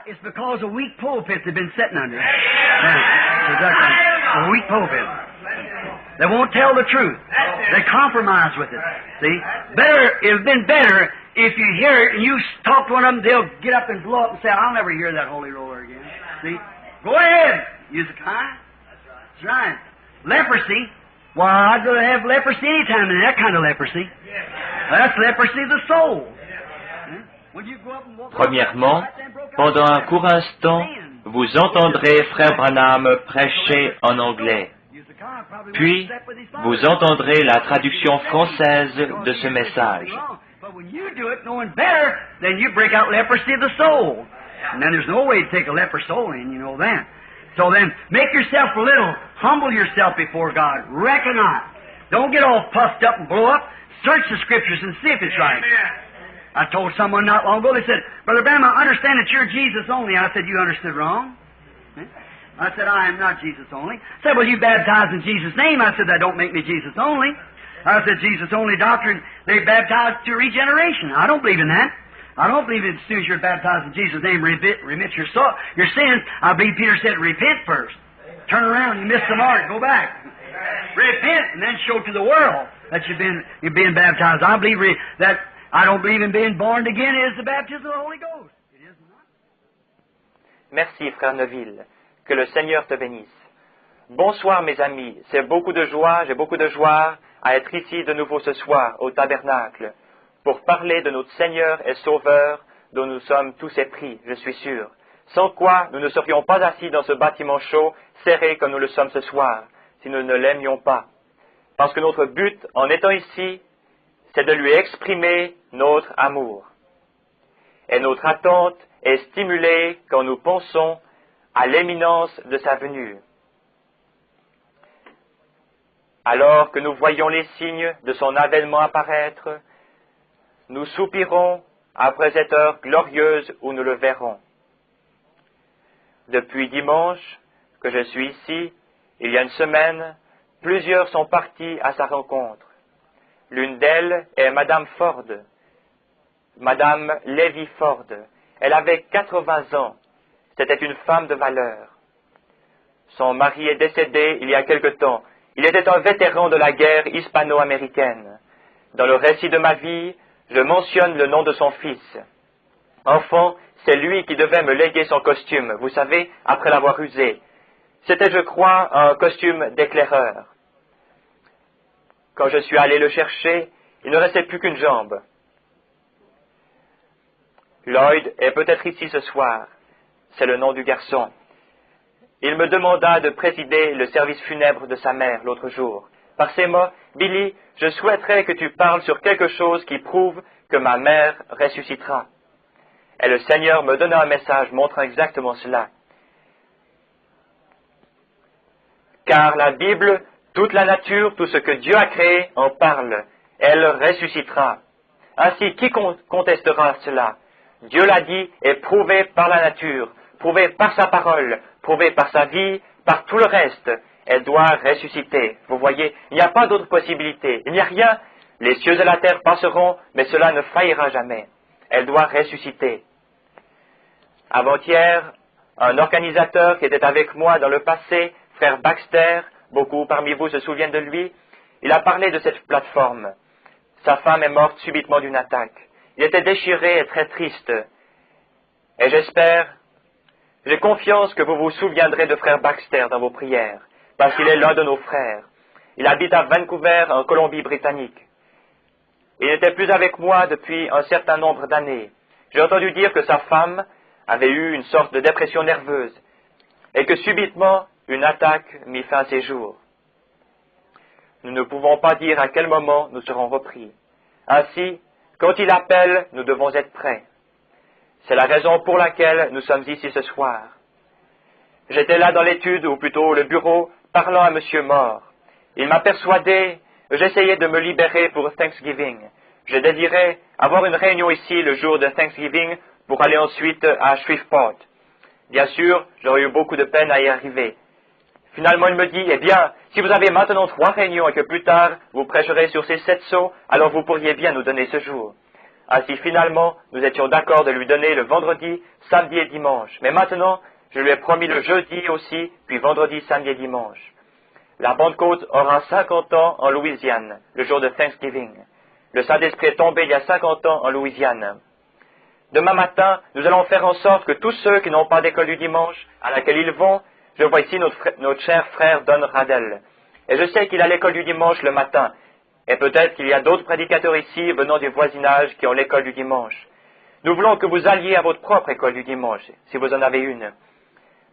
It's because of weak pulpits they've been sitting under. Yeah, exactly. A weak pulpit. They won't tell the truth. They compromise with it. See? It'd been better if you hear it and you talk to one of them, they'll get up and blow up and say, I'll never hear that holy roller again. See? Go ahead, Hezekiah. That's right. Leprosy. Well, I'd rather have leprosy any time than that kind of leprosy. That's leprosy of the soul. Premièrement, pendant un court instant, vous entendrez Frère Branham prêcher en anglais. Puis, vous entendrez la traduction française de ce message. So then, make yourself little, humble yourself before God, recognize. Don't get all puffed up and blow up. Search the Scriptures and see if it's right. I told someone not long ago, they said, Brother Branham, I understand that you're Jesus only. I said, you understood wrong. I said, I am not Jesus only. I said, well, you baptize in Jesus' name. I said, that don't make me Jesus only. I said, Jesus only doctrine, they baptize to regeneration. I don't believe in that. I don't believe as soon as you're baptized in Jesus' name, remit your sins. I believe Peter said, repent first. Turn around, you missed the mark, go back. Repent, and then show to the world that you're being baptized. I don't believe in being born again is the baptism of the Holy Ghost. It is not. Merci, Frère Neville. Que le Seigneur te bénisse. Bonsoir, mes amis. J'ai beaucoup de joie à être ici de nouveau ce soir, au tabernacle, pour parler de notre Seigneur et Sauveur, dont nous sommes tous épris, je suis sûr. Sans quoi, nous ne serions pas assis dans ce bâtiment chaud, serré comme nous le sommes ce soir, si nous ne l'aimions pas. Parce que notre but, en étant ici, c'est de lui exprimer notre amour. Et notre attente est stimulée quand nous pensons à l'imminence de sa venue. Alors que nous voyons les signes de son avènement apparaître, nous soupirons après cette heure glorieuse où nous le verrons. Depuis dimanche que je suis ici, il y a une semaine, plusieurs sont partis à sa rencontre. L'une d'elles est Madame Ford, Madame Lévy Ford. Elle avait 80 ans. C'était une femme de valeur. Son mari est décédé il y a quelque temps. Il était un vétéran de la guerre hispano-américaine. Dans le récit de ma vie, je mentionne le nom de son fils. Enfant, c'est lui qui devait me léguer son costume, vous savez, après l'avoir usé. C'était, je crois, un costume d'éclaireur. Quand je suis allé le chercher, il ne restait plus qu'une jambe. Lloyd est peut-être ici ce soir. C'est le nom du garçon. Il me demanda de présider le service funèbre de sa mère l'autre jour. Par ces mots, Billy, je souhaiterais que tu parles sur quelque chose qui prouve que ma mère ressuscitera. Et le Seigneur me donna un message montrant exactement cela. Car la Bible, toute la nature, tout ce que Dieu a créé en parle. Elle ressuscitera. Ainsi, qui contestera cela? Dieu l'a dit et prouvé par la nature, prouvé par sa parole, prouvé par sa vie, par tout le reste. Elle doit ressusciter. Vous voyez, il n'y a pas d'autre possibilité. Il n'y a rien. Les cieux et la terre passeront, mais cela ne faillira jamais. Elle doit ressusciter. Avant-hier, un organisateur qui était avec moi dans le passé, Frère Baxter, beaucoup parmi vous se souviennent de lui, il a parlé de cette plateforme. Sa femme est morte subitement d'une attaque. Il était déchiré et très triste. Et j'ai confiance que vous vous souviendrez de Frère Baxter dans vos prières, parce qu'il est l'un de nos frères. Il habite à Vancouver, en Colombie-Britannique. Il n'était plus avec moi depuis un certain nombre d'années. J'ai entendu dire que sa femme avait eu une sorte de dépression nerveuse, et que subitement, une attaque mit fin à ses jours. Nous ne pouvons pas dire à quel moment nous serons repris. Ainsi, quand il appelle, nous devons être prêts. C'est la raison pour laquelle nous sommes ici ce soir. J'étais là dans l'étude, ou plutôt le bureau, parlant à M. Moore. Il m'a persuadé, j'essayais de me libérer pour Thanksgiving. Je désirais avoir une réunion ici le jour de Thanksgiving pour aller ensuite à Shreveport. Bien sûr, j'aurais eu beaucoup de peine à y arriver. Finalement, il me dit, eh bien, si vous avez maintenant 3 réunions et que plus tard, vous prêcherez sur ces 7 sceaux, alors vous pourriez bien nous donner ce jour. Ainsi, finalement, nous étions d'accord de lui donner le vendredi, samedi et dimanche. Mais maintenant, je lui ai promis le jeudi aussi, puis vendredi, samedi et dimanche. La Pentecôte aura 50 ans en Louisiane, le jour de Thanksgiving. Le Saint-Esprit est tombé il y a 50 ans en Louisiane. Demain matin, nous allons faire en sorte que tous ceux qui n'ont pas d'école du dimanche, à laquelle ils vont, je vois ici notre cher frère Don Radel. Et je sais qu'il a l'école du dimanche le matin. Et peut-être qu'il y a d'autres prédicateurs ici venant du voisinage qui ont l'école du dimanche. Nous voulons que vous alliez à votre propre école du dimanche, si vous en avez une.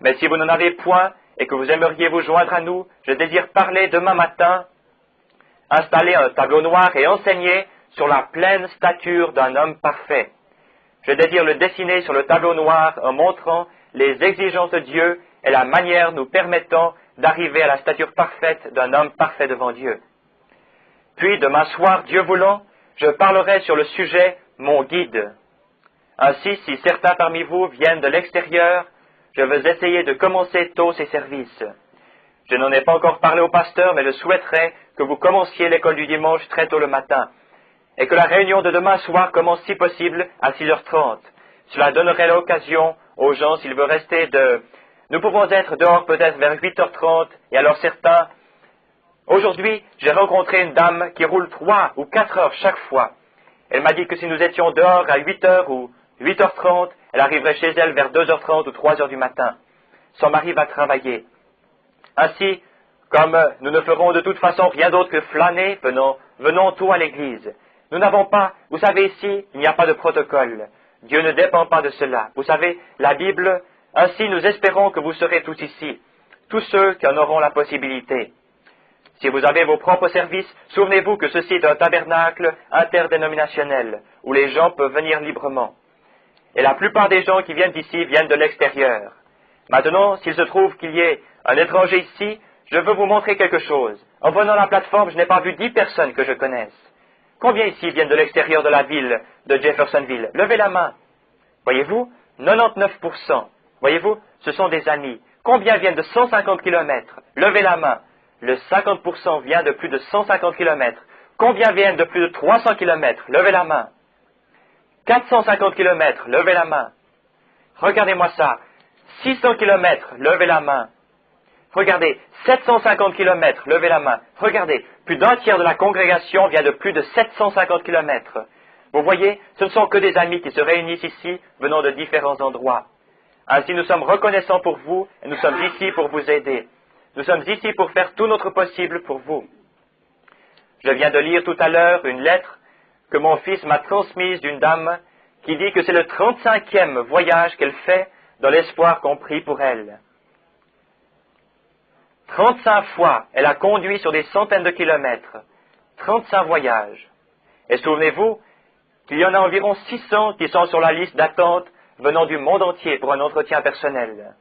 Mais si vous n'en avez point et que vous aimeriez vous joindre à nous, je désire parler demain matin, installer un tableau noir et enseigner sur la pleine stature d'un homme parfait. Je désire le dessiner sur le tableau noir en montrant les exigences de Dieu et la manière nous permettant d'arriver à la stature parfaite d'un homme parfait devant Dieu. Puis, demain soir, Dieu voulant, je parlerai sur le sujet « Mon guide ». Ainsi, si certains parmi vous viennent de l'extérieur, je veux essayer de commencer tôt ces services. Je n'en ai pas encore parlé au pasteur, mais je souhaiterais que vous commenciez l'école du dimanche très tôt le matin, et que la réunion de demain soir commence si possible à 6h30. Cela donnerait l'occasion aux gens, s'ils veulent rester Nous pouvons être dehors peut-être vers 8h30, et alors certains... Aujourd'hui, j'ai rencontré une dame qui roule 3 ou 4 heures chaque fois. Elle m'a dit que si nous étions dehors à 8h ou 8h30, elle arriverait chez elle vers 2h30 ou 3h du matin. Son mari va travailler. Ainsi, comme nous ne ferons de toute façon rien d'autre que flâner, venons tous à l'église. Nous n'avons pas, vous savez ici, il n'y a pas de protocole. Dieu ne dépend pas de cela. Vous savez, la Bible, ainsi nous espérons que vous serez tous ici, tous ceux qui en auront la possibilité. Si vous avez vos propres services, souvenez-vous que ceci est un tabernacle interdénominationnel, où les gens peuvent venir librement. Et la plupart des gens qui viennent ici viennent de l'extérieur. Maintenant, s'il se trouve qu'il y ait un étranger ici, je veux vous montrer quelque chose. En venant à la plateforme, je n'ai pas vu 10 personnes que je connaisse. Combien ici viennent de l'extérieur de la ville de Jeffersonville? Levez la main. Voyez-vous, 99%. Voyez-vous, ce sont des amis. Combien viennent de 150 km? Levez la main. Le 50% vient de plus de 150 km. Combien viennent de plus de 300 km? Levez la main. 450 km, levez la main. Regardez-moi ça. 600 km, levez la main. Regardez, 750 km, levez la main. Regardez, plus d'un tiers de la congrégation vient de plus de 750 km. Vous voyez, ce ne sont que des amis qui se réunissent ici, venant de différents endroits. Ainsi, nous sommes reconnaissants pour vous, et nous sommes ici pour vous aider. Nous sommes ici pour faire tout notre possible pour vous. Je viens de lire tout à l'heure une lettre que mon fils m'a transmise d'une dame qui dit que c'est le 35e voyage qu'elle fait dans l'espoir qu'on prie pour elle. 35 fois, elle a conduit sur des centaines de kilomètres. 35 voyages. Et souvenez-vous qu'il y en a environ 600 qui sont sur la liste d'attente venant du monde entier pour un entretien personnel.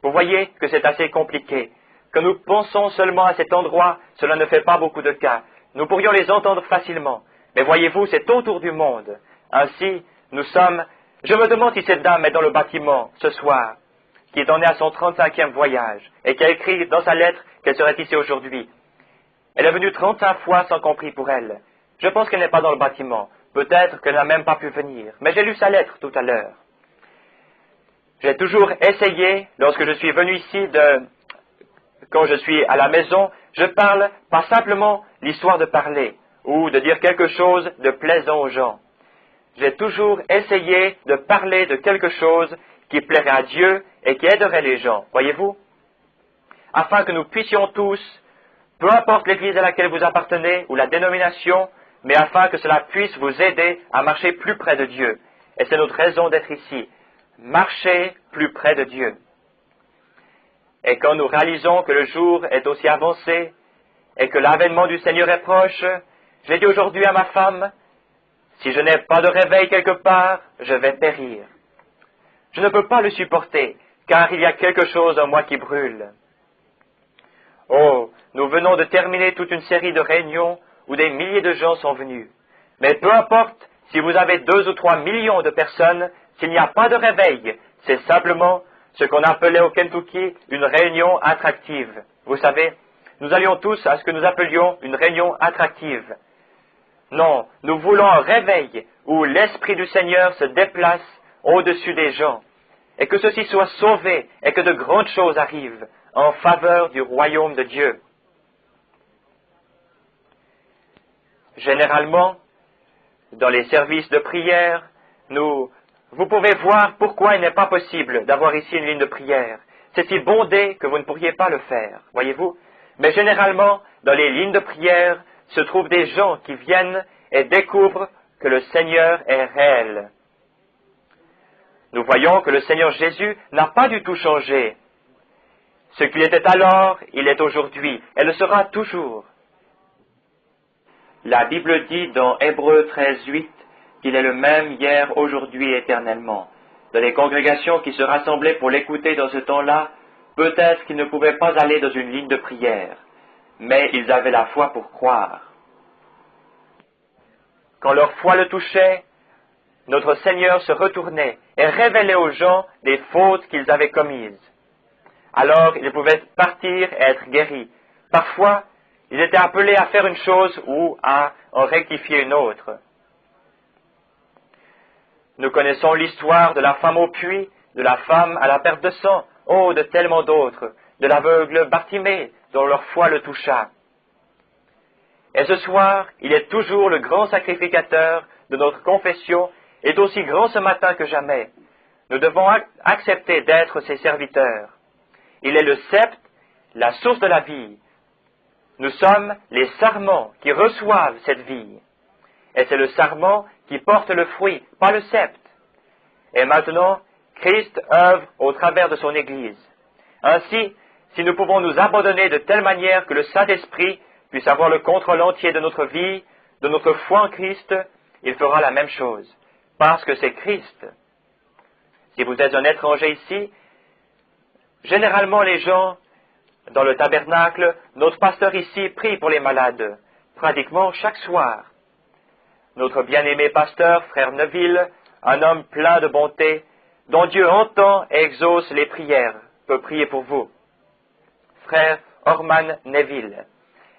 Vous voyez que c'est assez compliqué. Quand nous pensons seulement à cet endroit, cela ne fait pas beaucoup de cas. Nous pourrions les entendre facilement. Mais voyez-vous, c'est autour du monde. Ainsi, nous sommes... Je me demande si cette dame est dans le bâtiment ce soir, qui en est à son 35e voyage, et qui a écrit dans sa lettre qu'elle serait ici aujourd'hui. Elle est venue 35 fois sans qu'on prie pour elle. Je pense qu'elle n'est pas dans le bâtiment. Peut-être qu'elle n'a même pas pu venir. Mais j'ai lu sa lettre tout à l'heure. J'ai toujours essayé, lorsque je suis venu ici, quand je suis à la maison, je parle pas simplement l'histoire de parler, ou de dire quelque chose de plaisant aux gens. J'ai toujours essayé de parler de quelque chose qui plairait à Dieu et qui aiderait les gens, voyez-vous, afin que nous puissions tous, peu importe l'église à laquelle vous appartenez ou la dénomination, mais afin que cela puisse vous aider à marcher plus près de Dieu. Et c'est notre raison d'être ici, marcher plus près de Dieu. Et quand nous réalisons que le jour est aussi avancé et que l'avènement du Seigneur est proche, j'ai dit aujourd'hui à ma femme, si je n'ai pas de réveil quelque part, je vais périr. Je ne peux pas le supporter, car il y a quelque chose en moi qui brûle. Oh, nous venons de terminer toute une série de réunions où des milliers de gens sont venus. Mais peu importe si vous avez 2 ou 3 millions de personnes, s'il n'y a pas de réveil, c'est simplement ce qu'on appelait au Kentucky une réunion attractive. Vous savez, nous allions tous à ce que nous appelions une réunion attractive. Non, nous voulons un réveil où l'Esprit du Seigneur se déplace au-dessus des gens, et que ceux-ci soient sauvés, et que de grandes choses arrivent en faveur du royaume de Dieu. Généralement, dans les services de prière, vous pouvez voir pourquoi il n'est pas possible d'avoir ici une ligne de prière. C'est si bondé que vous ne pourriez pas le faire, voyez-vous. Mais généralement, dans les lignes de prière, se trouvent des gens qui viennent et découvrent que le Seigneur est réel. Nous voyons que le Seigneur Jésus n'a pas du tout changé. Ce qu'il était alors, il est aujourd'hui, et le sera toujours. La Bible dit dans Hébreux 13:8 qu'il est le même hier, aujourd'hui et éternellement. Dans les congrégations qui se rassemblaient pour l'écouter dans ce temps-là, peut-être qu'ils ne pouvaient pas aller dans une ligne de prière, mais ils avaient la foi pour croire. Quand leur foi le touchait, notre Seigneur se retournait et révélait aux gens les fautes qu'ils avaient commises. Alors ils pouvaient partir et être guéris. Parfois, ils étaient appelés à faire une chose ou à en rectifier une autre. Nous connaissons l'histoire de la femme au puits, de la femme à la perte de sang, de tellement d'autres, de l'aveugle Bartimée, dont leur foi le toucha. Et ce soir, il est toujours le grand sacrificateur de notre confession, est aussi grand ce matin que jamais. Nous devons accepter d'être ses serviteurs. Il est le sceptre, la source de la vie. Nous sommes les sarments qui reçoivent cette vie. Et c'est le sarment qui porte le fruit, pas le sceptre. Et maintenant, Christ œuvre au travers de son Église. Ainsi, si nous pouvons nous abandonner de telle manière que le Saint-Esprit puisse avoir le contrôle entier de notre vie, de notre foi en Christ, il fera la même chose, parce que c'est Christ. Si vous êtes un étranger ici, généralement les gens, dans le tabernacle, notre pasteur ici prie pour les malades, pratiquement chaque soir. Notre bien-aimé pasteur, frère Neville, un homme plein de bonté, dont Dieu entend et exauce les prières, peut prier pour vous. Frère Orman Neville,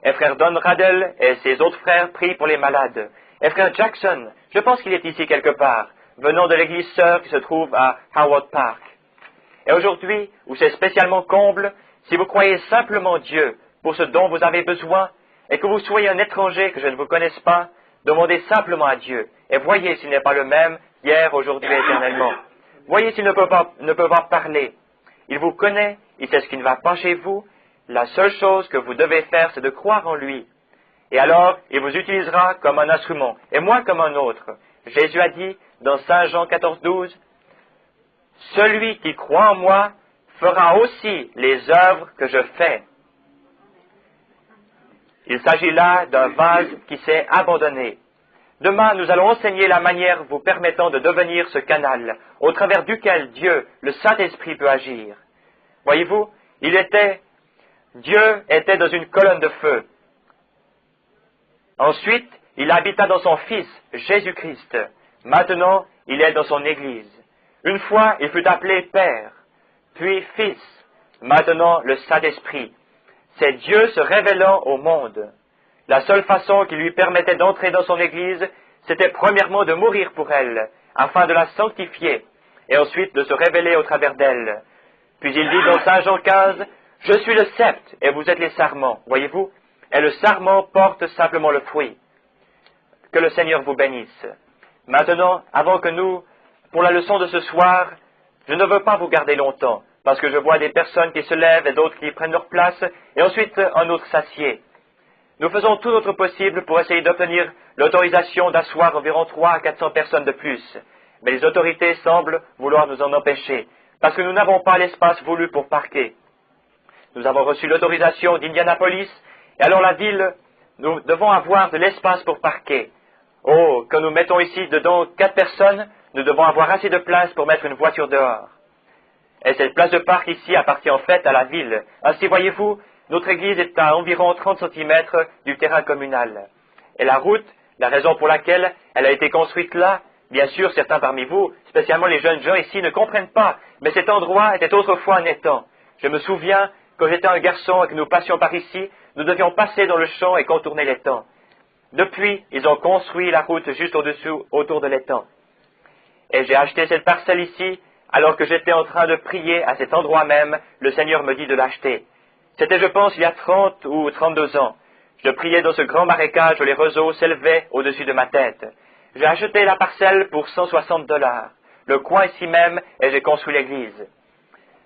et frère Don Radel et ses autres frères prient pour les malades. Et frère Jackson, je pense qu'il est ici quelque part, venant de l'église sœur qui se trouve à Howard Park. Et aujourd'hui, où c'est spécialement comble, si vous croyez simplement Dieu pour ce dont vous avez besoin, et que vous soyez un étranger que je ne vous connaisse pas, demandez simplement à Dieu, et voyez s'il n'est pas le même hier, aujourd'hui et éternellement. Voyez s'il ne peut pas parler. Il vous connaît, il sait ce qui ne va pas chez vous. La seule chose que vous devez faire, c'est de croire en lui. Et alors, il vous utilisera comme un instrument, et moi comme un autre. Jésus a dit, dans Saint Jean 14:12, « Celui qui croit en moi fera aussi les œuvres que je fais. » Il s'agit là d'un vase qui s'est abandonné. Demain, nous allons enseigner la manière vous permettant de devenir ce canal, au travers duquel Dieu, le Saint-Esprit, peut agir. Voyez-vous, Dieu était dans une colonne de feu. Ensuite, il habita dans son Fils, Jésus-Christ. Maintenant, il est dans son Église. Une fois, il fut appelé Père, puis Fils, maintenant le Saint-Esprit. C'est Dieu se révélant au monde. La seule façon qui lui permettait d'entrer dans son Église, c'était premièrement de mourir pour elle, afin de la sanctifier, et ensuite de se révéler au travers d'elle. Puis il dit dans Saint Jean 15, « Je suis le sceptre, et vous êtes les sarments. » Voyez-vous? Et le sarment porte simplement le fruit. Que le Seigneur vous bénisse. Maintenant, avant que pour la leçon de ce soir, je ne veux pas vous garder longtemps, parce que je vois des personnes qui se lèvent et d'autres qui prennent leur place, et ensuite un autre s'assied. Nous faisons tout notre possible pour essayer d'obtenir l'autorisation d'asseoir environ 300 à 400 personnes de plus, mais les autorités semblent vouloir nous en empêcher, parce que nous n'avons pas l'espace voulu pour parquer. Nous avons reçu l'autorisation d'Indianapolis, et alors la ville, nous devons avoir de l'espace pour parquer. Oh, quand nous mettons ici dedans 4 personnes, nous devons avoir assez de place pour mettre une voiture dehors. Et cette place de parc ici appartient en fait à la ville. Ainsi, voyez-vous, notre église est à environ 30 cm du terrain communal. Et la route, la raison pour laquelle elle a été construite là, bien sûr, certains parmi vous, spécialement les jeunes gens ici, ne comprennent pas, mais cet endroit était autrefois un étang. Je me souviens, quand j'étais un garçon et que nous passions par ici, nous devions passer dans le champ et contourner l'étang. Depuis, ils ont construit la route juste au-dessous, autour de l'étang. Et j'ai acheté cette parcelle ici, alors que j'étais en train de prier à cet endroit même, le Seigneur me dit de l'acheter. C'était, je pense, il y a 30 ou 32 ans. Je priais dans ce grand marécage où les roseaux s'élevaient au-dessus de ma tête. J'ai acheté la parcelle pour $160, le coin ici même, et j'ai construit l'église.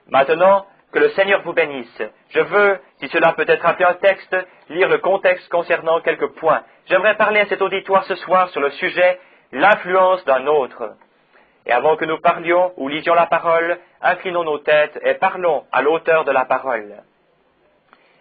Maintenant, que le Seigneur vous bénisse. Je veux, si cela peut être appelé un texte, lire le contexte concernant quelques points. J'aimerais parler à cet auditoire ce soir sur le sujet « L'influence d'un autre ». Et avant que nous parlions ou lisions la parole, inclinons nos têtes et parlons à l'auteur de la parole.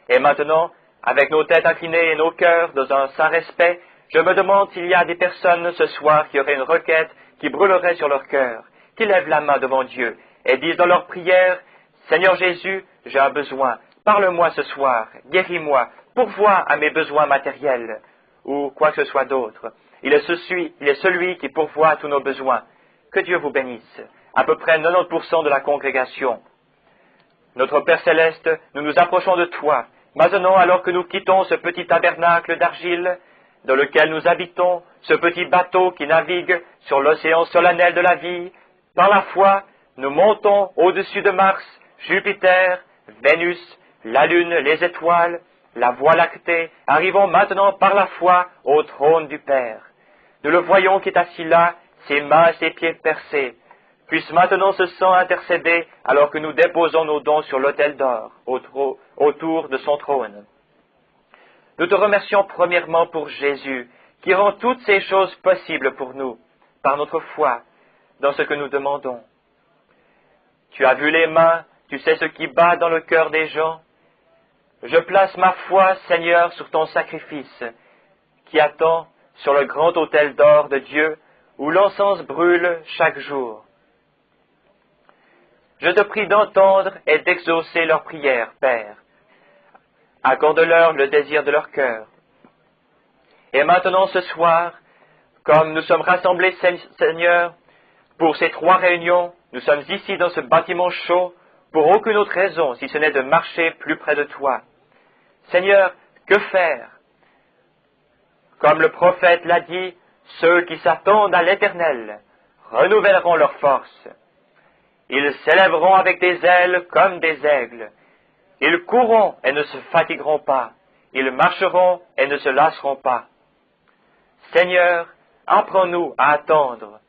Et maintenant, avec nos têtes inclinées et nos cœurs dans un saint respect, je me demande s'il y a des personnes ce soir qui auraient une requête qui brûlerait sur leur cœur, qui lèvent la main devant Dieu et disent dans leur prière « Seigneur Jésus, j'ai un besoin, parle-moi ce soir, guéris-moi, pourvois à mes besoins matériels, ou quoi que ce soit d'autre. Il est celui qui pourvoit à tous nos besoins. Que Dieu vous bénisse. À peu près 90% de la congrégation. Notre Père Céleste, nous nous approchons de toi. Maintenant, alors que nous quittons ce petit tabernacle d'argile dans lequel nous habitons, ce petit bateau qui navigue sur l'océan solennel de la vie, par la foi, nous montons au-dessus de Mars, Jupiter, Vénus, la Lune, les étoiles, la Voie lactée, arrivons maintenant par la foi au trône du Père. Nous le voyons qui est assis là, ses mains et ses pieds percés. Puisse maintenant ce sang intercéder alors que nous déposons nos dons sur l'autel d'or, autour de son trône. Nous te remercions premièrement pour Jésus, qui rend toutes ces choses possibles pour nous, par notre foi, dans ce que nous demandons. Tu as vu les mains, tu sais ce qui bat dans le cœur des gens. Je place ma foi, Seigneur, sur ton sacrifice, qui attend sur le grand autel d'or de Dieu, où l'encens brûle chaque jour. Je te prie d'entendre et d'exaucer leurs prières, Père. Accorde-leur le désir de leur cœur. Et maintenant, ce soir, comme nous sommes rassemblés, Seigneur, pour ces 3 réunions, nous sommes ici dans ce bâtiment chaud, pour aucune autre raison, si ce n'est de marcher plus près de toi. Seigneur, que faire? Comme le prophète l'a dit, ceux qui s'attendent à l'Éternel renouvelleront leurs forces. Ils s'élèveront avec des ailes comme des aigles. Ils courront et ne se fatigueront pas. Ils marcheront et ne se lasseront pas. Seigneur, apprends-nous à attendre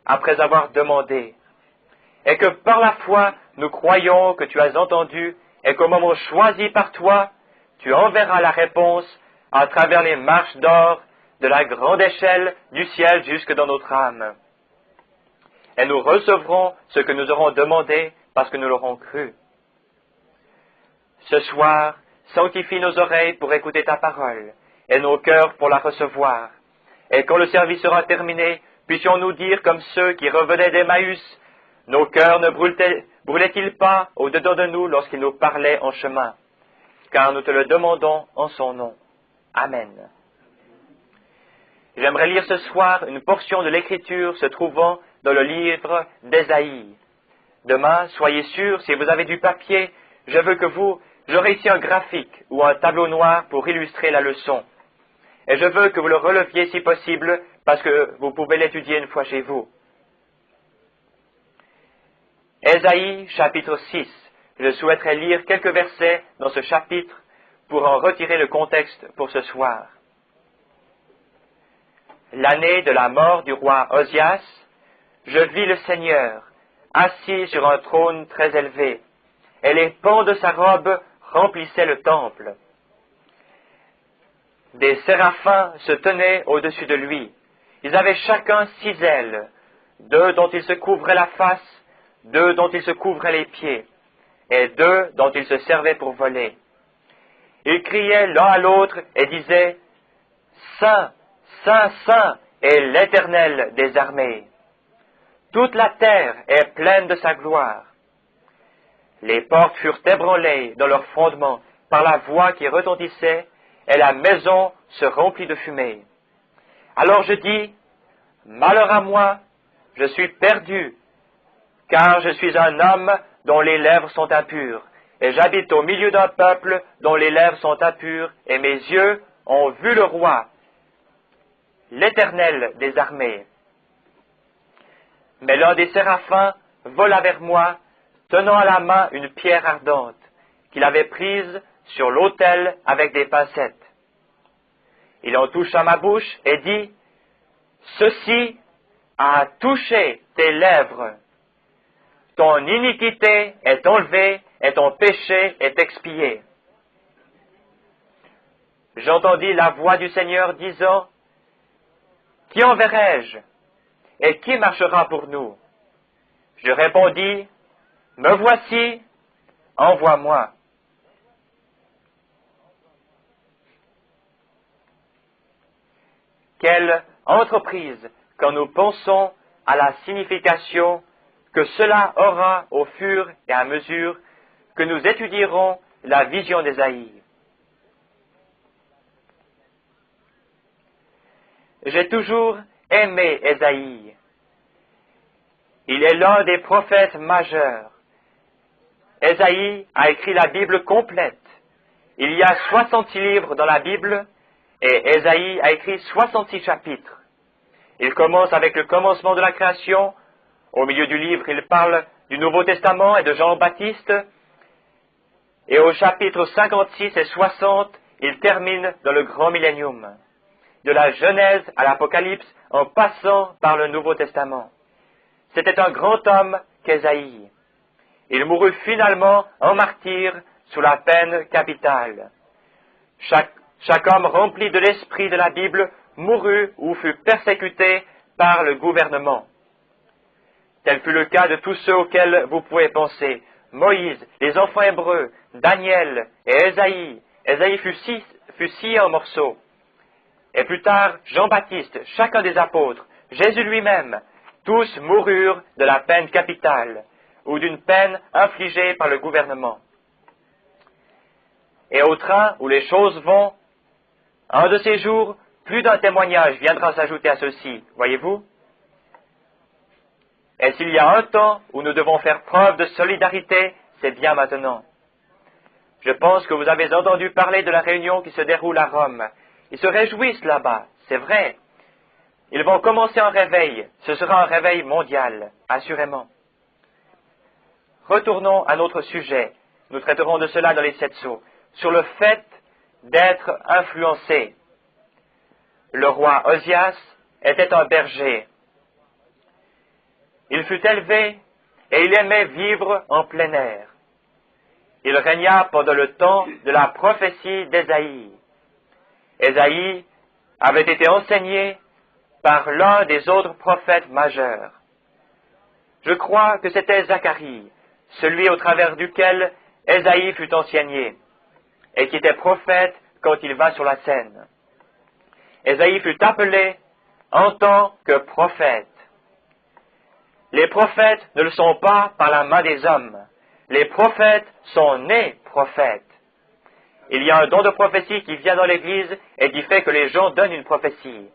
après avoir demandé, et que par la foi nous croyons que tu as entendu et qu'au moment choisi par toi, tu enverras la réponse à travers les marches d'or de la grande échelle du ciel jusque dans notre âme. Et nous recevrons ce que nous aurons demandé parce que nous l'aurons cru. Ce soir, sanctifie nos oreilles pour écouter ta parole et nos cœurs pour la recevoir. Et quand le service sera terminé, puissions-nous dire comme ceux qui revenaient d'Emmaüs, nos cœurs ne brûlaient-ils pas au-dedans de nous lorsqu'il nous parlait en chemin? Car nous te le demandons en son nom. Amen. J'aimerais lire ce soir une portion de l'Écriture se trouvant dans le livre d'Ésaïe. Demain, soyez sûrs, si vous avez du papier, je veux que j'aurai ici un graphique ou un tableau noir pour illustrer la leçon. Et je veux que vous le releviez si possible, parce que vous pouvez l'étudier une fois chez vous. Ésaïe, chapitre 6. Je souhaiterais lire quelques versets dans ce chapitre pour en retirer le contexte pour ce soir. L'année de la mort du roi Osias, je vis le Seigneur, assis sur un trône très élevé, et les pans de sa robe remplissaient le temple. Des séraphins se tenaient au-dessus de lui. Ils avaient chacun 6 ailes, 2 dont ils se couvraient la face, 2 dont ils se couvraient les pieds, et 2 dont ils se servaient pour voler. Ils criaient l'un à l'autre et disaient « Saint, Saint, Saint est l'Éternel des armées. Toute la terre est pleine de sa gloire. » Les portes furent ébranlées dans leurs fondements par la voix qui retentissait, et la maison se remplit de fumée. Alors je dis, malheur à moi, je suis perdu, car je suis un homme dont les lèvres sont impures, et j'habite au milieu d'un peuple dont les lèvres sont impures, et mes yeux ont vu le roi, l'Éternel des armées. Mais l'un des séraphins vola vers moi, tenant à la main une pierre ardente, qu'il avait prise sur l'autel avec des pincettes. Il en toucha ma bouche et dit, « Ceci a touché tes lèvres. Ton iniquité est enlevée et ton péché est expié. » J'entendis la voix du Seigneur disant, « Qui enverrai-je et qui marchera pour nous ?» Je répondis, « Me voici, envoie-moi. » Quelle entreprise quand nous pensons à la signification que cela aura au fur et à mesure que nous étudierons la vision d'Ésaïe. J'ai toujours aimé Ésaïe. Il est l'un des prophètes majeurs. Ésaïe a écrit la Bible complète. Il y a 66 livres dans la Bible et Ésaïe a écrit 66 chapitres. Il commence avec le commencement de la création. Au milieu du livre, il parle du Nouveau Testament et de Jean-Baptiste. Et au chapitre 56 et 60, il termine dans le grand millénium, de la Genèse à l'Apocalypse, en passant par le Nouveau Testament. C'était un grand homme qu'Ésaïe. Il mourut finalement en martyr sous la peine capitale. Chaque homme rempli de l'esprit de la Bible mourut ou fut persécuté par le gouvernement. Tel fut le cas de tous ceux auxquels vous pouvez penser. Moïse, les enfants hébreux, Daniel et Ésaïe. Ésaïe fut scié en morceaux. Et plus tard, Jean-Baptiste, chacun des apôtres, Jésus lui-même, tous moururent de la peine capitale ou d'une peine infligée par le gouvernement. Et au train où les choses vont, un de ces jours, plus d'un témoignage viendra s'ajouter à ceci, voyez-vous? Et s'il y a un temps où nous devons faire preuve de solidarité, c'est bien maintenant. Je pense que vous avez entendu parler de la réunion qui se déroule à Rome. Ils se réjouissent là-bas, c'est vrai. Ils vont commencer un réveil. Ce sera un réveil mondial, assurément. Retournons à notre sujet. Nous traiterons de cela dans les 7 sceaux. Sur le fait d'être influencé. Le roi Osias était un berger. Il fut élevé et il aimait vivre en plein air. Il régna pendant le temps de la prophétie d'Ésaïe. Ésaïe avait été enseigné par l'un des autres prophètes majeurs. Je crois que c'était Zacharie, celui au travers duquel Ésaïe fut enseigné, et qui était prophète quand il va sur la scène. Ésaïe fut appelé en tant que prophète. Les prophètes ne le sont pas par la main des hommes. Les prophètes sont nés prophètes. Il y a un don de prophétie qui vient dans l'Église et qui fait que les gens donnent une prophétie.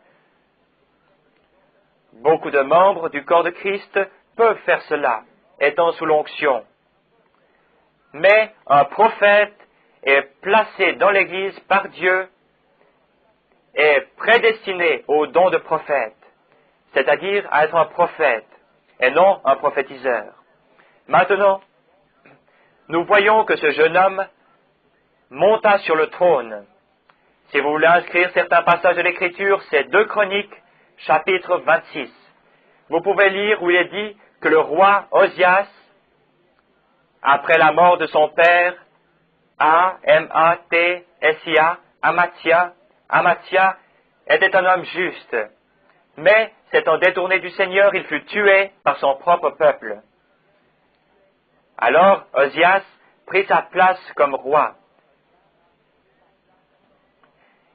Beaucoup de membres du corps de Christ peuvent faire cela, étant sous l'onction. Mais un prophète est placé dans l'Église par Dieu et prédestiné au don de prophète, c'est-à-dire à être un prophète et non un prophétiseur. Maintenant, nous voyons que ce jeune homme monta sur le trône. Si vous voulez inscrire certains passages de l'Écriture, c'est 2 Chroniques, chapitre 26. Vous pouvez lire où il est dit que le roi Osias, après la mort de son père, Amathia, était un homme juste. Mais, s'étant détourné du Seigneur, il fut tué par son propre peuple. Alors, Osias prit sa place comme roi.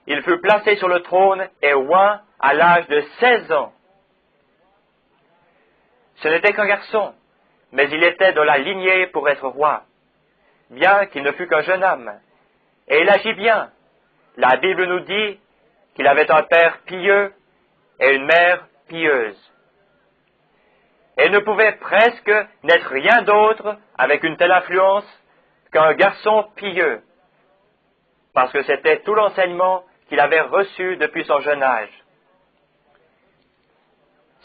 Il fut placé sur le trône et oint à l'âge de 16 ans. Ce n'était qu'un garçon, mais il était dans la lignée pour être roi, bien qu'il ne fût qu'un jeune homme. Et il agit bien. La Bible nous dit qu'il avait un père pieux et une mère pieuse. Et il ne pouvait presque n'être rien d'autre avec une telle influence qu'un garçon pieux, parce que c'était tout l'enseignement qu'il avait reçu depuis son jeune âge.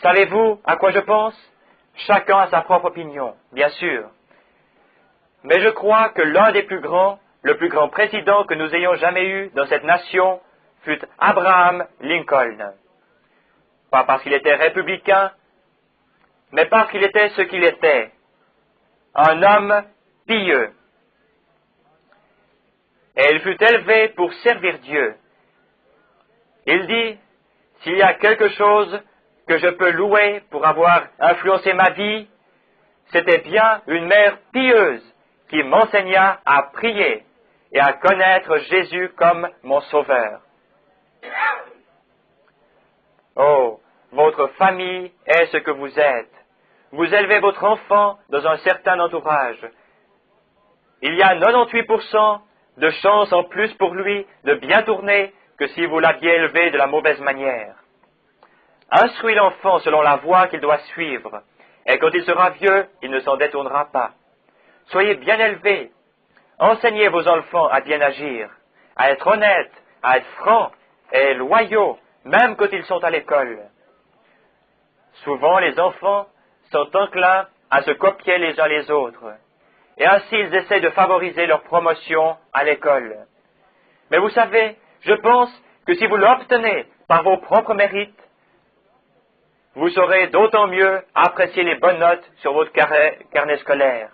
Savez-vous à quoi je pense? Chacun a sa propre opinion, bien sûr. Mais je crois que l'un des plus grands, le plus grand président que nous ayons jamais eu dans cette nation, fut Abraham Lincoln. Pas parce qu'il était républicain, mais parce qu'il était ce qu'il était, un homme pieux. Et il fut élevé pour servir Dieu. Il dit, s'il y a quelque chose que je peux louer pour avoir influencé ma vie, c'était bien une mère pieuse qui m'enseigna à prier et à connaître Jésus comme mon sauveur. Oh, votre famille est ce que vous êtes. Vous élevez votre enfant dans un certain entourage. Il y a 98% de chances en plus pour lui de bien tourner que si vous l'aviez élevé de la mauvaise manière. Instruis l'enfant selon la voie qu'il doit suivre, et quand il sera vieux, il ne s'en détournera pas. Soyez bien élevés. Enseignez vos enfants à bien agir, à être honnêtes, à être francs et loyaux, même quand ils sont à l'école. Souvent, les enfants sont enclins à se copier les uns les autres, et ainsi ils essaient de favoriser leur promotion à l'école. Mais vous savez, je pense que si vous l'obtenez par vos propres mérites, vous saurez d'autant mieux apprécier les bonnes notes sur votre carnet scolaire.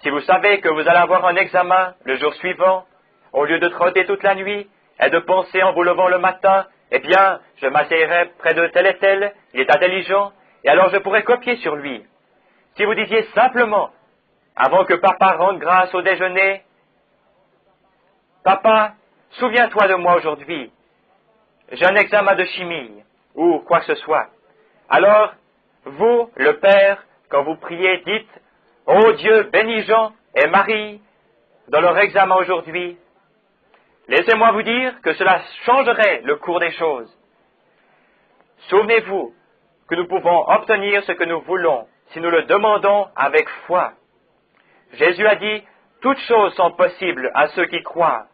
Si vous savez que vous allez avoir un examen le jour suivant, au lieu de trotter toute la nuit et de penser en vous levant le matin, eh bien, je m'asseyerai près de tel et tel, il est intelligent, et alors je pourrai copier sur lui. Si vous disiez simplement, avant que papa rende grâce au déjeuner, « Papa, souviens-toi de moi aujourd'hui, j'ai un examen de chimie, ou quoi que ce soit. » Alors, vous, le Père, quand vous priez, dites, « Ô Dieu, bénis Jean et Marie dans leur examen aujourd'hui. » Laissez-moi vous dire que cela changerait le cours des choses. Souvenez-vous que nous pouvons obtenir ce que nous voulons si nous le demandons avec foi. Jésus a dit, « Toutes choses sont possibles à ceux qui croient. »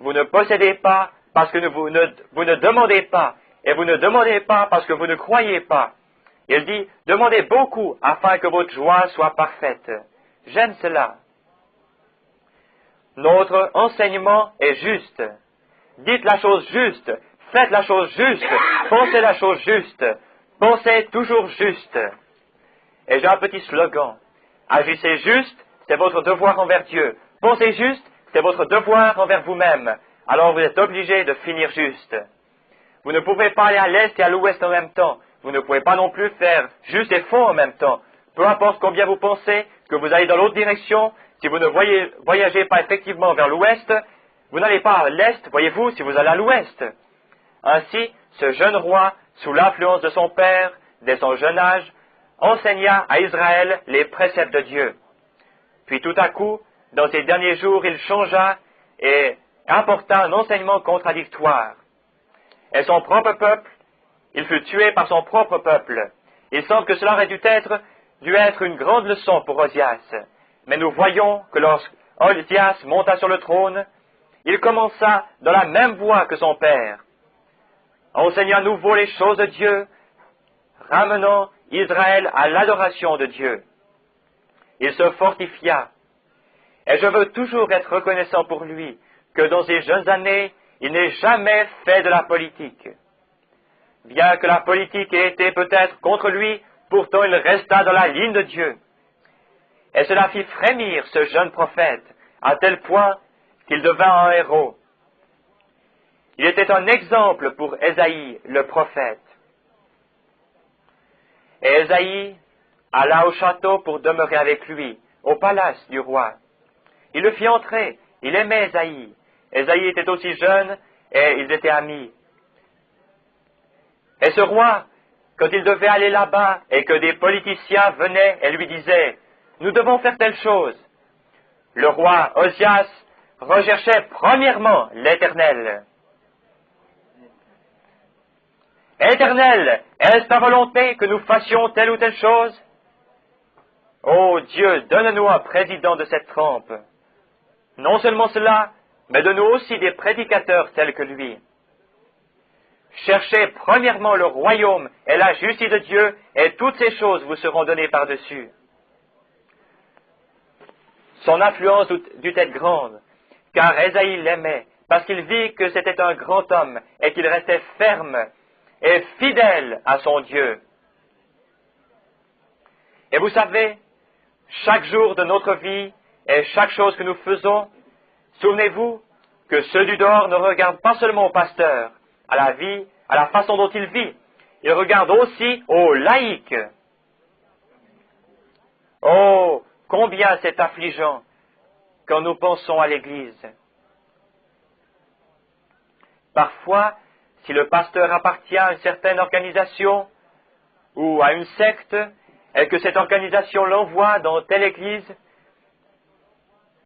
Vous ne possédez pas parce que vous ne demandez pas, et vous ne demandez pas parce que vous ne croyez pas. Il dit, « Demandez beaucoup afin que votre joie soit parfaite. » J'aime cela. Notre enseignement est juste. Dites la chose juste, faites la chose juste, pensez la chose juste, pensez toujours juste. Et j'ai un petit slogan. Agissez juste, c'est votre devoir envers Dieu. Pensez juste, c'est votre devoir envers vous-même. Alors vous êtes obligé de finir juste. Vous ne pouvez pas aller à l'est et à l'ouest en même temps. Vous ne pouvez pas non plus faire juste et faux en même temps. Peu importe combien vous pensez que vous allez dans l'autre direction, si vous ne voyagez pas effectivement vers l'ouest, vous n'allez pas à l'est, voyez-vous, si vous allez à l'ouest. Ainsi, ce jeune roi, sous l'influence de son père, dès son jeune âge, enseigna à Israël les préceptes de Dieu. Puis tout à coup, dans ces derniers jours, il changea et apporta un enseignement contradictoire. Et son propre peuple, il fut tué par son propre peuple. Il semble que cela aurait dû être une grande leçon pour Osias. Mais nous voyons que lorsque Osias monta sur le trône, il commença dans la même voie que son père. Enseignant à nouveau les choses de Dieu, ramenant Israël à l'adoration de Dieu. Il se fortifia. Et je veux toujours être reconnaissant pour lui, que dans ses jeunes années, il n'ait jamais fait de la politique. Bien que la politique ait été peut-être contre lui, pourtant il resta dans la ligne de Dieu. Et cela fit frémir ce jeune prophète, à tel point qu'il devint un héros. Il était un exemple pour Ésaïe, le prophète. Et Ésaïe alla au château pour demeurer avec lui, au palace du roi. Il le fit entrer, il aimait Ésaïe. Ésaïe était aussi jeune et ils étaient amis. Et ce roi, quand il devait aller là-bas et que des politiciens venaient et lui disaient « Nous devons faire telle chose », le roi Osias recherchait premièrement l'Éternel. « Éternel, est-ce ta volonté que nous fassions telle ou telle chose ?» Ô Dieu, donne-nous un président de cette trempe. Non seulement cela, mais donne-nous aussi des prédicateurs tels que lui. Cherchez premièrement le royaume et la justice de Dieu, et toutes ces choses vous seront données par-dessus. Son influence dut être grande, car Ésaïe l'aimait, parce qu'il vit que c'était un grand homme, et qu'il restait ferme et fidèle à son Dieu. Et vous savez, chaque jour de notre vie et chaque chose que nous faisons, souvenez-vous que ceux du dehors ne regardent pas seulement au pasteur, à la vie, à la façon dont il vit, ils regardent aussi aux laïcs. Oh, combien c'est affligeant quand nous pensons à l'Église. Parfois, si le pasteur appartient à une certaine organisation ou à une secte, et que cette organisation l'envoie dans telle église,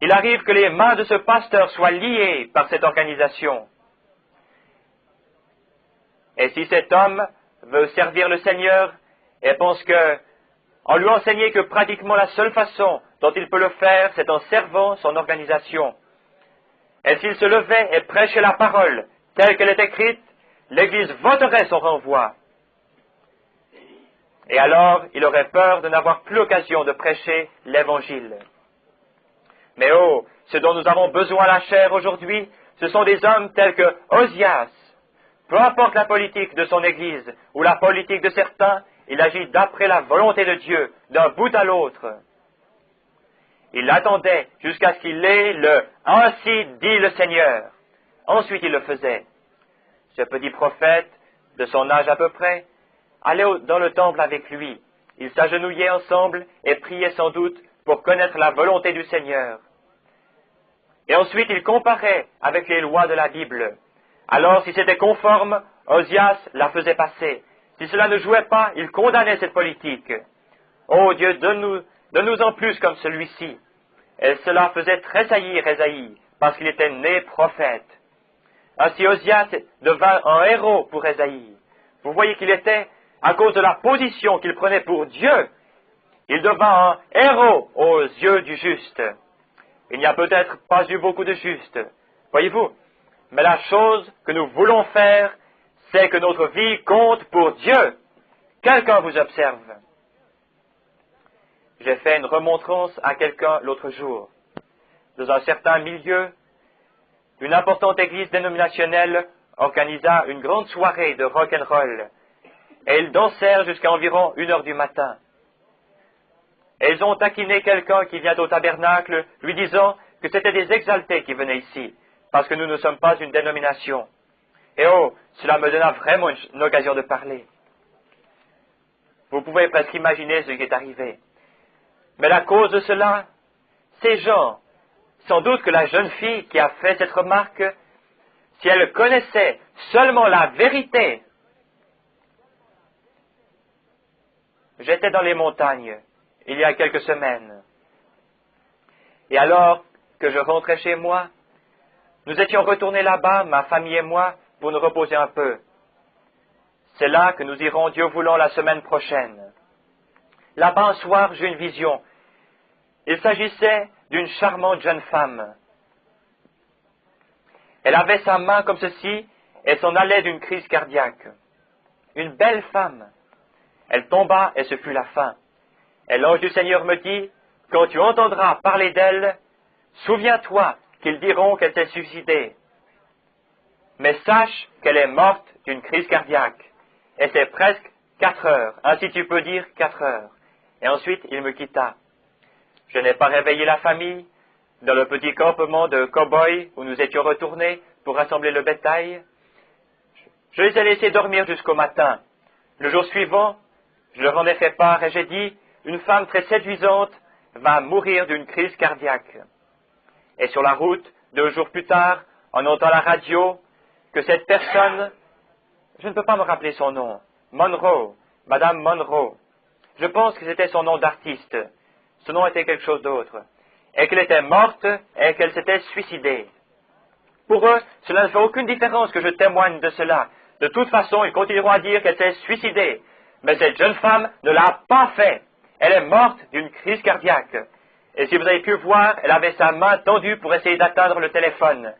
il arrive que les mains de ce pasteur soient liées par cette organisation. Et si cet homme veut servir le Seigneur et pense que, en lui enseignant que pratiquement la seule façon dont il peut le faire, c'est en servant son organisation, et s'il se levait et prêchait la parole telle qu'elle est écrite, l'Église voterait son renvoi. Et alors, il aurait peur de n'avoir plus l'occasion de prêcher l'Évangile. Mais oh, ce dont nous avons besoin à la chair aujourd'hui, ce sont des hommes tels que Osias. Peu importe la politique de son Église ou la politique de certains, il agit d'après la volonté de Dieu, d'un bout à l'autre. Il attendait jusqu'à ce qu'il ait le « Ainsi dit le Seigneur ». Ensuite, il le faisait. Ce petit prophète, de son âge à peu près, allait dans le temple avec lui. Ils s'agenouillaient ensemble et priaient sans doute pour connaître la volonté du Seigneur. Et ensuite, il comparait avec les lois de la Bible. Alors, si c'était conforme, Osias la faisait passer. Si cela ne jouait pas, il condamnait cette politique. Oh Dieu, donne-nous en plus comme celui-ci. Et cela faisait tressaillir Ésaïe, parce qu'il était né prophète. Ainsi Osias devint un héros pour Ésaïe. Vous voyez qu'il était, à cause de la position qu'il prenait pour Dieu, il devint un héros aux yeux du juste. Il n'y a peut-être pas eu beaucoup de justes, voyez-vous, mais la chose que nous voulons faire, c'est que notre vie compte pour Dieu. Quelqu'un vous observe. J'ai fait une remontrance à quelqu'un l'autre jour. Dans un certain milieu, une importante église dénominationnelle organisa une grande soirée de rock'n'roll, et ils dansèrent jusqu'à environ 1h du matin. Et ils ont taquiné quelqu'un qui vient au tabernacle, lui disant que c'était des exaltés qui venaient ici, parce que nous ne sommes pas une dénomination. Et oh, cela me donna vraiment une occasion de parler. Vous pouvez presque imaginer ce qui est arrivé. Mais la cause de cela, ces gens, sans doute que la jeune fille qui a fait cette remarque, si elle connaissait seulement la vérité. J'étais dans les montagnes, il y a quelques semaines. Et alors que je rentrais chez moi, nous étions retournés là-bas, ma famille et moi, pour nous reposer un peu. C'est là que nous irons, Dieu voulant, la semaine prochaine. Là-bas, un soir, j'ai une vision. Il s'agissait d'une charmante jeune femme. Elle avait sa main comme ceci et s'en allait d'une crise cardiaque. Une belle femme. Elle tomba et ce fut la fin. Et l'ange du Seigneur me dit, quand tu entendras parler d'elle, souviens-toi qu'ils diront qu'elle s'est suicidée. Mais sache qu'elle est morte d'une crise cardiaque. Et c'est presque 4 heures, ainsi tu peux dire 4 heures. Et ensuite, il me quitta. Je n'ai pas réveillé la famille dans le petit campement de cow-boys où nous étions retournés pour rassembler le bétail. Je les ai laissés dormir jusqu'au matin. Le jour suivant, je leur en ai fait part et j'ai dit, une femme très séduisante va mourir d'une crise cardiaque. Et sur la route, 2 jours plus tard, on entend la radio que cette personne, je ne peux pas me rappeler son nom, Monroe, Madame Monroe, je pense que c'était son nom d'artiste, ce nom était quelque chose d'autre, et qu'elle était morte et qu'elle s'était suicidée. Pour eux, cela ne fait aucune différence que je témoigne de cela. De toute façon, ils continueront à dire qu'elle s'est suicidée. Mais cette jeune femme ne l'a pas fait. Elle est morte d'une crise cardiaque. Et si vous avez pu voir, elle avait sa main tendue pour essayer d'atteindre le téléphone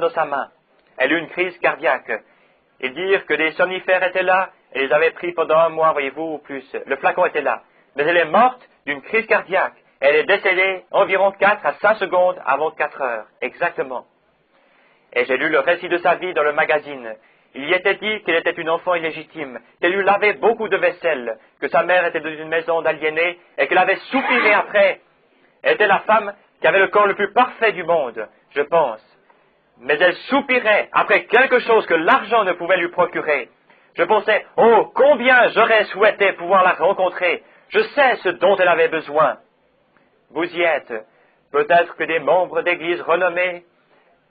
dans sa main. Elle eut une crise cardiaque. Ils dirent que des somnifères étaient là, et les avaient pris pendant 1 mois, voyez-vous, ou plus. Le flacon était là. Mais elle est morte d'une crise cardiaque. Elle est décédée environ 4 à 5 secondes avant 4 heures, exactement. Et j'ai lu le récit de sa vie dans le magazine. Il y était dit qu'elle était une enfant illégitime, qu'elle lui lavait beaucoup de vaisselle, que sa mère était dans une maison d'aliénés, et qu'elle avait soupiré après. Elle était la femme qui avait le corps le plus parfait du monde, je pense. Mais elle soupirait après quelque chose que l'argent ne pouvait lui procurer. Je pensais, oh, combien j'aurais souhaité pouvoir la rencontrer. Je sais ce dont elle avait besoin. Vous y êtes. Peut-être que des membres d'église renommés,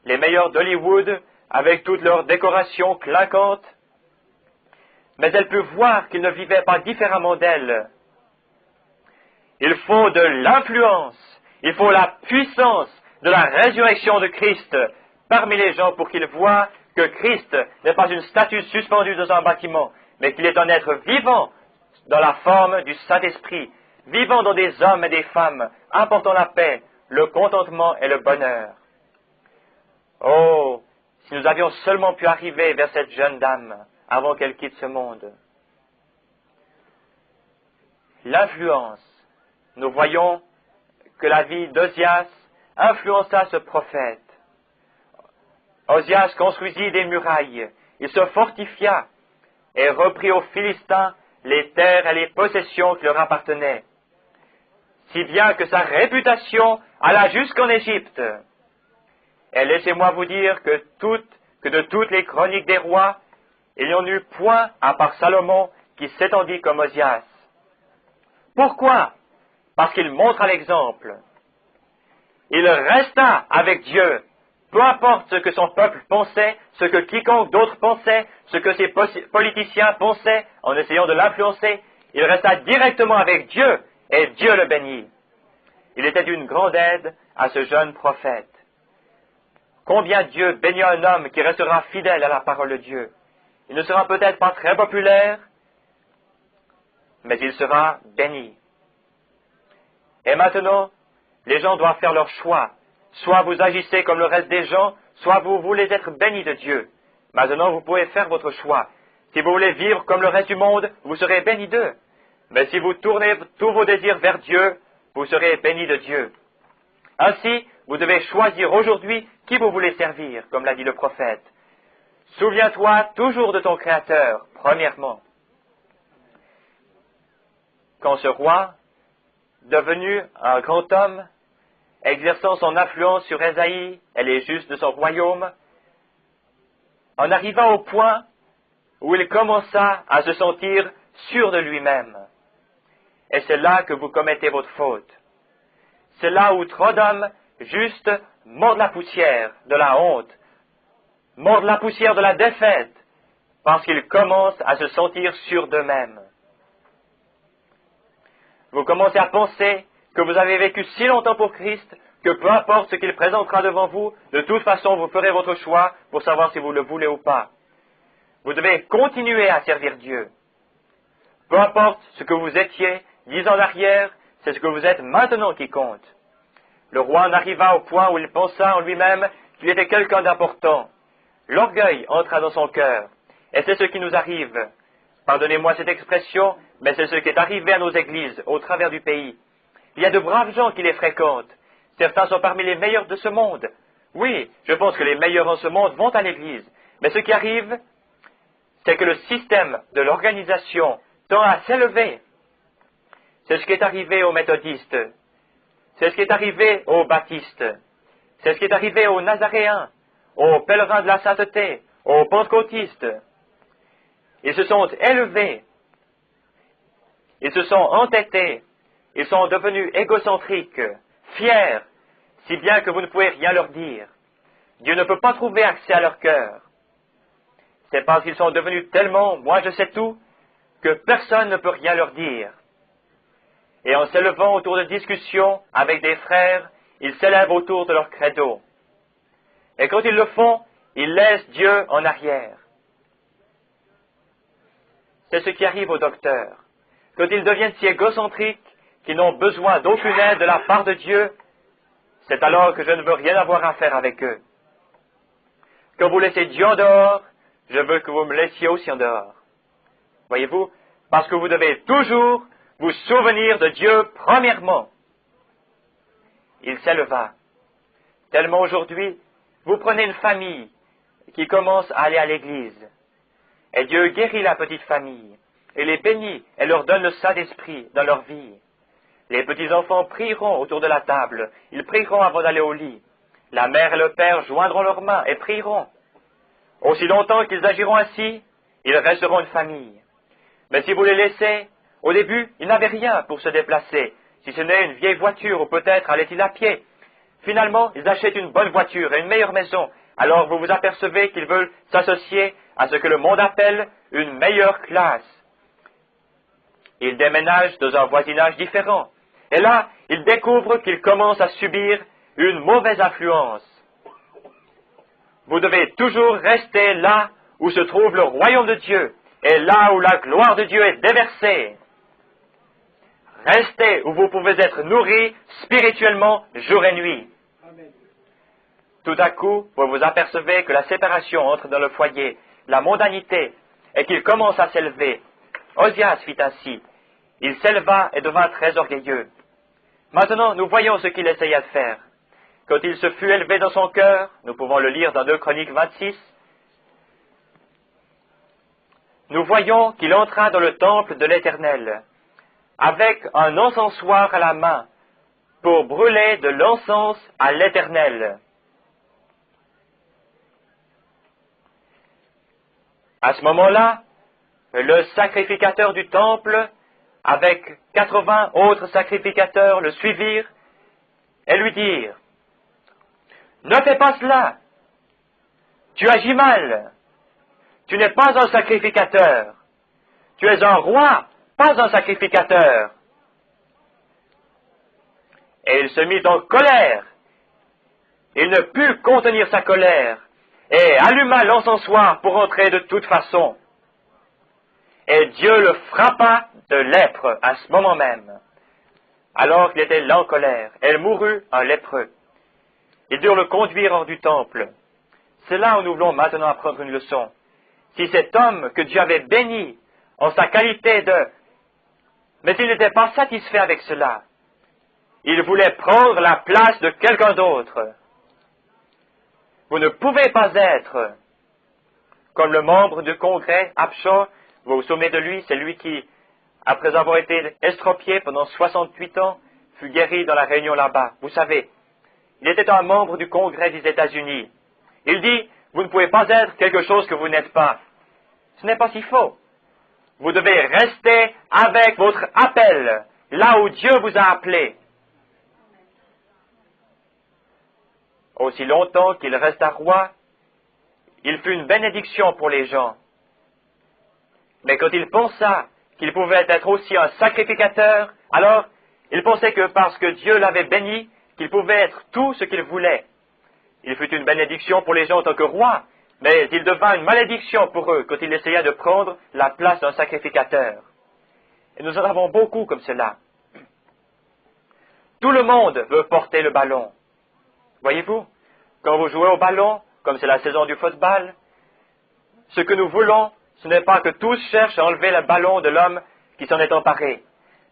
les meilleurs d'Hollywood, avec toutes leurs décorations clinquantes, mais elle peut voir qu'ils ne vivaient pas différemment d'elle. Il faut de l'influence, il faut la puissance de la résurrection de Christ parmi les gens pour qu'ils voient que Christ n'est pas une statue suspendue dans un bâtiment, mais qu'il est un être vivant dans la forme du Saint-Esprit, vivant dans des hommes et des femmes, apportant la paix, le contentement et le bonheur. Oh, si nous avions seulement pu arriver vers cette jeune dame avant qu'elle quitte ce monde. L'influence. Nous voyons que la vie d'Ozias influença ce prophète. Ozias construisit des murailles, il se fortifia et reprit aux Philistins les terres et les possessions qui leur appartenaient, si bien que sa réputation alla jusqu'en Égypte. Et laissez-moi vous dire que de toutes les chroniques des rois, il n'y en eut point, à part Salomon, qui s'étendit comme Ozias. Pourquoi? Parce qu'il montra l'exemple. Il resta avec Dieu, peu importe ce que son peuple pensait, ce que quiconque d'autre pensait, ce que ses politiciens pensaient, en essayant de l'influencer, il resta directement avec Dieu, et Dieu le bénit. Il était d'une grande aide à ce jeune prophète. Combien Dieu bénit un homme qui restera fidèle à la parole de Dieu. Il ne sera peut-être pas très populaire, mais il sera béni. Et maintenant, les gens doivent faire leur choix. Soit vous agissez comme le reste des gens, soit vous voulez être bénis de Dieu. Maintenant, vous pouvez faire votre choix. Si vous voulez vivre comme le reste du monde, vous serez bénis d'eux. Mais si vous tournez tous vos désirs vers Dieu, vous serez bénis de Dieu. Ainsi, vous devez choisir aujourd'hui qui vous voulez servir, comme l'a dit le prophète. Souviens-toi toujours de ton Créateur, premièrement. Quand ce roi, devenu un grand homme, exerçant son influence sur Ésaïe et les justes de son royaume, en arriva au point où il commença à se sentir sûr de lui-même. Et c'est là que vous commettez votre faute. C'est là où trop d'hommes justes mordent la poussière de la honte, mordent la poussière de la défaite, parce qu'ils commencent à se sentir sûrs d'eux-mêmes. Vous commencez à penser que vous avez vécu si longtemps pour Christ que peu importe ce qu'il présentera devant vous, de toute façon vous ferez votre choix pour savoir si vous le voulez ou pas. Vous devez continuer à servir Dieu. Peu importe ce que vous étiez 10 ans en arrière, c'est ce que vous êtes maintenant qui compte. Le roi en arriva au point où il pensa en lui-même qu'il était quelqu'un d'important. L'orgueil entra dans son cœur, et c'est ce qui nous arrive. Pardonnez-moi cette expression, mais c'est ce qui est arrivé à nos églises au travers du pays. Il y a de braves gens qui les fréquentent. Certains sont parmi les meilleurs de ce monde. Oui, je pense que les meilleurs en ce monde vont à l'église. Mais ce qui arrive, c'est que le système de l'organisation tend à s'élever. C'est ce qui est arrivé aux méthodistes. C'est ce qui est arrivé aux baptistes. C'est ce qui est arrivé aux nazaréens, aux pèlerins de la sainteté, aux pentecôtistes. Ils se sont élevés. Ils se sont entêtés. Ils sont devenus égocentriques, fiers, si bien que vous ne pouvez rien leur dire. Dieu ne peut pas trouver accès à leur cœur. C'est parce qu'ils sont devenus tellement « moi je sais tout » que personne ne peut rien leur dire. Et en s'élevant autour de discussions avec des frères, ils s'élèvent autour de leur credo. Et quand ils le font, ils laissent Dieu en arrière. C'est ce qui arrive aux docteurs. Quand ils deviennent si égocentriques qu'ils n'ont besoin d'aucune aide de la part de Dieu, c'est alors que je ne veux rien avoir à faire avec eux. Quand vous laissez Dieu en dehors, je veux que vous me laissiez aussi en dehors. Voyez-vous, parce que vous devez toujours vous souvenir de Dieu premièrement. Il s'éleva. Tellement aujourd'hui, vous prenez une famille qui commence à aller à l'église. Et Dieu guérit la petite famille, et les bénit, et leur donne le Saint-Esprit dans leur vie. Les petits-enfants prieront autour de la table, ils prieront avant d'aller au lit. La mère et le père joindront leurs mains et prieront. Aussi longtemps qu'ils agiront ainsi, ils resteront une famille. Mais si vous les laissez, au début, ils n'avaient rien pour se déplacer, si ce n'est une vieille voiture ou peut-être allaient-ils à pied. Finalement, ils achètent une bonne voiture et une meilleure maison. Alors vous vous apercevez qu'ils veulent s'associer à ce que le monde appelle une meilleure classe. Ils déménagent dans un voisinage différent. Et là, ils découvrent qu'ils commencent à subir une mauvaise influence. Vous devez toujours rester là où se trouve le royaume de Dieu et là où la gloire de Dieu est déversée. Restez où vous pouvez être nourris spirituellement jour et nuit. Tout à coup, vous vous apercevez que la séparation entre dans le foyer, la mondanité, et qu'il commence à s'élever. Osias fit ainsi. Il s'éleva et devint très orgueilleux. Maintenant, nous voyons ce qu'il essaya de faire. Quand il se fut élevé dans son cœur, nous pouvons le lire dans 2 Chroniques 26, nous voyons qu'il entra dans le temple de l'Éternel, avec un encensoir à la main, pour brûler de l'encens à l'Éternel. À ce moment-là, le sacrificateur du temple, avec 80 autres sacrificateurs, le suivirent et lui dirent, « Ne fais pas cela, tu agis mal, tu n'es pas un sacrificateur, tu es un roi, pas un sacrificateur. » Et il se mit en colère. Il ne put contenir sa colère et alluma l'encensoir pour entrer de toute façon. Et Dieu le frappa de lèpre à ce moment même, alors qu'il était là en colère. Elle mourut un lépreux. Ils durent le conduire hors du temple. C'est là où nous voulons maintenant apprendre une leçon. Si cet homme que Dieu avait béni en sa qualité de... Mais il n'était pas satisfait avec cela. Il voulait prendre la place de quelqu'un d'autre. Vous ne pouvez pas être comme le membre du congrès, Abshon. Vous vous souvenez de lui, c'est lui qui, après avoir été estropié pendant 68 ans, fut guéri dans la réunion là-bas. Vous savez, il était un membre du congrès des États-Unis. Il dit, vous ne pouvez pas être quelque chose que vous n'êtes pas. Ce n'est pas si faux. Vous devez rester avec votre appel, là où Dieu vous a appelé. Aussi longtemps qu'il resta roi, il fut une bénédiction pour les gens. Mais quand il pensa qu'il pouvait être aussi un sacrificateur, alors il pensait que parce que Dieu l'avait béni, qu'il pouvait être tout ce qu'il voulait. Il fut une bénédiction pour les gens en tant que roi, mais il devint une malédiction pour eux quand il essaya de prendre la place d'un sacrificateur. Et nous en avons beaucoup comme cela. Tout le monde veut porter le ballon. Voyez-vous, quand vous jouez au ballon, comme c'est la saison du football, ce que nous voulons, ce n'est pas que tous cherchent à enlever le ballon de l'homme qui s'en est emparé,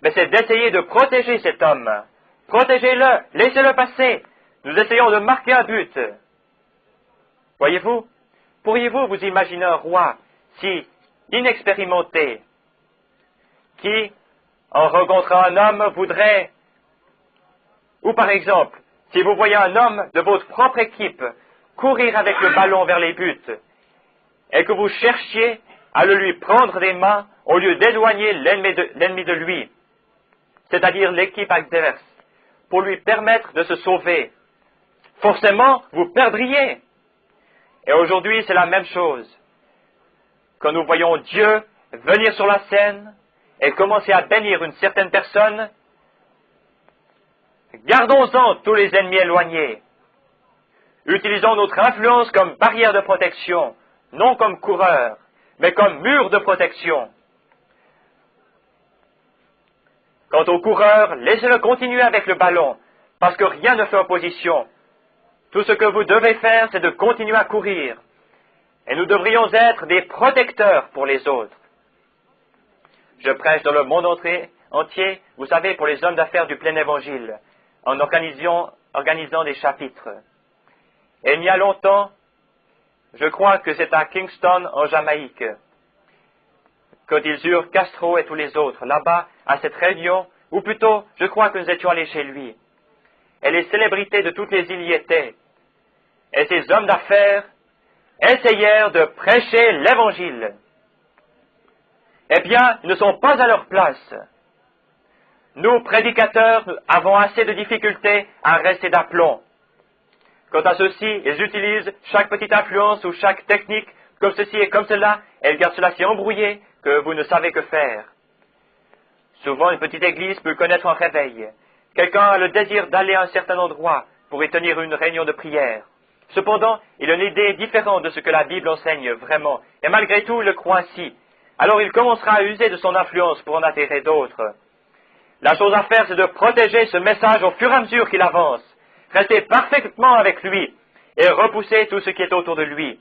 mais c'est d'essayer de protéger cet homme. Protégez-le, laissez-le passer. Nous essayons de marquer un but. Voyez-vous, pourriez-vous vous imaginer un roi si inexpérimenté, qui, en rencontrant un homme, voudrait, ou par exemple, si vous voyez un homme de votre propre équipe courir avec le ballon vers les buts, et que vous cherchiez à le lui prendre des mains au lieu d'éloigner l'ennemi de lui, c'est-à-dire l'équipe adverse, pour lui permettre de se sauver, forcément, vous perdriez. Et aujourd'hui, c'est la même chose. Quand nous voyons Dieu venir sur la scène et commencer à bénir une certaine personne, gardons-en tous les ennemis éloignés. Utilisons notre influence comme barrière de protection, non comme coureur, mais comme mur de protection. Quant au coureur, laissez-le continuer avec le ballon, parce que rien ne fait opposition. Tout ce que vous devez faire, c'est de continuer à courir. Et nous devrions être des protecteurs pour les autres. Je prêche dans le monde entier, vous savez, pour les hommes d'affaires du plein évangile, en organisant des chapitres. Et il y a longtemps, je crois que c'est à Kingston, en Jamaïque, quand ils eurent Castro et tous les autres, là-bas, à cette réunion, ou plutôt, je crois que nous étions allés chez lui. Et les célébrités de toutes les îles y étaient. Et ces hommes d'affaires essayèrent de prêcher l'Évangile. Eh bien, ils ne sont pas à leur place. Nous, prédicateurs, avons assez de difficultés à rester d'aplomb. Quant à ceux-ci, ils utilisent chaque petite influence ou chaque technique, comme ceci et comme cela, et ils gardent cela si embrouillé que vous ne savez que faire. Souvent, une petite église peut connaître un réveil. Quelqu'un a le désir d'aller à un certain endroit pour y tenir une réunion de prière. Cependant, il a une idée différente de ce que la Bible enseigne vraiment, et malgré tout, il le croit ainsi. Alors il commencera à user de son influence pour en attirer d'autres. La chose à faire, c'est de protéger ce message au fur et à mesure qu'il avance. Rester parfaitement avec lui et repousser tout ce qui est autour de lui,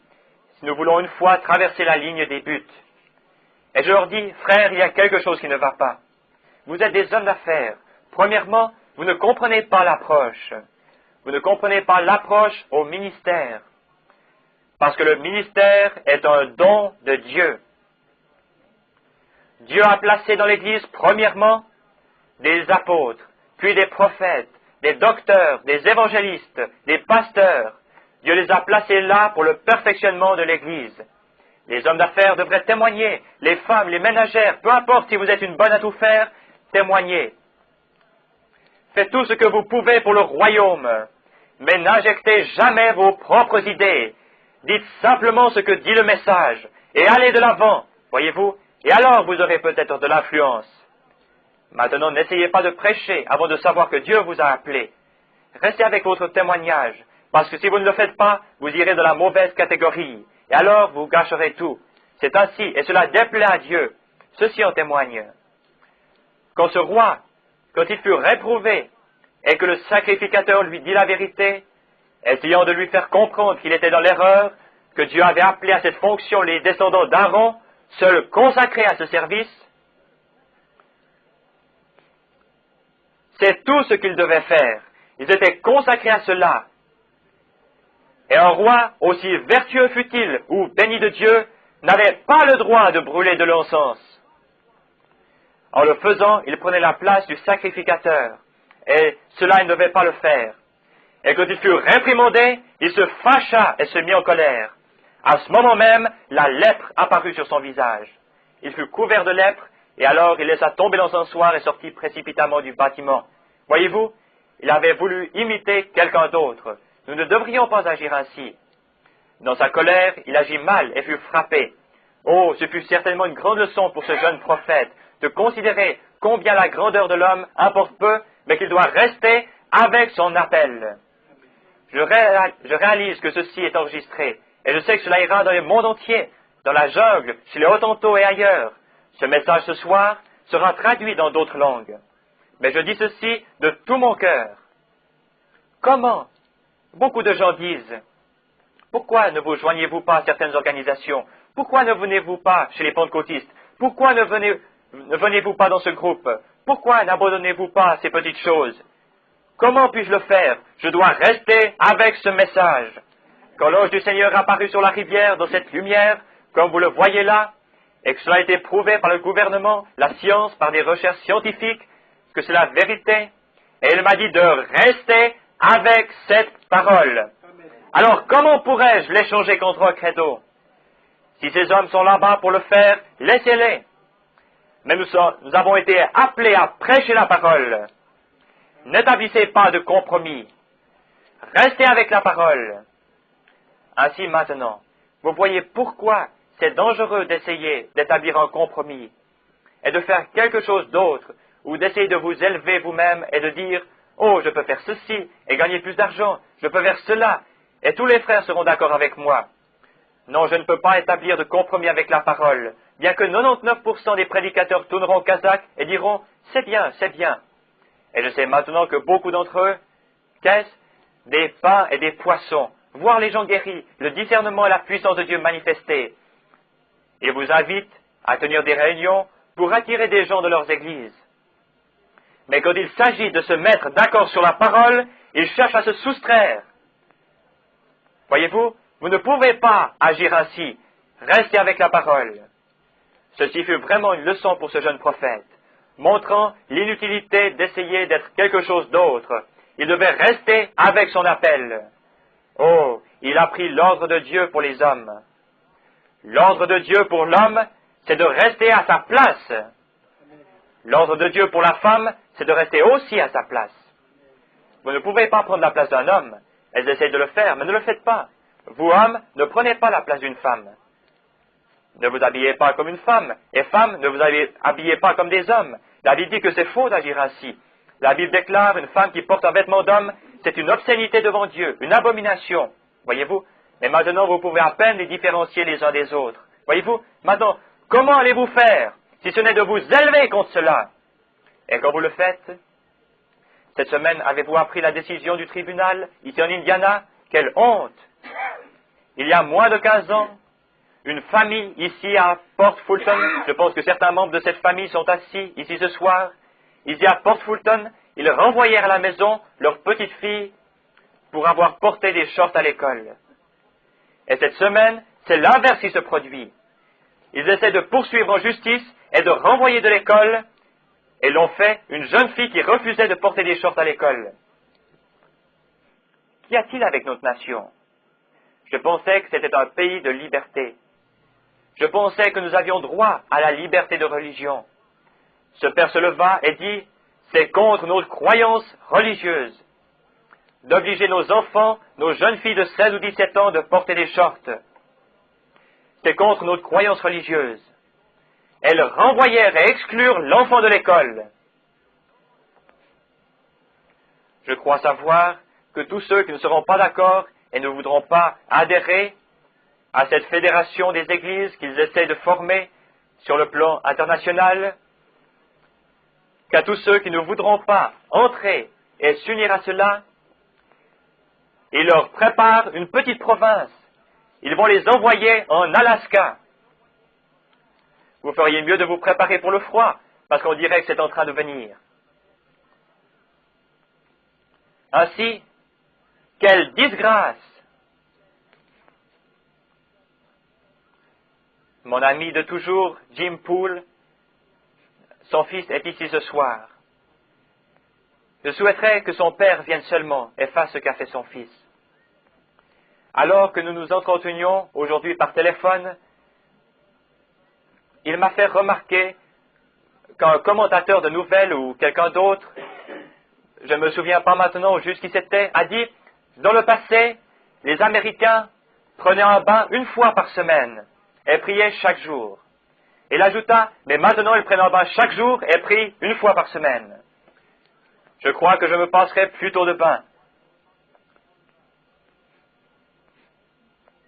si nous voulons une fois traverser la ligne des buts. Et je leur dis, frères, il y a quelque chose qui ne va pas. Vous êtes des hommes d'affaires. Premièrement, vous ne comprenez pas l'approche. Vous ne comprenez pas l'approche au ministère. Parce que le ministère est un don de Dieu. Dieu a placé dans l'Église, premièrement, des apôtres, puis des prophètes, des docteurs, des évangélistes, des pasteurs. Dieu les a placés là pour le perfectionnement de l'Église. Les hommes d'affaires devraient témoigner, les femmes, les ménagères, peu importe si vous êtes une bonne à tout faire, témoignez. Faites tout ce que vous pouvez pour le royaume, mais n'injectez jamais vos propres idées. Dites simplement ce que dit le message, et allez de l'avant, voyez-vous, et alors vous aurez peut-être de l'influence. Maintenant, n'essayez pas de prêcher avant de savoir que Dieu vous a appelé. Restez avec votre témoignage, parce que si vous ne le faites pas, vous irez dans la mauvaise catégorie, et alors vous gâcherez tout. C'est ainsi, et cela déplaît à Dieu. Ceci en témoigne. Quand ce roi, quand il fut réprouvé, et que le sacrificateur lui dit la vérité, essayant de lui faire comprendre qu'il était dans l'erreur, que Dieu avait appelé à cette fonction les descendants d'Aaron, seuls consacrés à ce service, c'est tout ce qu'ils devaient faire. Ils étaient consacrés à cela. Et un roi, aussi vertueux fût-il ou béni de Dieu, n'avait pas le droit de brûler de l'encens. En le faisant, il prenait la place du sacrificateur, et cela il ne devait pas le faire. Et quand il fut réprimandé, il se fâcha et se mit en colère. À ce moment même, la lèpre apparut sur son visage. Il fut couvert de lèpre, et alors il laissa tomber l'encensoir et sortit précipitamment du bâtiment. Voyez-vous, il avait voulu imiter quelqu'un d'autre. Nous ne devrions pas agir ainsi. Dans sa colère, il agit mal et fut frappé. Oh, ce fut certainement une grande leçon pour ce jeune prophète, de considérer combien la grandeur de l'homme importe peu, mais qu'il doit rester avec son appel. Je réalise que ceci est enregistré, et je sais que cela ira dans le monde entier, dans la jungle, chez les Hottentots et ailleurs. Ce message ce soir sera traduit dans d'autres langues. Mais je dis ceci de tout mon cœur. Comment? Beaucoup de gens disent, pourquoi ne vous joignez-vous pas à certaines organisations? Pourquoi ne venez-vous pas chez les pentecôtistes? Pourquoi ne venez-vous pas dans ce groupe? Pourquoi n'abandonnez-vous pas ces petites choses? Comment puis-je le faire? Je dois rester avec ce message. Quand l'ange du Seigneur apparut sur la rivière dans cette lumière, comme vous le voyez là, et que cela a été prouvé par le gouvernement, la science, par des recherches scientifiques, que c'est la vérité, et il m'a dit de rester avec cette parole. Alors comment pourrais-je l'échanger contre un credo? Si ces hommes sont là-bas pour le faire, laissez-les. Mais nous avons été appelés à prêcher la parole. N'établissez pas de compromis. Restez avec la parole. Ainsi maintenant, vous voyez pourquoi c'est dangereux d'essayer d'établir un compromis et de faire quelque chose d'autre ou d'essayer de vous élever vous-même et de dire « Oh, je peux faire ceci et gagner plus d'argent, je peux faire cela et tous les frères seront d'accord avec moi. » Non, je ne peux pas établir de compromis avec la parole, bien que 99% des prédicateurs tourneront au kazakh et diront « C'est bien, c'est bien ». Et je sais maintenant que beaucoup d'entre eux, qu'est-ce? Des pains et des poissons, voir les gens guéris, le discernement et la puissance de Dieu manifestés. Il vous invite à tenir des réunions pour attirer des gens de leurs églises. Mais quand il s'agit de se mettre d'accord sur la parole, ils cherchent à se soustraire. Voyez-vous, vous ne pouvez pas agir ainsi. Restez avec la parole. Ceci fut vraiment une leçon pour ce jeune prophète, montrant l'inutilité d'essayer d'être quelque chose d'autre. Il devait rester avec son appel. Oh, il a pris l'ordre de Dieu pour les hommes. L'ordre de Dieu pour l'homme, c'est de rester à sa place. L'ordre de Dieu pour la femme, c'est de rester aussi à sa place. Vous ne pouvez pas prendre la place d'un homme. Elles essayent de le faire, mais ne le faites pas. Vous, hommes, ne prenez pas la place d'une femme. Ne vous habillez pas comme une femme, et femmes, ne vous habillez pas comme des hommes. La Bible dit que c'est faux d'agir ainsi. La Bible déclare une femme qui porte un vêtement d'homme, c'est une obscénité devant Dieu, une abomination. Voyez-vous? Mais maintenant, vous pouvez à peine les différencier les uns des autres. Voyez-vous? Maintenant, comment allez-vous faire, si ce n'est de vous élever contre cela? Et quand vous le faites, cette semaine, avez-vous appris la décision du tribunal, ici en Indiana? Quelle honte! Il y a moins de 15 ans, une famille ici à Port Fulton, je pense que certains membres de cette famille sont assis ici ce soir, ici à Port Fulton, ils renvoyèrent à la maison leur petite fille pour avoir porté des shorts à l'école. Et cette semaine, c'est l'inverse qui se produit. Ils essaient de poursuivre en justice et de renvoyer de l'école, et l'ont fait une jeune fille qui refusait de porter des shorts à l'école. Qu'y a-t-il avec notre nation? Je pensais que c'était un pays de liberté. Je pensais que nous avions droit à la liberté de religion. Ce père se leva et dit, c'est contre notre croyance religieuse d'obliger nos enfants, nos jeunes filles de 16 ou 17 ans de porter des shorts. C'est contre notre croyance religieuse. Elles renvoyèrent et exclurent l'enfant de l'école. Je crois savoir que tous ceux qui ne seront pas d'accord et ne voudront pas adhérer à cette fédération des églises qu'ils essaient de former sur le plan international, qu'à tous ceux qui ne voudront pas entrer et s'unir à cela, ils leur préparent une petite province. Ils vont les envoyer en Alaska. Vous feriez mieux de vous préparer pour le froid, parce qu'on dirait que c'est en train de venir. Ainsi, quelle disgrâce! Mon ami de toujours, Jim Poole, son fils est ici ce soir. Je souhaiterais que son père vienne seulement et fasse ce qu'a fait son fils. Alors que nous nous entretenions aujourd'hui par téléphone, il m'a fait remarquer qu'un commentateur de nouvelles ou quelqu'un d'autre, je ne me souviens pas maintenant juste qui c'était, a dit, dans le passé, les Américains prenaient un bain une fois par semaine et priaient chaque jour. Il ajouta, mais maintenant ils prennent un bain chaque jour et prient une fois par semaine. Je crois que je me passerai plutôt de bain.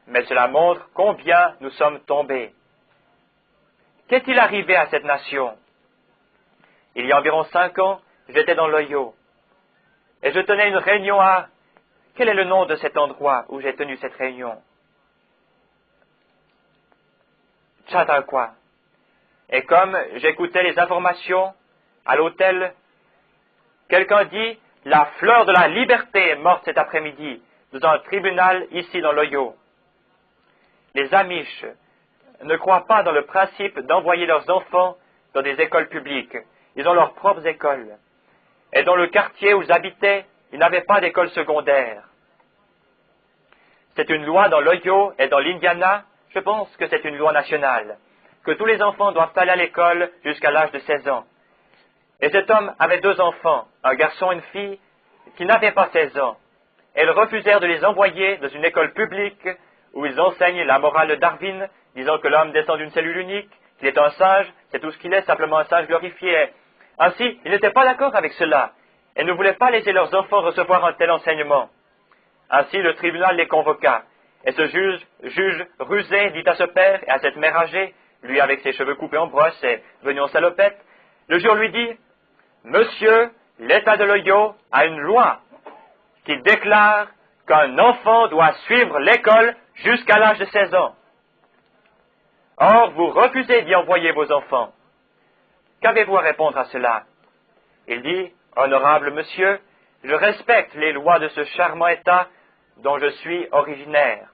Mais cela montre combien nous sommes tombés. Qu'est-il arrivé à cette nation? Il y a environ 5 ans, j'étais dans l'Ohio. Et je tenais une réunion à... Quel est le nom de cet endroit où j'ai tenu cette réunion? Chautauqua. Et comme j'écoutais les informations à l'hôtel, quelqu'un dit, la fleur de la liberté est morte cet après-midi dans un tribunal ici dans l'Ohio. Les Amish ne croient pas dans le principe d'envoyer leurs enfants dans des écoles publiques. Ils ont leurs propres écoles. Et dans le quartier où ils habitaient, ils n'avaient pas d'école secondaire. C'est une loi dans l'Ohio et dans l'Indiana, je pense que c'est une loi nationale, que tous les enfants doivent aller à l'école jusqu'à l'âge de 16 ans. Et cet homme avait 2 enfants, un garçon et une fille, qui n'avaient pas 16 ans. Elles refusèrent de les envoyer dans une école publique où ils enseignent la morale de Darwin, disant que l'homme descend d'une cellule unique, qu'il est un singe, c'est tout ce qu'il est, simplement un singe glorifié. Ainsi, ils n'étaient pas d'accord avec cela, et ne voulaient pas laisser leurs enfants recevoir un tel enseignement. Ainsi, le tribunal les convoqua, et ce juge rusé dit à ce père et à cette mère âgée, lui avec ses cheveux coupés en brosse et venu en salopette, le juge lui dit, « Monsieur, l'État de l'Ohio a une loi qui déclare qu'un enfant doit suivre l'école jusqu'à l'âge de 16 ans. Or, vous refusez d'y envoyer vos enfants. Qu'avez-vous à répondre à cela? Il dit, honorable monsieur, je respecte les lois de ce charmant État dont je suis originaire.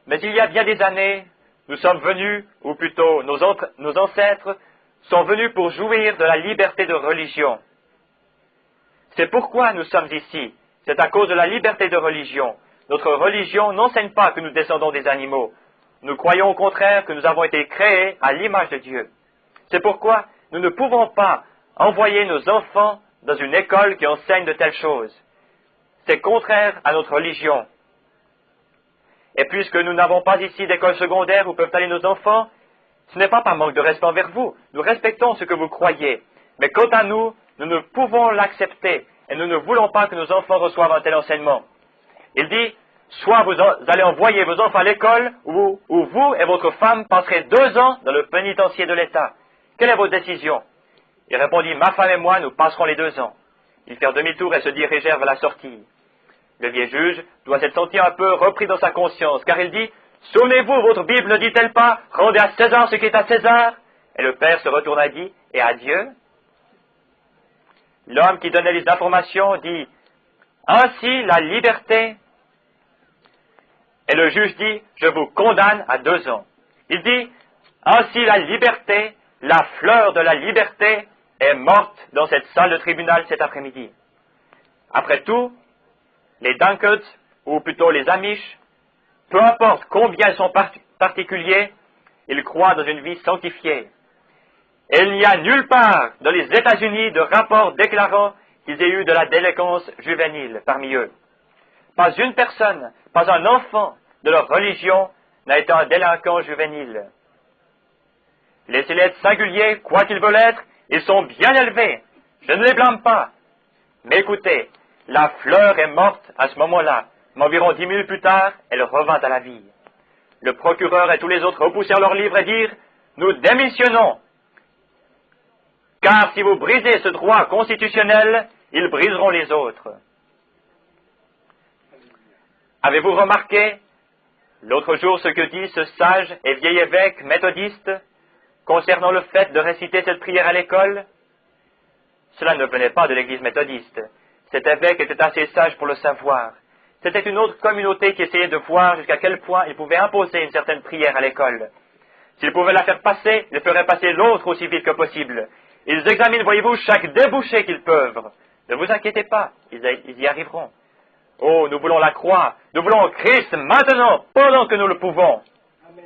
Mais il y a bien des années, nous sommes venus, ou plutôt nos ancêtres, sont venus pour jouir de la liberté de religion. C'est pourquoi nous sommes ici. C'est à cause de la liberté de religion. Notre religion n'enseigne pas que nous descendons des animaux. Nous croyons au contraire que nous avons été créés à l'image de Dieu. C'est pourquoi nous ne pouvons pas envoyer nos enfants dans une école qui enseigne de telles choses. C'est contraire à notre religion. Et puisque nous n'avons pas ici d'école secondaire où peuvent aller nos enfants, ce n'est pas par manque de respect envers vous. Nous respectons ce que vous croyez. Mais quant à nous, nous ne pouvons l'accepter et nous ne voulons pas que nos enfants reçoivent un tel enseignement. Il dit, soit vous allez envoyer vos enfants à l'école ou vous et votre femme passerez 2 ans dans le pénitencier de l'État. Quelle est votre décision? Il répondit, ma femme et moi, nous passerons les 2 ans. Ils firent demi-tour et se dirigèrent vers la sortie. Le vieux juge doit s'être senti un peu repris dans sa conscience, car il dit, souvenez-vous, votre Bible ne dit-elle pas, rendez à César ce qui est à César? Et le père se retourna et dit, et à Dieu? L'homme qui donnait les informations dit, ainsi la liberté. Et le juge dit, je vous condamne à 2 ans. Il dit, ainsi la liberté, la fleur de la liberté, est morte dans cette salle de tribunal cet après-midi. Après tout, les Dunkards, ou plutôt les Amish, peu importe combien ils sont particuliers, ils croient dans une vie sanctifiée. Et il n'y a nulle part dans les États-Unis de rapport déclarant qu'ils aient eu de la délinquance juvénile parmi eux. Pas une personne, pas un enfant de leur religion n'a été un délinquant juvénile. Laissez-les être singuliers, quoi qu'ils veulent être, ils sont bien élevés. Je ne les blâme pas. Mais écoutez, la fleur est morte à ce moment-là, mais environ 10 minutes plus tard, elle revint à la vie. Le procureur et tous les autres repoussèrent leurs livres et dirent, nous démissionnons. Car si vous brisez ce droit constitutionnel, ils briseront les autres. Avez-vous remarqué l'autre jour ce que dit ce sage et vieil évêque méthodiste concernant le fait de réciter cette prière à l'école? Cela ne venait pas de l'église méthodiste. Cet évêque était assez sage pour le savoir. C'était une autre communauté qui essayait de voir jusqu'à quel point il pouvait imposer une certaine prière à l'école. S'il pouvait la faire passer, il ferait passer l'autre aussi vite que possible. Ils examinent, voyez-vous, chaque débouché qu'ils peuvent. Ne vous inquiétez pas, ils y arriveront. Oh, nous voulons la croix, nous voulons Christ maintenant, pendant que nous le pouvons. Amen.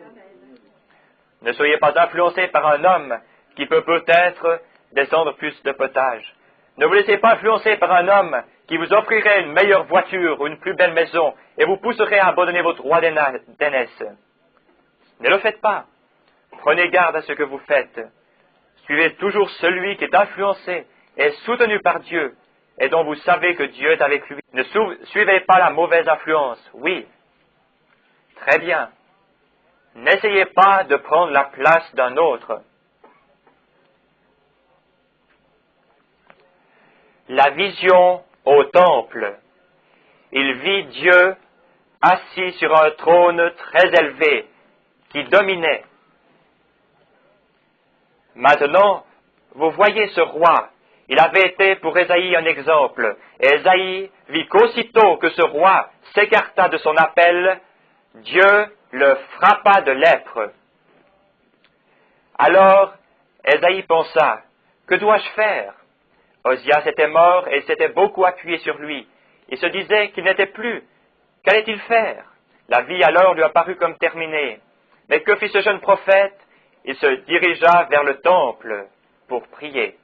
Ne soyez pas influencés par un homme qui peut peut-être descendre plus de potage. Ne vous laissez pas influencer par un homme qui vous offrirait une meilleure voiture ou une plus belle maison et vous pousserait à abandonner votre droit d'aînesse. Ne le faites pas. Prenez garde à ce que vous faites. Suivez toujours celui qui est influencé et soutenu par Dieu et dont vous savez que Dieu est avec lui. Ne suivez pas la mauvaise influence. Oui. Très bien. N'essayez pas de prendre la place d'un autre. La vision au temple. Il vit Dieu assis sur un trône très élevé qui dominait. Maintenant, vous voyez ce roi. Il avait été pour Ésaïe un exemple. Et Ésaïe vit qu'aussitôt que ce roi s'écarta de son appel, Dieu le frappa de lèpre. Alors, Ésaïe pensa, que dois-je faire? Osias était mort et il s'était beaucoup appuyé sur lui. Il se disait qu'il n'était plus. Qu'allait-il faire? La vie alors lui apparut comme terminée. Mais que fit ce jeune prophète? Il se dirigea vers le temple pour prier.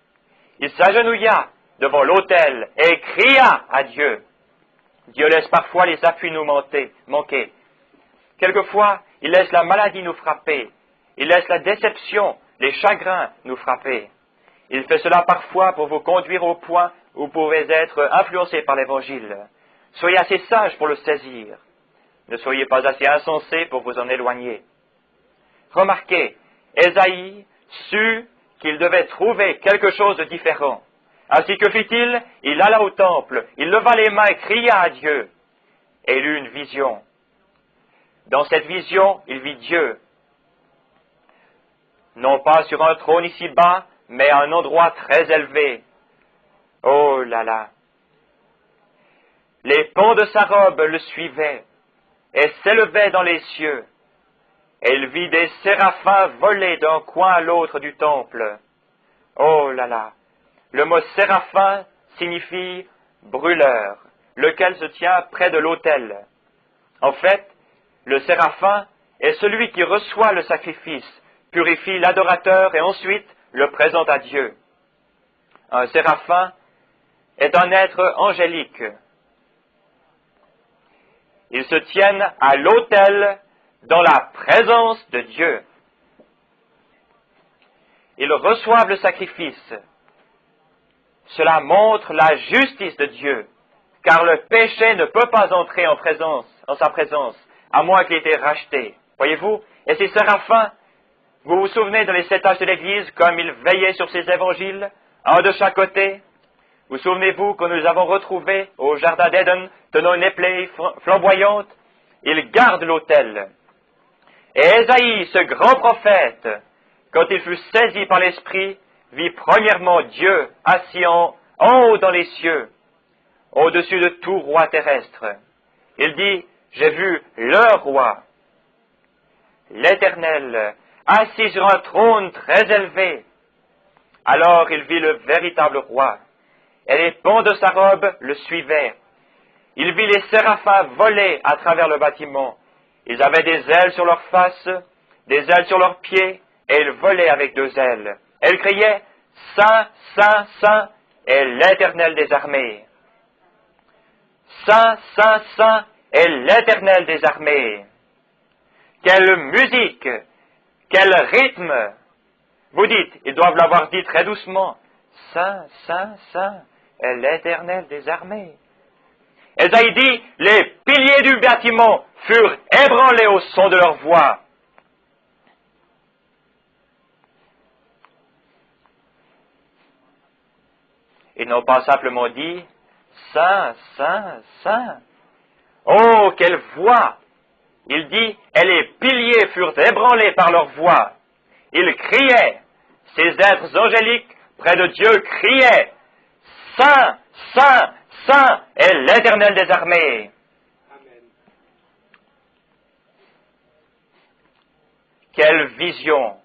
Il s'agenouilla devant l'autel et cria à Dieu. Dieu laisse parfois les appuis nous manquer. Quelquefois, il laisse la maladie nous frapper. Il laisse la déception, les chagrins nous frapper. Il fait cela parfois pour vous conduire au point où vous pouvez être influencé par l'Évangile. Soyez assez sage pour le saisir. Ne soyez pas assez insensé pour vous en éloigner. Remarquez, Ésaïe sut qu'il devait trouver quelque chose de différent. Ainsi que fit-il? Il alla au temple, il leva les mains et cria à Dieu. et il eut une vision. Dans cette vision, il vit Dieu, non pas sur un trône ici-bas, mais à un endroit très élevé. Oh là là! Les pans de sa robe le suivaient et s'élevaient dans les cieux, et il vit des séraphins voler d'un coin à l'autre du temple. Oh là là! Le mot séraphin signifie brûleur, lequel se tient près de l'autel. En fait, le séraphin est celui qui reçoit le sacrifice, purifie l'adorateur et ensuite le présente à Dieu. Un séraphin est un être angélique. Ils se tiennent à l'autel dans la présence de Dieu. Ils reçoivent le sacrifice. Cela montre la justice de Dieu, car le péché ne peut pas entrer en sa présence, à moins qu'il ait été racheté. Voyez-vous? Et ces séraphins, vous vous souvenez dans les 7 âges de l'Église, comme ils veillaient sur ces évangiles, un de chaque côté? Vous souvenez-vous que nous les avons retrouvés au jardin d'Éden, tenant une épée flamboyante? Ils gardent l'autel. Et Ésaïe, ce grand prophète, quand il fut saisi par l'Esprit, vit premièrement Dieu assis en haut dans les cieux, au-dessus de tout roi terrestre. Il dit, j'ai vu le roi, l'Éternel, assis sur un trône très élevé. Alors il vit le véritable roi, et les pans de sa robe le suivaient. Il vit les séraphins voler à travers le bâtiment. Ils avaient des ailes sur leurs faces, des ailes sur leurs pieds, et ils volaient avec 2 ailes. Elles criaient, « Saint, Saint, Saint est l'Éternel des armées. Saint, Saint, Saint est l'Éternel des armées. » Quelle musique, quel rythme! Vous dites, ils doivent l'avoir dit très doucement, « Saint, Saint, Saint est l'Éternel des armées. » Ésaïe dit, les piliers du bâtiment furent ébranlés au son de leur voix. Ils n'ont pas simplement dit, Saint, Saint, Saint. Oh, quelle voix! Il dit, et les piliers furent ébranlés par leur voix. Ils criaient, ces êtres angéliques près de Dieu criaient, Saint, Saint, Saint est l'Éternel des armées. Amen. Quelle vision!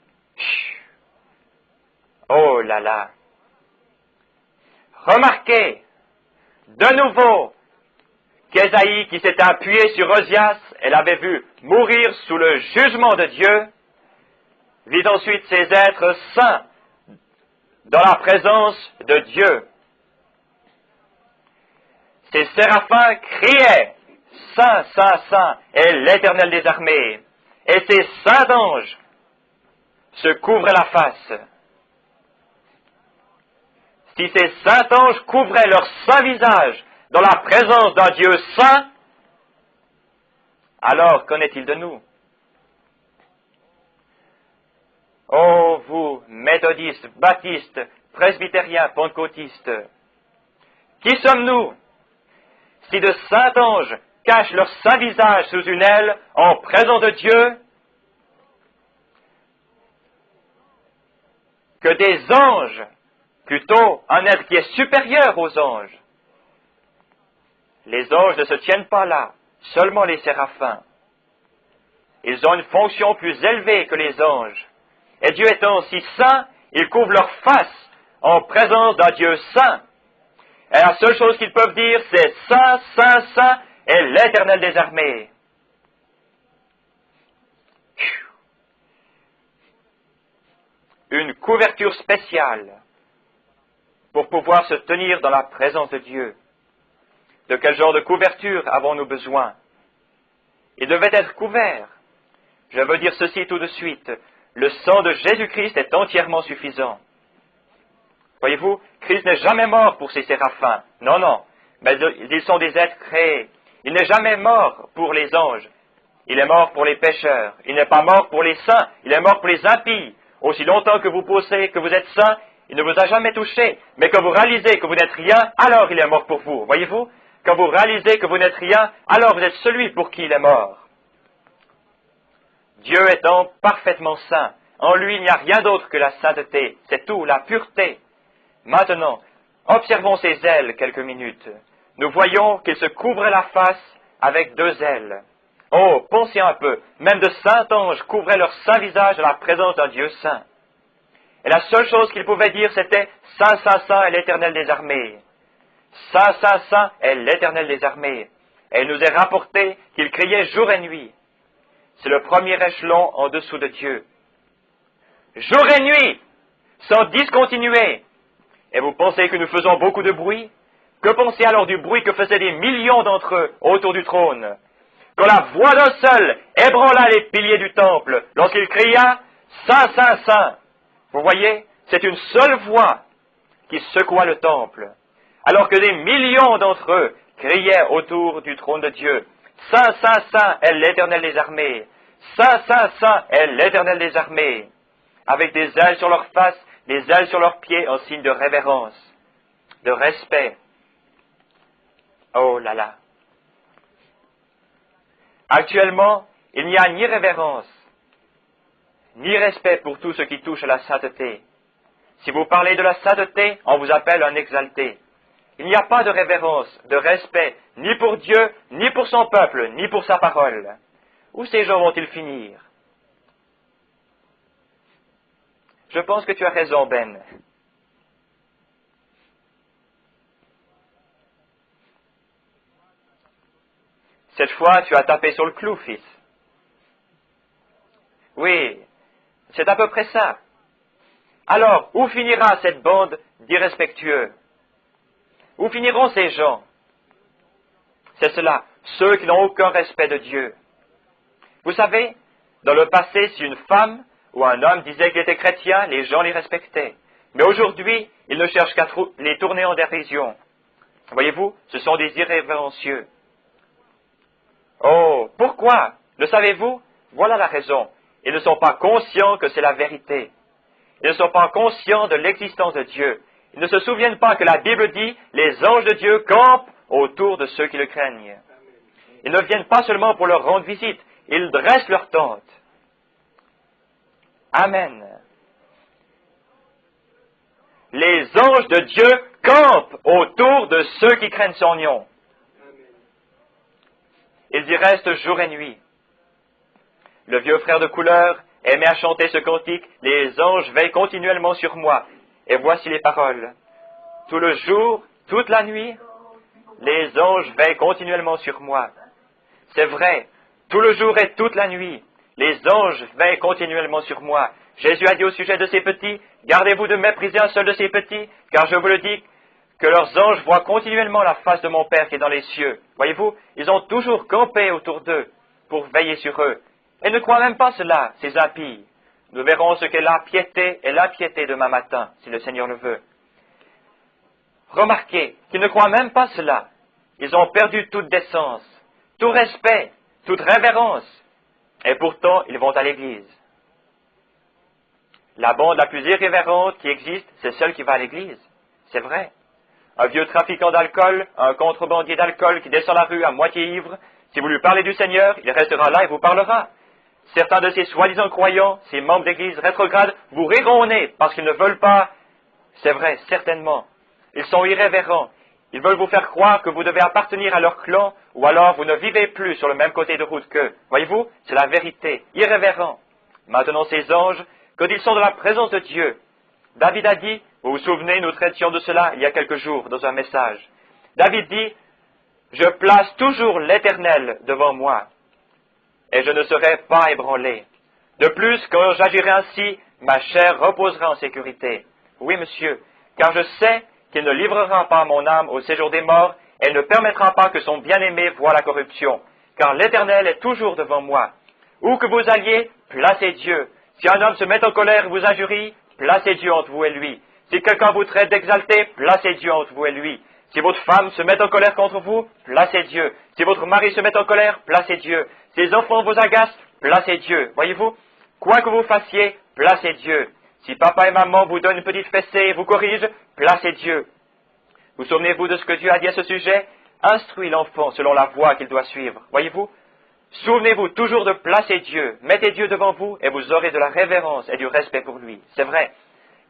Oh là là! Remarquez, de nouveau, qu'Ésaïe, qui s'était appuyé sur Osias, elle avait vu mourir sous le jugement de Dieu, vit ensuite ces êtres saints dans la présence de Dieu. Ces séraphins criaient, Saint, Saint, Saint est l'Éternel des armées, et ces saints anges se couvraient la face. Si ces saints anges couvraient leur saint visage dans la présence d'un Dieu saint, alors qu'en est-il de nous? Oh, vous, méthodistes, baptistes, presbytériens, pentecôtistes, qui sommes-nous si de saints anges cachent leur saint visage sous une aile en présence de Dieu, que des anges, plutôt un être qui est supérieur aux anges. Les anges ne se tiennent pas là, seulement les séraphins. Ils ont une fonction plus élevée que les anges. Et Dieu étant si saint, ils couvrent leur face en présence d'un Dieu saint. Et la seule chose qu'ils peuvent dire, c'est « Saint, Saint, Saint est l'Éternel des armées ». Une couverture spéciale pour pouvoir se tenir dans la présence de Dieu. De quel genre de couverture avons-nous besoin? Il devait être couvert. Je veux dire ceci tout de suite. Le sang de Jésus-Christ est entièrement suffisant. Voyez-vous, Christ n'est jamais mort pour ces séraphins. Non, non. Mais ils sont des êtres créés. Il n'est jamais mort pour les anges. Il est mort pour les pécheurs. Il n'est pas mort pour les saints. Il est mort pour les impies. Aussi longtemps que vous pensez que vous êtes saint, il ne vous a jamais touché. Mais quand vous réalisez que vous n'êtes rien, alors il est mort pour vous. Voyez-vous? quand vous réalisez que vous n'êtes rien, alors vous êtes celui pour qui il est mort. Dieu étant parfaitement saint, en lui il n'y a rien d'autre que la sainteté, c'est tout, la pureté. Maintenant, observons ses ailes quelques minutes. Nous voyons qu'il se couvrait la face avec 2 ailes. Oh, pensez un peu, même de saints anges couvraient leur saint visage à la présence d'un Dieu saint. Et la seule chose qu'ils pouvaient dire, c'était « Saint, Saint, Saint est l'Éternel des armées ». Saint, Saint, Saint est l'Éternel des armées. Et il nous est rapporté qu'il criait jour et nuit. C'est le premier échelon en dessous de Dieu. Jour et nuit, sans discontinuer. Et vous pensez que nous faisons beaucoup de bruit? Que pensez alors du bruit que faisaient des millions d'entre eux autour du trône? Quand la voix d'un seul ébranla les piliers du temple, lorsqu'il cria « Saint, Saint, Saint », vous voyez, c'est une seule voix qui secoua le temple, alors que des millions d'entre eux criaient autour du trône de Dieu « Saint, Saint, Saint est l'Éternel des armées, Saint, Saint, Saint est l'Éternel des armées », avec des ailes sur leurs faces, des ailes sur leurs pieds en signe de révérence, de respect. Oh là là! Actuellement, il n'y a ni révérence, ni respect pour tout ce qui touche à la sainteté. Si vous parlez de la sainteté, on vous appelle un exalté. Il n'y a pas de révérence, de respect, ni pour Dieu, ni pour son peuple, ni pour sa parole. Où ces gens vont-ils finir? Je pense que tu as raison, Ben. Cette fois, tu as tapé sur le clou, fils. Oui, c'est à peu près ça. Alors, où finira cette bande d'irrespectueux? Où finiront ces gens? C'est cela, ceux qui n'ont aucun respect de Dieu. Vous savez, dans le passé, si une femme ou un homme disait qu'il était chrétien, les gens les respectaient. Mais aujourd'hui, ils ne cherchent qu'à les tourner en dérision. Voyez-vous, ce sont des irrévérencieux. Oh, pourquoi? Le savez-vous? Voilà la raison. Ils ne sont pas conscients que c'est la vérité. Ils ne sont pas conscients de l'existence de Dieu. Ils ne se souviennent pas que la Bible dit « Les anges de Dieu campent autour de ceux qui le craignent ». Ils ne viennent pas seulement pour leur rendre visite, ils dressent leur tente. Amen. Les anges de Dieu campent autour de ceux qui craignent son nom. Ils y restent jour et nuit. Le vieux frère de couleur aimait à chanter ce cantique « Les anges veillent continuellement sur moi ». Et voici les paroles. Tout le jour, toute la nuit, les anges veillent continuellement sur moi. C'est vrai, tout le jour et toute la nuit, les anges veillent continuellement sur moi. Jésus a dit au sujet de ces petits, gardez-vous de mépriser un seul de ces petits, car je vous le dis, que leurs anges voient continuellement la face de mon Père qui est dans les cieux. Voyez-vous, ils ont toujours campé autour d'eux pour veiller sur eux. Et ne croient même pas cela, ces impies. Nous verrons ce qu'est la piété et l'impiété demain matin, si le Seigneur le veut. Remarquez qu'ils ne croient même pas cela. Ils ont perdu toute décence, tout respect, toute révérence. Et pourtant, ils vont à l'église. La bande la plus irrévérente qui existe, c'est celle qui va à l'église. C'est vrai. Un vieux trafiquant d'alcool, un contrebandier d'alcool qui descend la rue à moitié ivre, si vous lui parlez du Seigneur, il restera là et vous parlera. Certains de ces soi-disant croyants, ces membres d'église rétrogrades, vous riront au nez parce qu'ils ne veulent pas. C'est vrai, certainement. Ils sont irrévérents. Ils veulent vous faire croire que vous devez appartenir à leur clan, ou alors vous ne vivez plus sur le même côté de route qu'eux. Voyez-vous, c'est la vérité, irrévérent. Maintenant, ces anges, quand ils sont dans la présence de Dieu, David a dit, vous vous souvenez, nous traitions de cela il y a quelques jours dans un message. David dit, je place toujours l'Éternel devant moi, et je ne serai pas ébranlé. De plus, quand j'agirai ainsi, ma chair reposera en sécurité. Oui, monsieur, car je sais qu'il ne livrera pas mon âme au séjour des morts, et ne permettra pas que son bien-aimé voie la corruption, car l'Éternel est toujours devant moi. Où que vous alliez, placez Dieu. Si un homme se met en colère et vous injurie, placez Dieu entre vous et lui. Si quelqu'un vous traite d'exalté, placez Dieu entre vous et lui. Si votre femme se met en colère contre vous, placez Dieu. Si votre mari se met en colère, placez Dieu. Si les enfants vous agacent, placez Dieu. Voyez-vous, quoi que vous fassiez, placez Dieu. Si papa et maman vous donnent une petite fessée et vous corrigent, placez Dieu. Vous souvenez-vous de ce que Dieu a dit à ce sujet? instruit l'enfant selon la voie qu'il doit suivre. Voyez-vous? Souvenez-vous toujours de placer Dieu. Mettez Dieu devant vous et vous aurez de la révérence et du respect pour lui. C'est vrai.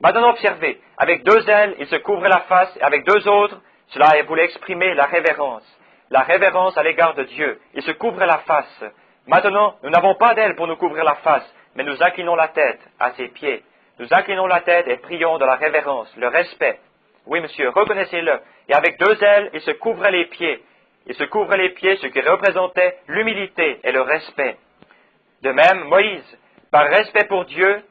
Maintenant, observez. Avec 2 ailes, il se couvrait la face, et avec 2 autres, cela voulait exprimer la révérence. La révérence à l'égard de Dieu. Il se couvrait la face. Maintenant, nous n'avons pas d'ailes pour nous couvrir la face, mais nous inclinons la tête à ses pieds. Nous inclinons la tête et prions de la révérence, le respect. Oui, monsieur, reconnaissez-le. Et avec 2 ailes, il se couvrait les pieds. Il se couvrait les pieds, ce qui représentait l'humilité et le respect. De même, Moïse, par respect pour Dieu,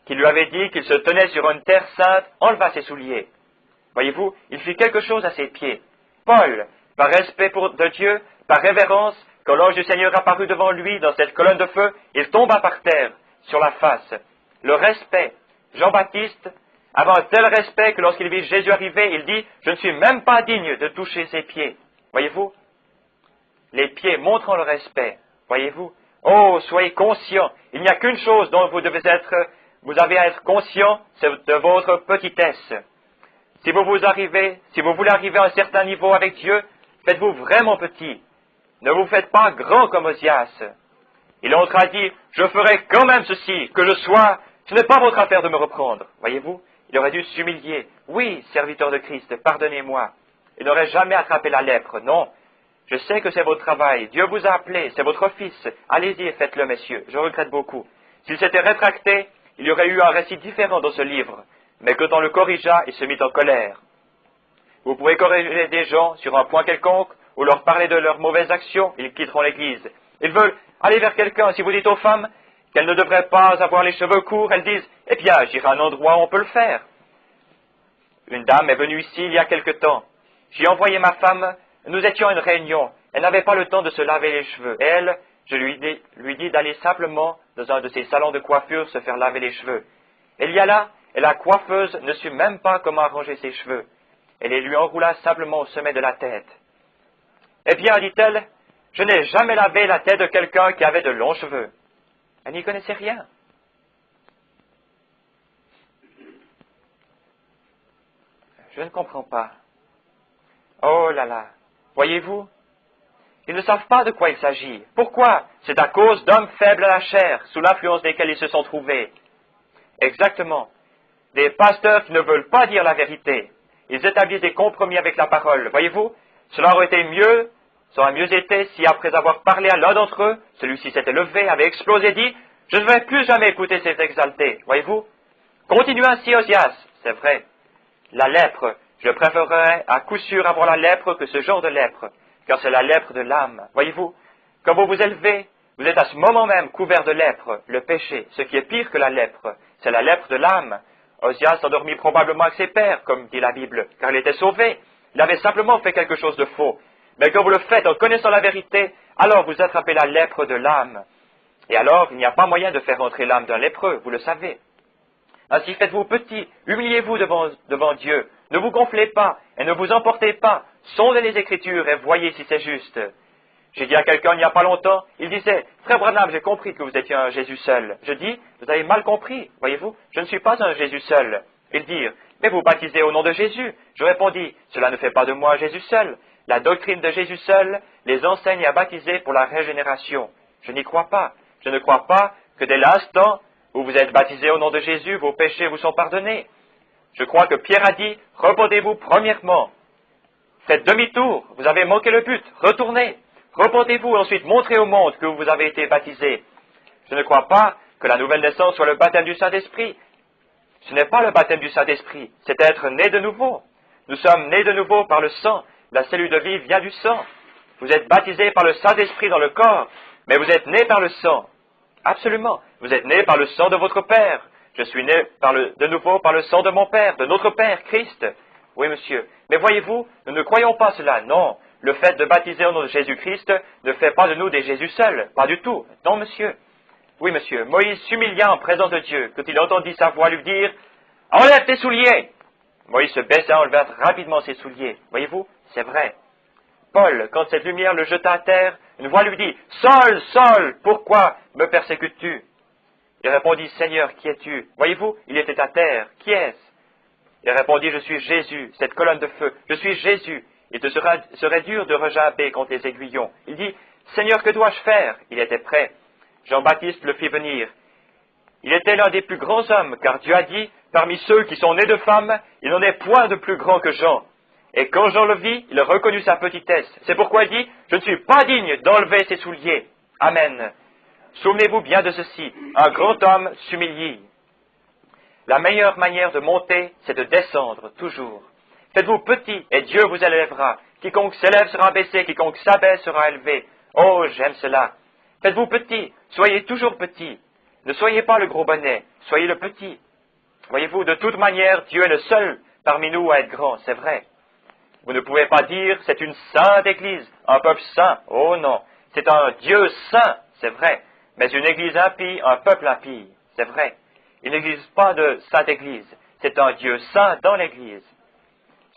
qui lui avait dit qu'il se tenait sur une terre sainte, enleva ses souliers. Voyez-vous, il fit quelque chose à ses pieds. Paul, par respect de Dieu, par révérence, quand l'ange du Seigneur apparut devant lui dans cette colonne de feu, il tomba par terre, sur la face. Le respect. Jean-Baptiste avait un tel respect que lorsqu'il vit Jésus arriver, il dit « Je ne suis même pas digne de toucher ses pieds. » Voyez-vous? Les pieds montrant le respect. Voyez-vous? Oh, soyez conscients. Il n'y a qu'une chose dont vous avez à être conscient, c'est de votre petitesse. Si vous voulez arriver à un certain niveau avec Dieu, faites-vous vraiment petit. Ne vous faites pas grand comme Osias. Il entre à dire, je ferai quand même ceci, que je sois, ce n'est pas votre affaire de me reprendre. Voyez-vous, il aurait dû s'humilier. Oui, serviteur de Christ, pardonnez-moi. Il n'aurait jamais attrapé la lèpre, non. Je sais que c'est votre travail, Dieu vous a appelé, c'est votre fils. Allez-y et faites-le, messieurs, je regrette beaucoup. S'il s'était rétracté, il y aurait eu un récit différent dans ce livre. Mais quand on le corrigea, il se mit en colère. Vous pouvez corriger des gens sur un point quelconque, ou leur parler de leurs mauvaises actions, ils quitteront l'Église. Ils veulent aller vers quelqu'un. Si vous dites aux femmes qu'elles ne devraient pas avoir les cheveux courts, elles disent « Eh bien, j'irai à un endroit où on peut le faire. » Une dame est venue ici il y a quelque temps. J'y ai envoyé ma femme, nous étions à une réunion. Elle n'avait pas le temps de se laver les cheveux. Elle, je lui dis d'aller simplement dans un de ces salons de coiffure se faire laver les cheveux. Elle y alla, et la coiffeuse ne sut même pas comment arranger ses cheveux. Elle les lui enroula simplement au sommet de la tête. Eh bien, dit-elle, je n'ai jamais lavé la tête de quelqu'un qui avait de longs cheveux. Elle n'y connaissait rien. Je ne comprends pas. Oh là là, voyez-vous, ils ne savent pas de quoi il s'agit. Pourquoi? C'est à cause d'hommes faibles à la chair, sous l'influence desquels ils se sont trouvés. Exactement. Des pasteurs qui ne veulent pas dire la vérité. Ils établissent des compromis avec la parole. Voyez-vous, cela aurait mieux été si, après avoir parlé à l'un d'entre eux, celui-ci s'était levé, avait explosé et dit « Je ne vais plus jamais écouter ces exaltés. » Voyez-vous? Continuez ainsi, Osias. C'est vrai. La lèpre, je préférerais à coup sûr avoir la lèpre que ce genre de lèpre, car c'est la lèpre de l'âme. Voyez-vous, quand vous vous élevez, vous êtes à ce moment même couvert de lèpre, le péché, ce qui est pire que la lèpre, c'est la lèpre de l'âme. Osias s'endormit probablement avec ses pères, comme dit la Bible, car il était sauvé. Il avait simplement fait quelque chose de faux. Mais quand vous le faites en connaissant la vérité, alors vous attrapez la lèpre de l'âme. Et alors, il n'y a pas moyen de faire entrer l'âme d'un lépreux, vous le savez. Ainsi faites-vous petit, humiliez-vous devant Dieu, ne vous gonflez pas et ne vous emportez pas, sondez les Écritures et voyez si c'est juste. J'ai dit à quelqu'un il n'y a pas longtemps, il disait, « Frère Branham, j'ai compris que vous étiez un Jésus seul. » Je dis, « Vous avez mal compris, voyez-vous, je ne suis pas un Jésus seul. » Ils dirent, « Mais vous baptisez au nom de Jésus. » Je répondis, « Cela ne fait pas de moi un Jésus seul. La doctrine de Jésus seul les enseigne à baptiser pour la régénération. Je n'y crois pas. Je ne crois pas que dès l'instant où vous êtes baptisé au nom de Jésus, vos péchés vous sont pardonnés. Je crois que Pierre a dit, « Repentez-vous premièrement. Faites demi-tour, vous avez manqué le but, retournez. Repentez-vous et ensuite montrez au monde que vous avez été baptisé. » Je ne crois pas que la nouvelle naissance soit le baptême du Saint-Esprit. Ce n'est pas le baptême du Saint-Esprit, c'est être né de nouveau. Nous sommes nés de nouveau par le sang. La cellule de vie vient du sang. Vous êtes baptisés par le Saint-Esprit dans le corps, mais vous êtes nés par le sang. Absolument. Vous êtes nés par le sang de votre Père. Je suis né de nouveau par le sang de mon Père, de notre Père, Christ. Oui, monsieur. Mais voyez-vous, nous ne croyons pas cela. Non. Le fait de baptiser au nom de Jésus-Christ ne fait pas de nous des Jésus seuls. Pas du tout. Non, monsieur. Oui, monsieur. Moïse s'humilia en présence de Dieu quand il entendit sa voix lui dire « Enlève tes souliers !» Moïse se baissa, enleva rapidement ses souliers. Voyez-vous, c'est vrai. Paul, quand cette lumière le jeta à terre, une voix lui dit « Saul, Saul, pourquoi me persécutes-tu » Il répondit « Seigneur, qui es-tu » Voyez-vous, il était à terre. Qui est-ce? Il répondit « Je suis Jésus, cette colonne de feu. Je suis Jésus. Il te serait dur de rejamber contre les aiguillons. Il dit, Seigneur, que dois-je faire? Il était prêt. Jean-Baptiste le fit venir. Il était l'un des plus grands hommes, car Dieu a dit, parmi ceux qui sont nés de femmes, il n'en est point de plus grand que Jean. Et quand Jean le vit, il reconnut sa petitesse. C'est pourquoi il dit, je ne suis pas digne d'enlever ses souliers. Amen. Souvenez-vous bien de ceci, un grand homme s'humilie. La meilleure manière de monter, c'est de descendre, toujours. Faites-vous petit, et Dieu vous élèvera. Quiconque s'élève sera baissé, quiconque s'abaisse sera élevé. Oh, j'aime cela. Faites-vous petit, soyez toujours petit. Ne soyez pas le gros bonnet, soyez le petit. Voyez-vous, de toute manière, Dieu est le seul parmi nous à être grand, c'est vrai. Vous ne pouvez pas dire, c'est une sainte Église, un peuple saint. Oh non, c'est un Dieu saint, c'est vrai. Mais une Église impie, un peuple impie, c'est vrai. Il n'existe pas de sainte Église, c'est un Dieu saint dans l'Église.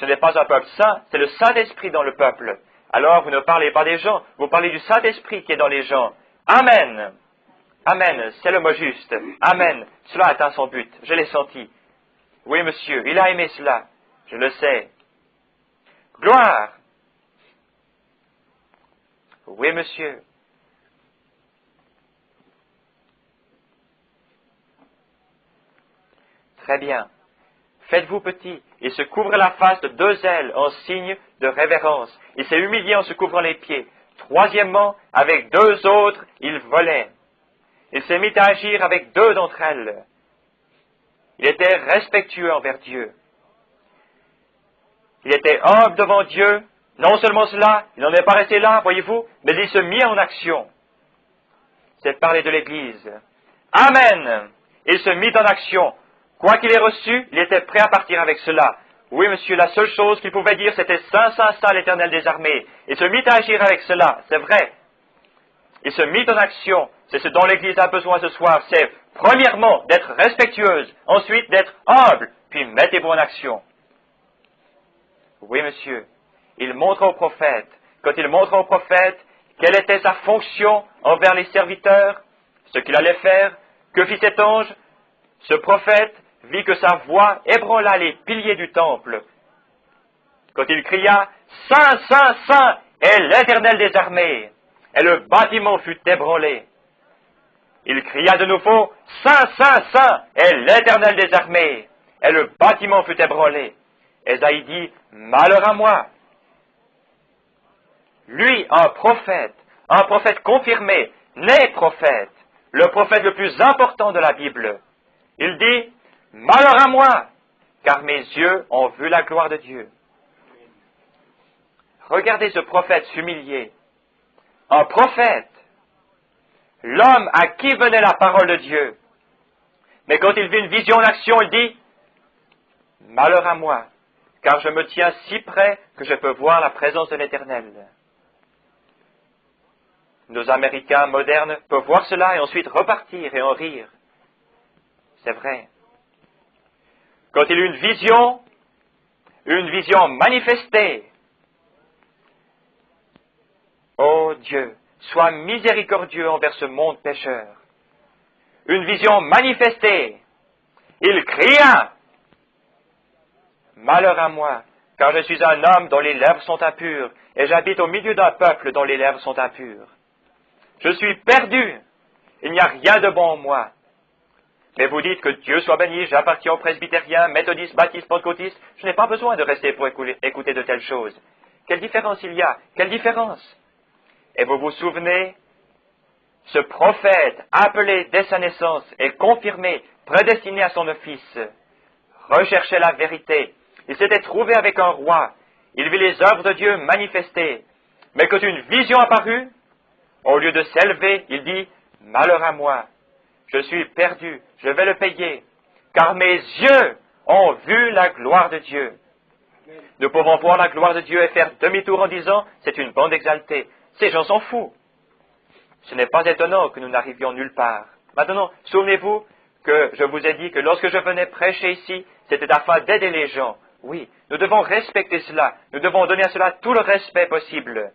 Ce n'est pas un peuple saint, c'est le Saint-Esprit dans le peuple. Alors vous ne parlez pas des gens, vous parlez du Saint-Esprit qui est dans les gens. Amen. Amen, c'est le mot juste. Amen, cela a atteint son but, je l'ai senti. Oui, monsieur, il a aimé cela, je le sais. Gloire. Oui, monsieur. Très bien. Faites-vous petit. Il se couvre la face de 2 ailes en signe de révérence. Il s'est humilié en se couvrant les pieds. Troisièmement, avec 2 autres, il volait. Il s'est mis à agir avec 2 d'entre elles. Il était respectueux envers Dieu. Il était humble devant Dieu. Non seulement cela, il n'en est pas resté là, voyez-vous, mais il se mit en action. C'est parler de l'Église. Amen. Il se mit en action. Quoi qu'il ait reçu, il était prêt à partir avec cela. Oui, monsieur, la seule chose qu'il pouvait dire, c'était Saint, Saint, Saint, l'Éternel des armées. Il se mit à agir avec cela, c'est vrai. Il se mit en action. C'est ce dont l'Église a besoin ce soir. C'est, premièrement, d'être respectueuse, ensuite d'être humble, puis mettez-vous en action. Oui, monsieur. Il montre au prophète. Quand il montre au prophète quelle était sa fonction envers les serviteurs, ce qu'il allait faire, que fit cet ange, ce prophète vit que sa voix ébranla les piliers du temple. Quand il cria « Saint, Saint, Saint est l'Éternel des armées !» et le bâtiment fut ébranlé. Il cria de nouveau « Saint, Saint, Saint est l'Éternel des armées !» et le bâtiment fut ébranlé. Ésaïe dit « Malheur à moi !» Lui, un prophète confirmé, né prophète, le prophète le plus important de la Bible, il dit « Malheur à moi, car mes yeux ont vu la gloire de Dieu. » Regardez ce prophète s'humilier. Un prophète, l'homme à qui venait la parole de Dieu. Mais quand il vit une vision en action, il dit « Malheur à moi, car je me tiens si près que je peux voir la présence de l'Éternel. » Nos Américains modernes peuvent voir cela et ensuite repartir et en rire. C'est vrai. Quand il eut une vision manifestée, ô Dieu, sois miséricordieux envers ce monde pécheur. Une vision manifestée, il cria, malheur à moi, car je suis un homme dont les lèvres sont impures, et j'habite au milieu d'un peuple dont les lèvres sont impures. Je suis perdu, il n'y a rien de bon en moi. Mais vous dites que Dieu soit béni, j'appartiens aux presbytériens, méthodistes, baptistes, pentecôtistes, je n'ai pas besoin de rester pour écouter de telles choses. Quelle différence il y a? Quelle différence? Et vous vous souvenez, ce prophète, appelé dès sa naissance et confirmé, prédestiné à son office, recherchait la vérité. Il s'était trouvé avec un roi. Il vit les œuvres de Dieu manifestées. Mais quand une vision apparut, au lieu de s'élever, il dit « Malheur à moi, je suis perdu, je vais le payer, car mes yeux ont vu la gloire de Dieu. » Nous pouvons voir la gloire de Dieu et faire demi-tour en disant « C'est une bande exaltée. » Ces gens s'en foutent. Ce n'est pas étonnant que nous n'arrivions nulle part. Maintenant, souvenez-vous que je vous ai dit que lorsque je venais prêcher ici, c'était afin d'aider les gens. Oui, nous devons respecter cela. Nous devons donner à cela tout le respect possible.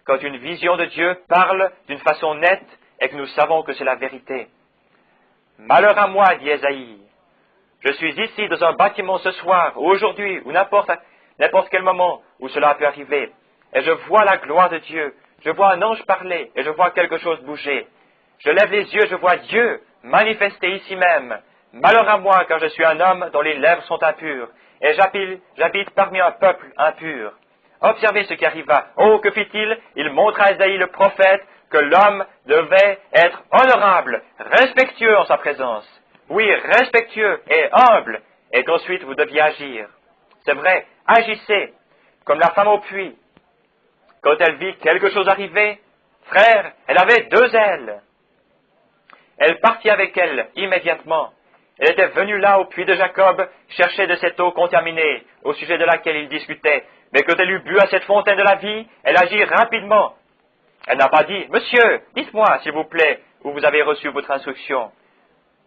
Quand une vision de Dieu parle d'une façon nette et que nous savons que c'est la vérité. Malheur à moi, dit Ésaïe. Je suis ici dans un bâtiment ce soir, ou aujourd'hui, ou n'importe quel moment où cela peut arriver. Et je vois la gloire de Dieu. Je vois un ange parler et je vois quelque chose bouger. Je lève les yeux, je vois Dieu manifesté ici même. Malheur à moi, car je suis un homme dont les lèvres sont impures, et j'habite parmi un peuple impur. Observez ce qui arriva. Oh, que fit-il? Il montra à Ésaïe le prophète que l'homme devait être honorable, respectueux en sa présence. Oui, respectueux et humble, et qu'ensuite vous deviez agir. C'est vrai, agissez, comme la femme au puits. Quand elle vit quelque chose arriver, frère, elle avait 2 ailes. Elle partit avec elle immédiatement. Elle était venue là au puits de Jacob, chercher de cette eau contaminée, au sujet de laquelle il discutait. Mais quand elle eut bu à cette fontaine de la vie, elle agit rapidement. Elle n'a pas dit, « Monsieur, dites-moi, s'il vous plaît, où vous avez reçu votre instruction.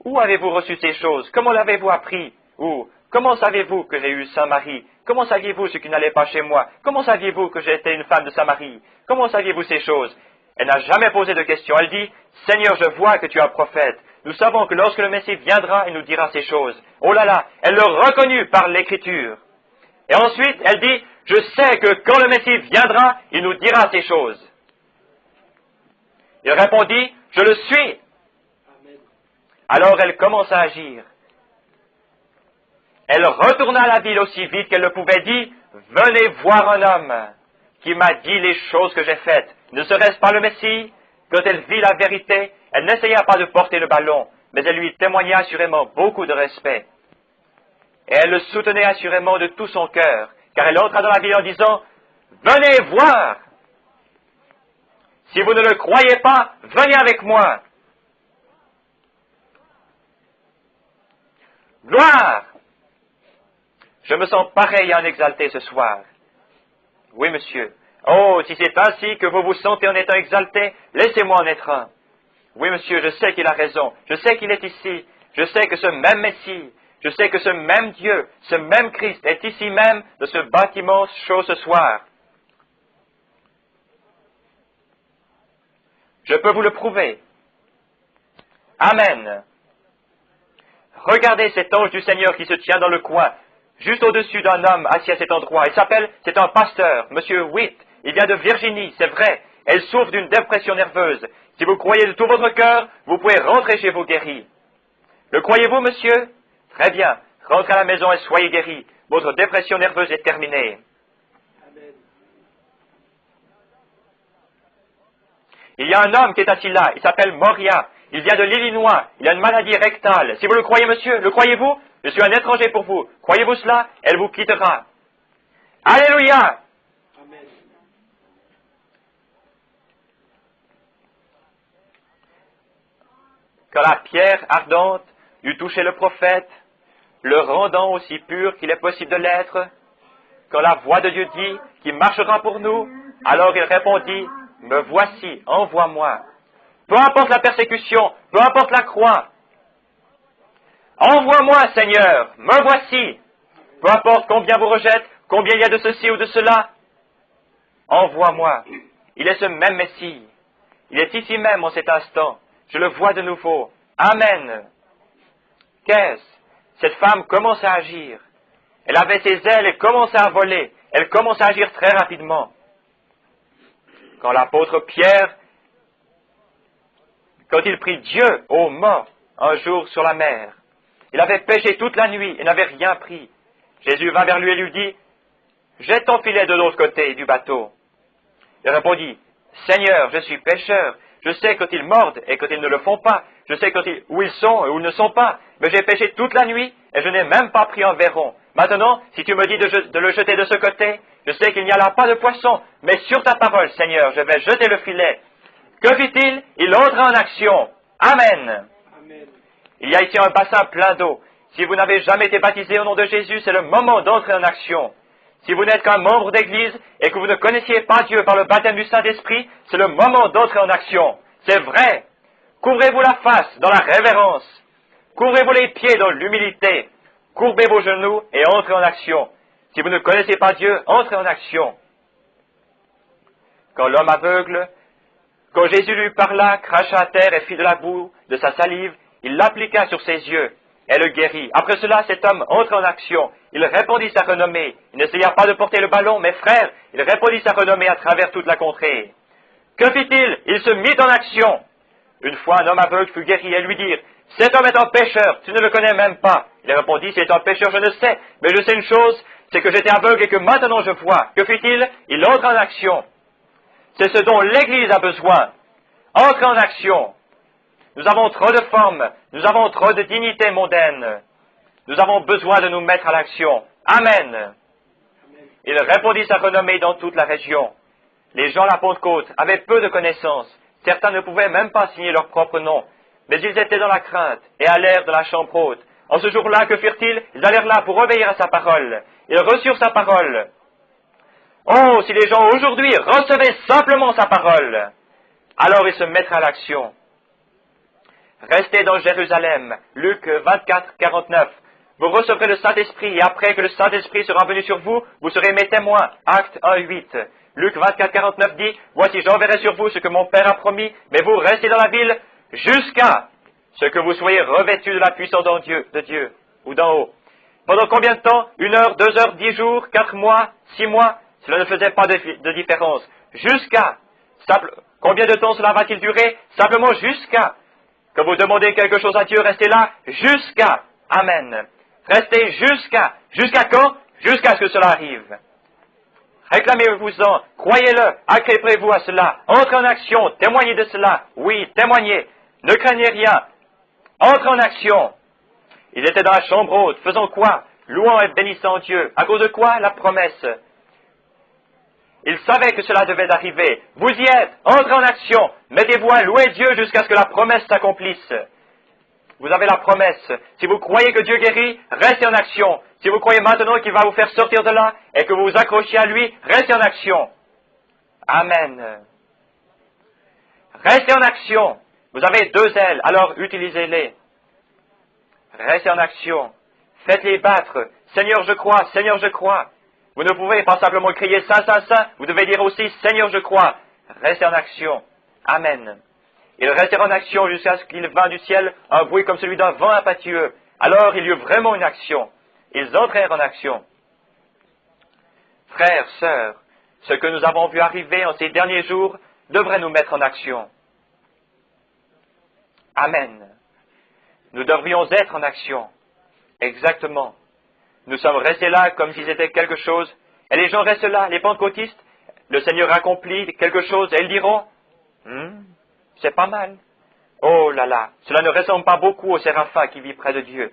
Où avez-vous reçu ces choses? Comment l'avez-vous appris? Ou, comment savez-vous que j'ai eu Saint-Marie? Comment saviez-vous ce qui n'allait pas chez moi? Comment saviez-vous que j'étais une femme de Samarie? Comment saviez-vous ces choses? » Elle n'a jamais posé de questions. Elle dit, « Seigneur, je vois que tu es un prophète. Nous savons que lorsque le Messie viendra, il nous dira ces choses. » Oh là là, elle le reconnut par l'Écriture. Et ensuite, elle dit, « Je sais que quand le Messie viendra, il nous dira ces choses. » Il répondit, « Je le suis. » Alors elle commença à agir. Elle retourna à la ville aussi vite qu'elle le pouvait, dit, « Venez voir un homme qui m'a dit les choses que j'ai faites. Ne serait-ce pas le Messie? » Quand elle vit la vérité, elle n'essaya pas de porter le ballon, mais elle lui témoigna assurément beaucoup de respect. Et elle le soutenait assurément de tout son cœur, car elle entra dans la ville en disant, « Venez voir! Si vous ne le croyez pas, venez avec moi! » Gloire! Je me sens pareil à en exalté ce soir. Oui, monsieur. Oh, si c'est ainsi que vous vous sentez en étant exalté, laissez-moi en être un. Oui, monsieur, je sais qu'il a raison. Je sais qu'il est ici. Je sais que ce même Messie, je sais que ce même Dieu, ce même Christ est ici même, de ce bâtiment chaud ce soir. Je peux vous le prouver. Amen. Regardez cet ange du Seigneur qui se tient dans le coin, juste au-dessus d'un homme assis à cet endroit. C'est un pasteur, Monsieur Witt. Il vient de Virginie, c'est vrai. Elle souffre d'une dépression nerveuse. Si vous croyez de tout votre cœur, vous pouvez rentrer chez vous guéri. Le croyez-vous, monsieur? Très bien. Rentrez à la maison et soyez guéri. Votre dépression nerveuse est terminée. Amen. Il y a un homme qui est assis là. Il s'appelle Moria. Il vient de l'Illinois. Il a une maladie rectale. Si vous le croyez, monsieur, le croyez-vous? Je suis un étranger pour vous. Croyez-vous cela? Elle vous quittera. Alléluia! Amen. Quand la pierre ardente eut touché le prophète, le rendant aussi pur qu'il est possible de l'être, quand la voix de Dieu dit qu'il marchera pour nous, alors il répondit, « Me voici, envoie-moi. » Peu importe la persécution, peu importe la croix. Envoie-moi, Seigneur, me voici. Peu importe combien vous rejette, combien il y a de ceci ou de cela. Envoie-moi. Il est ce même Messie. Il est ici même en cet instant. Je le vois de nouveau. Amen. Qu'est-ce? Cette femme commence à agir. Elle avait ses ailes et commençait à voler. Elle commence à agir très rapidement. Quand l'apôtre Pierre, quand il prit Dieu au mort un jour sur la mer, il avait pêché toute la nuit et n'avait rien pris. Jésus vint vers lui et lui dit, « Jette ton filet de l'autre côté du bateau. » Il répondit, « Seigneur, je suis pêcheur. Je sais quand ils mordent et quand ils ne le font pas. Je sais où ils sont et où ils ne sont pas. Mais j'ai pêché toute la nuit et je n'ai même pas pris un verron. Maintenant, si tu me dis de le jeter de ce côté, je sais qu'il n'y a là pas de poisson. Mais sur ta parole, Seigneur, je vais jeter le filet. » Que fit-il? Il entra en action. Amen. Amen. Il y a ici un bassin plein d'eau. Si vous n'avez jamais été baptisé au nom de Jésus, c'est le moment d'entrer en action. Si vous n'êtes qu'un membre d'Église et que vous ne connaissiez pas Dieu par le baptême du Saint-Esprit, c'est le moment d'entrer en action. C'est vrai. Couvrez-vous la face dans la révérence. Couvrez-vous les pieds dans l'humilité. Courbez vos genoux et entrez en action. Si vous ne connaissez pas Dieu, entrez en action. Quand l'homme aveugle, quand Jésus lui parla, cracha à terre et fit de la boue de sa salive, il l'appliqua sur ses yeux. Elle le guérit. Après cela, cet homme entre en action. Il répandit sa renommée. Il n'essaya pas de porter le ballon, mais frère, il répandit sa renommée à travers toute la contrée. Que fit-il? Il se mit en action. Une fois, un homme aveugle fut guéri et lui dirent, « Cet homme est un pécheur, tu ne le connais même pas. » Il répondit, « S'il est un pécheur, je ne sais, mais je sais une chose, c'est que j'étais aveugle et que maintenant je vois. » Que fit-il? Il entre en action. C'est ce dont l'Église a besoin. Entre en action. Nous avons trop de formes, nous avons trop de dignité mondaine. Nous avons besoin de nous mettre à l'action. Amen. Il répandit sa renommée dans toute la région. Les gens à la Pentecôte avaient peu de connaissances. Certains ne pouvaient même pas signer leur propre nom. Mais ils étaient dans la crainte et allèrent dans la chambre haute. En ce jour-là, que firent-ils? Ils allèrent là pour obéir à sa parole. Ils reçurent sa parole. Oh, si les gens aujourd'hui recevaient simplement sa parole, alors ils se mettraient à l'action. Restez dans Jérusalem. Luc 24, 49. Vous recevrez le Saint-Esprit, et après que le Saint-Esprit sera venu sur vous, vous serez mes témoins. Acte 1, 8. Luc 24, 49 dit, « Voici, j'enverrai sur vous ce que mon Père a promis, mais vous restez dans la ville jusqu'à ce que vous soyez revêtus de la puissance de Dieu, ou d'en haut. » Pendant combien de temps? 1 heure, 2 heures, 10 jours, 4 mois, 6 mois? Cela ne faisait pas de différence. Jusqu'à. Combien de temps cela va-t-il durer? Simplement jusqu'à. Quand vous demandez quelque chose à Dieu, restez là jusqu'à. Amen. Restez jusqu'à. Jusqu'à quand? Jusqu'à ce que cela arrive. Réclamez-vous-en, croyez-le, accrépez-vous à cela, entrez en action, témoignez de cela, oui, témoignez, ne craignez rien, entrez en action. Il était dans la chambre haute, faisant quoi? Louant et bénissant Dieu. À cause de quoi? La promesse. Il savait que cela devait arriver. Vous y êtes, entrez en action, mettez-vous à louer Dieu jusqu'à ce que la promesse s'accomplisse. Vous avez la promesse. Si vous croyez que Dieu guérit, restez en action. Si vous croyez maintenant qu'il va vous faire sortir de là et que vous vous accrochiez à lui, restez en action. Amen. Restez en action. Vous avez 2 ailes, alors utilisez-les. Restez en action. Faites-les battre. Seigneur, je crois. Seigneur, je crois. Vous ne pouvez pas simplement crier Saint, Saint, Saint. Vous devez dire aussi Seigneur, je crois. Restez en action. Amen. Ils restèrent en action jusqu'à ce qu'il vint du ciel un bruit comme celui d'un vent impétueux. Alors il y eut vraiment une action. Ils entrèrent en action. Frères, sœurs, ce que nous avons vu arriver en ces derniers jours devrait nous mettre en action. Amen. Nous devrions être en action. Exactement. Nous sommes restés là comme si c'était quelque chose. Et les gens restent là, les pentecôtistes. Le Seigneur accomplit quelque chose et ils diront, c'est pas mal. Oh là là, cela ne ressemble pas beaucoup au séraphin qui vit près de Dieu.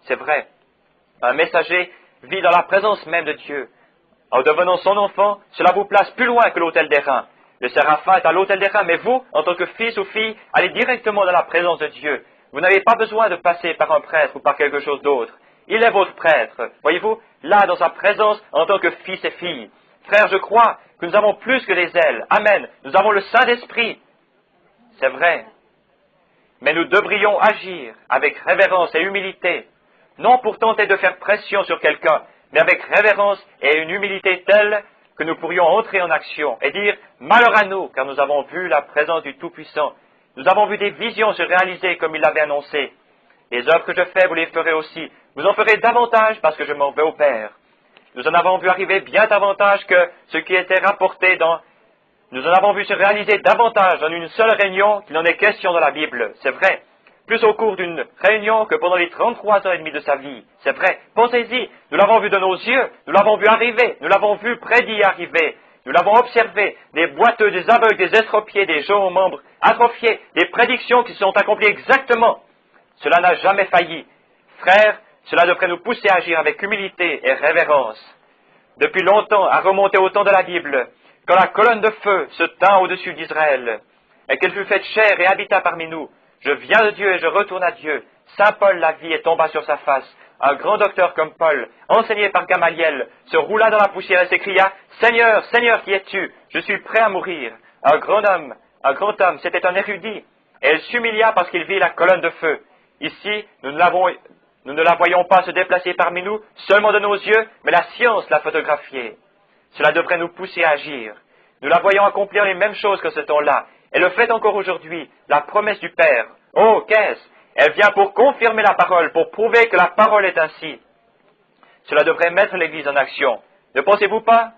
C'est vrai. Un messager vit dans la présence même de Dieu. En devenant son enfant, cela vous place plus loin que l'autel des reins. Le séraphin est à l'autel des reins, mais vous, en tant que fils ou fille, allez directement dans la présence de Dieu. Vous n'avez pas besoin de passer par un prêtre ou par quelque chose d'autre. Il est votre prêtre. Voyez-vous, là, dans sa présence, en tant que fils et fille. Frère, je crois que nous avons plus que des ailes. Amen. Nous avons le Saint-Esprit. C'est vrai. Mais nous devrions agir avec révérence et humilité, non pour tenter de faire pression sur quelqu'un, mais avec révérence et une humilité telle que nous pourrions entrer en action et dire « Malheur à nous, car nous avons vu la présence du Tout-Puissant. Nous avons vu des visions se réaliser comme il l'avait annoncé. Les œuvres que je fais, vous les ferez aussi. Vous en ferez davantage parce que je m'en vais au Père. » Nous en avons vu arriver bien davantage que ce qui était rapporté dans... Nous en avons vu se réaliser davantage en une seule réunion qu'il en est question dans la Bible. C'est vrai. Plus au cours d'une réunion que pendant les 33 ans et demi de sa vie. C'est vrai. Pensez-y. Nous l'avons vu de nos yeux. Nous l'avons vu arriver. Nous l'avons vu prédit arriver. Nous l'avons observé. Des boiteux, des aveugles, des estropiés, des gens aux membres atrophiés. Des prédictions qui se sont accomplies exactement. Cela n'a jamais failli. Frères, cela devrait nous pousser à agir avec humilité et révérence. Depuis longtemps, à remonter au temps de la Bible, quand la colonne de feu se tint au-dessus d'Israël, et qu'elle fut faite chair et habita parmi nous, je viens de Dieu et je retourne à Dieu. Saint Paul la vit et tomba sur sa face. Un grand docteur comme Paul, enseigné par Gamaliel, se roula dans la poussière et s'écria « Seigneur, Seigneur, qui es-tu? Je suis prêt à mourir. » Un grand homme, c'était un érudit, et il s'humilia parce qu'il vit la colonne de feu. Ici, nous ne la voyons pas se déplacer parmi nous, seulement de nos yeux, mais la science l'a photographiée. Cela devrait nous pousser à agir. Nous la voyons accomplir les mêmes choses que ce temps-là. Elle le fait encore aujourd'hui, la promesse du Père. Oh, qu'est-ce? Elle vient pour confirmer la parole, pour prouver que la parole est ainsi. Cela devrait mettre l'Église en action. Ne pensez-vous pas?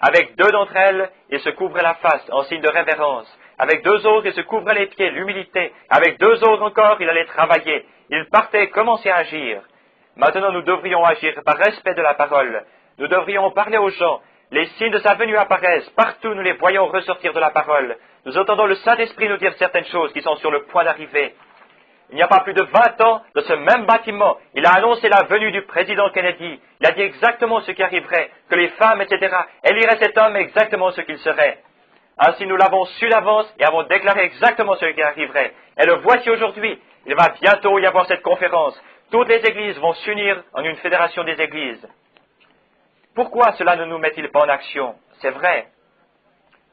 Avec 2 d'entre elles, il se couvrait la face en signe de révérence. Avec 2 autres, il se couvrait les pieds, l'humilité. Avec 2 autres encore, il allait travailler. Il partait, commençait à agir. Maintenant, nous devrions agir par respect de la parole. Nous devrions parler aux gens. Les signes de sa venue apparaissent. Partout, nous les voyons ressortir de la parole. Nous entendons le Saint-Esprit nous dire certaines choses qui sont sur le point d'arriver. Il n'y a pas plus de 20 ans, dans ce même bâtiment, il a annoncé la venue du président Kennedy. Il a dit exactement ce qui arriverait, que les femmes, etc., éliraient cet homme exactement ce qu'il serait. Ainsi, nous l'avons su d'avance et avons déclaré exactement ce qui arriverait. Et le voici aujourd'hui. Il va bientôt y avoir cette conférence. Toutes les églises vont s'unir en une fédération des églises. Pourquoi cela ne nous met-il pas en action? C'est vrai.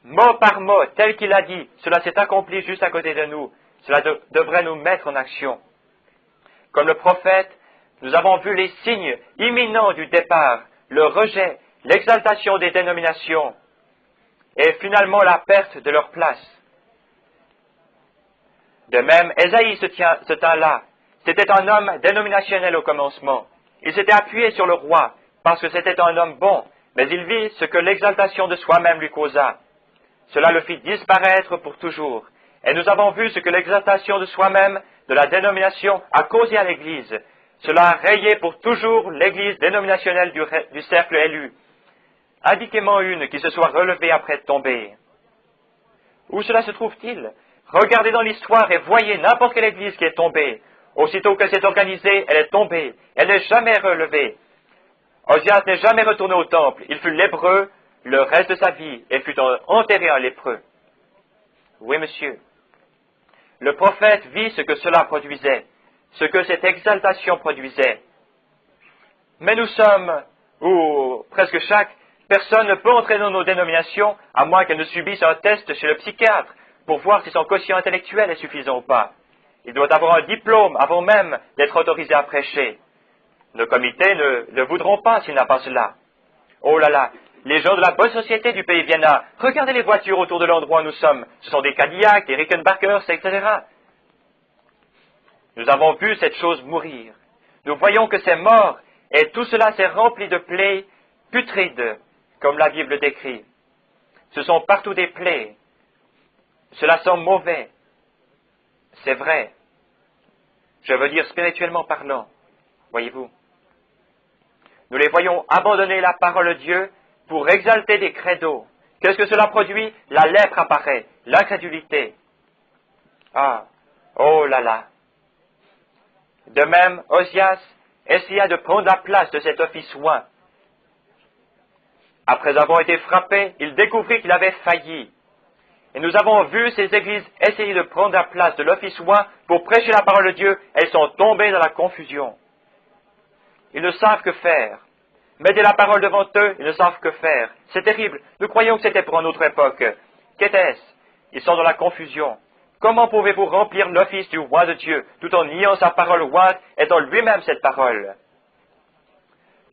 Mot par mot, tel qu'il a dit, cela s'est accompli juste à côté de nous. Cela devrait nous mettre en action. Comme le prophète, nous avons vu les signes imminents du départ, le rejet, l'exaltation des dénominations et finalement la perte de leur place. De même, Ésaïe se tint là. C'était un homme dénominationnel au commencement. Il s'était appuyé sur le roi parce que c'était un homme bon, mais il vit ce que l'exaltation de soi-même lui causa. Cela le fit disparaître pour toujours. Et nous avons vu ce que l'exaltation de soi-même, de la dénomination, a causé à l'Église. Cela a rayé pour toujours l'Église dénominationnelle du cercle élu. Indiquez-moi une qui se soit relevée après tomber. Où cela se trouve-t-il? Regardez dans l'histoire et voyez n'importe quelle Église qui est tombée. Aussitôt qu'elle s'est organisée, elle est tombée. Elle n'est jamais relevée. Osias n'est jamais retourné au temple. Il fut lépreux le reste de sa vie et fut enterré en lépreux. Oui, monsieur. Le prophète vit ce que cela produisait, ce que cette exaltation produisait. Mais nous sommes, ou presque chaque personne ne peut entrer dans nos dénominations à moins qu'elle ne subisse un test chez le psychiatre pour voir si son quotient intellectuel est suffisant ou pas. Il doit avoir un diplôme avant même d'être autorisé à prêcher. Nos comités ne voudront pas s'il n'a pas cela. Oh là là, les gens de la bonne société du pays Vienna, regardez les voitures autour de l'endroit où nous sommes. Ce sont des Cadillacs, des Rickenbackers, etc. Nous avons vu cette chose mourir. Nous voyons que c'est mort, et tout cela s'est rempli de plaies putrides, comme la Bible décrit. Ce sont partout des plaies. Cela sent mauvais. C'est vrai. Je veux dire spirituellement parlant. Voyez-vous. Nous les voyons abandonner la parole de Dieu pour exalter des credos. Qu'est-ce que cela produit? La lèpre apparaît, l'incrédulité. Ah, oh là là. De même, Osias essaya de prendre la place de cet office oint. Après avoir été frappé, il découvrit qu'il avait failli. Et nous avons vu ces églises essayer de prendre la place de l'office oint pour prêcher la parole de Dieu. Elles sont tombées dans la confusion. Ils ne savent que faire. Mettez la parole devant eux, ils ne savent que faire. C'est terrible. Nous croyons que c'était pour une autre époque. Qu'était-ce? Ils sont dans la confusion. Comment pouvez-vous remplir l'office du roi de Dieu, tout en niant sa parole ointe, étant lui-même cette parole?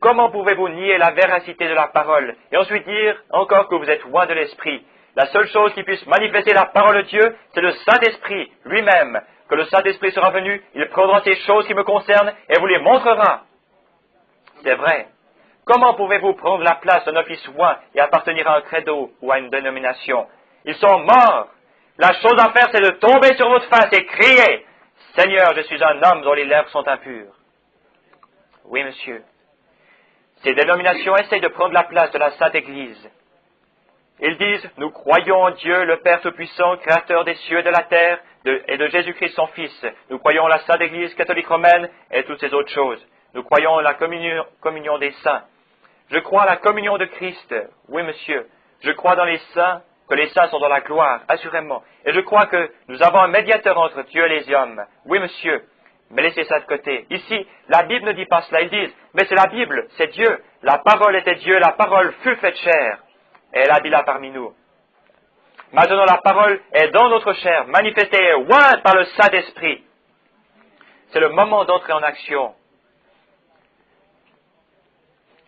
Comment pouvez-vous nier la véracité de la parole, et ensuite dire encore que vous êtes roi de l'Esprit? La seule chose qui puisse manifester la parole de Dieu, c'est le Saint-Esprit lui-même. Que le Saint-Esprit sera venu, il prendra ces choses qui me concernent, et vous les montrera. C'est vrai. Comment pouvez-vous prendre la place d'un office oint et appartenir à un credo ou à une dénomination? Ils sont morts. La chose à faire, c'est de tomber sur votre face et crier « Seigneur, je suis un homme dont les lèvres sont impures. » Oui, monsieur. Ces dénominations essayent de prendre la place de la Sainte Église. Ils disent « Nous croyons en Dieu, le Père Tout-Puissant, Créateur des cieux et de la terre, et de Jésus-Christ son Fils. Nous croyons en la Sainte Église catholique romaine et toutes ces autres choses. Nous croyons en la communion des saints. Je crois à la communion de Christ. Oui, monsieur. Je crois dans les saints, que les saints sont dans la gloire, assurément. Et je crois que nous avons un médiateur entre Dieu et les hommes. Oui, monsieur. Mais laissez ça de côté. Ici, la Bible ne dit pas cela. Ils disent, mais c'est la Bible, c'est Dieu. La parole était Dieu, la parole fut faite chair. Et elle habita parmi nous. Maintenant, la parole est dans notre chair, manifestée et ointe par le Saint-Esprit. C'est le moment d'entrer en action.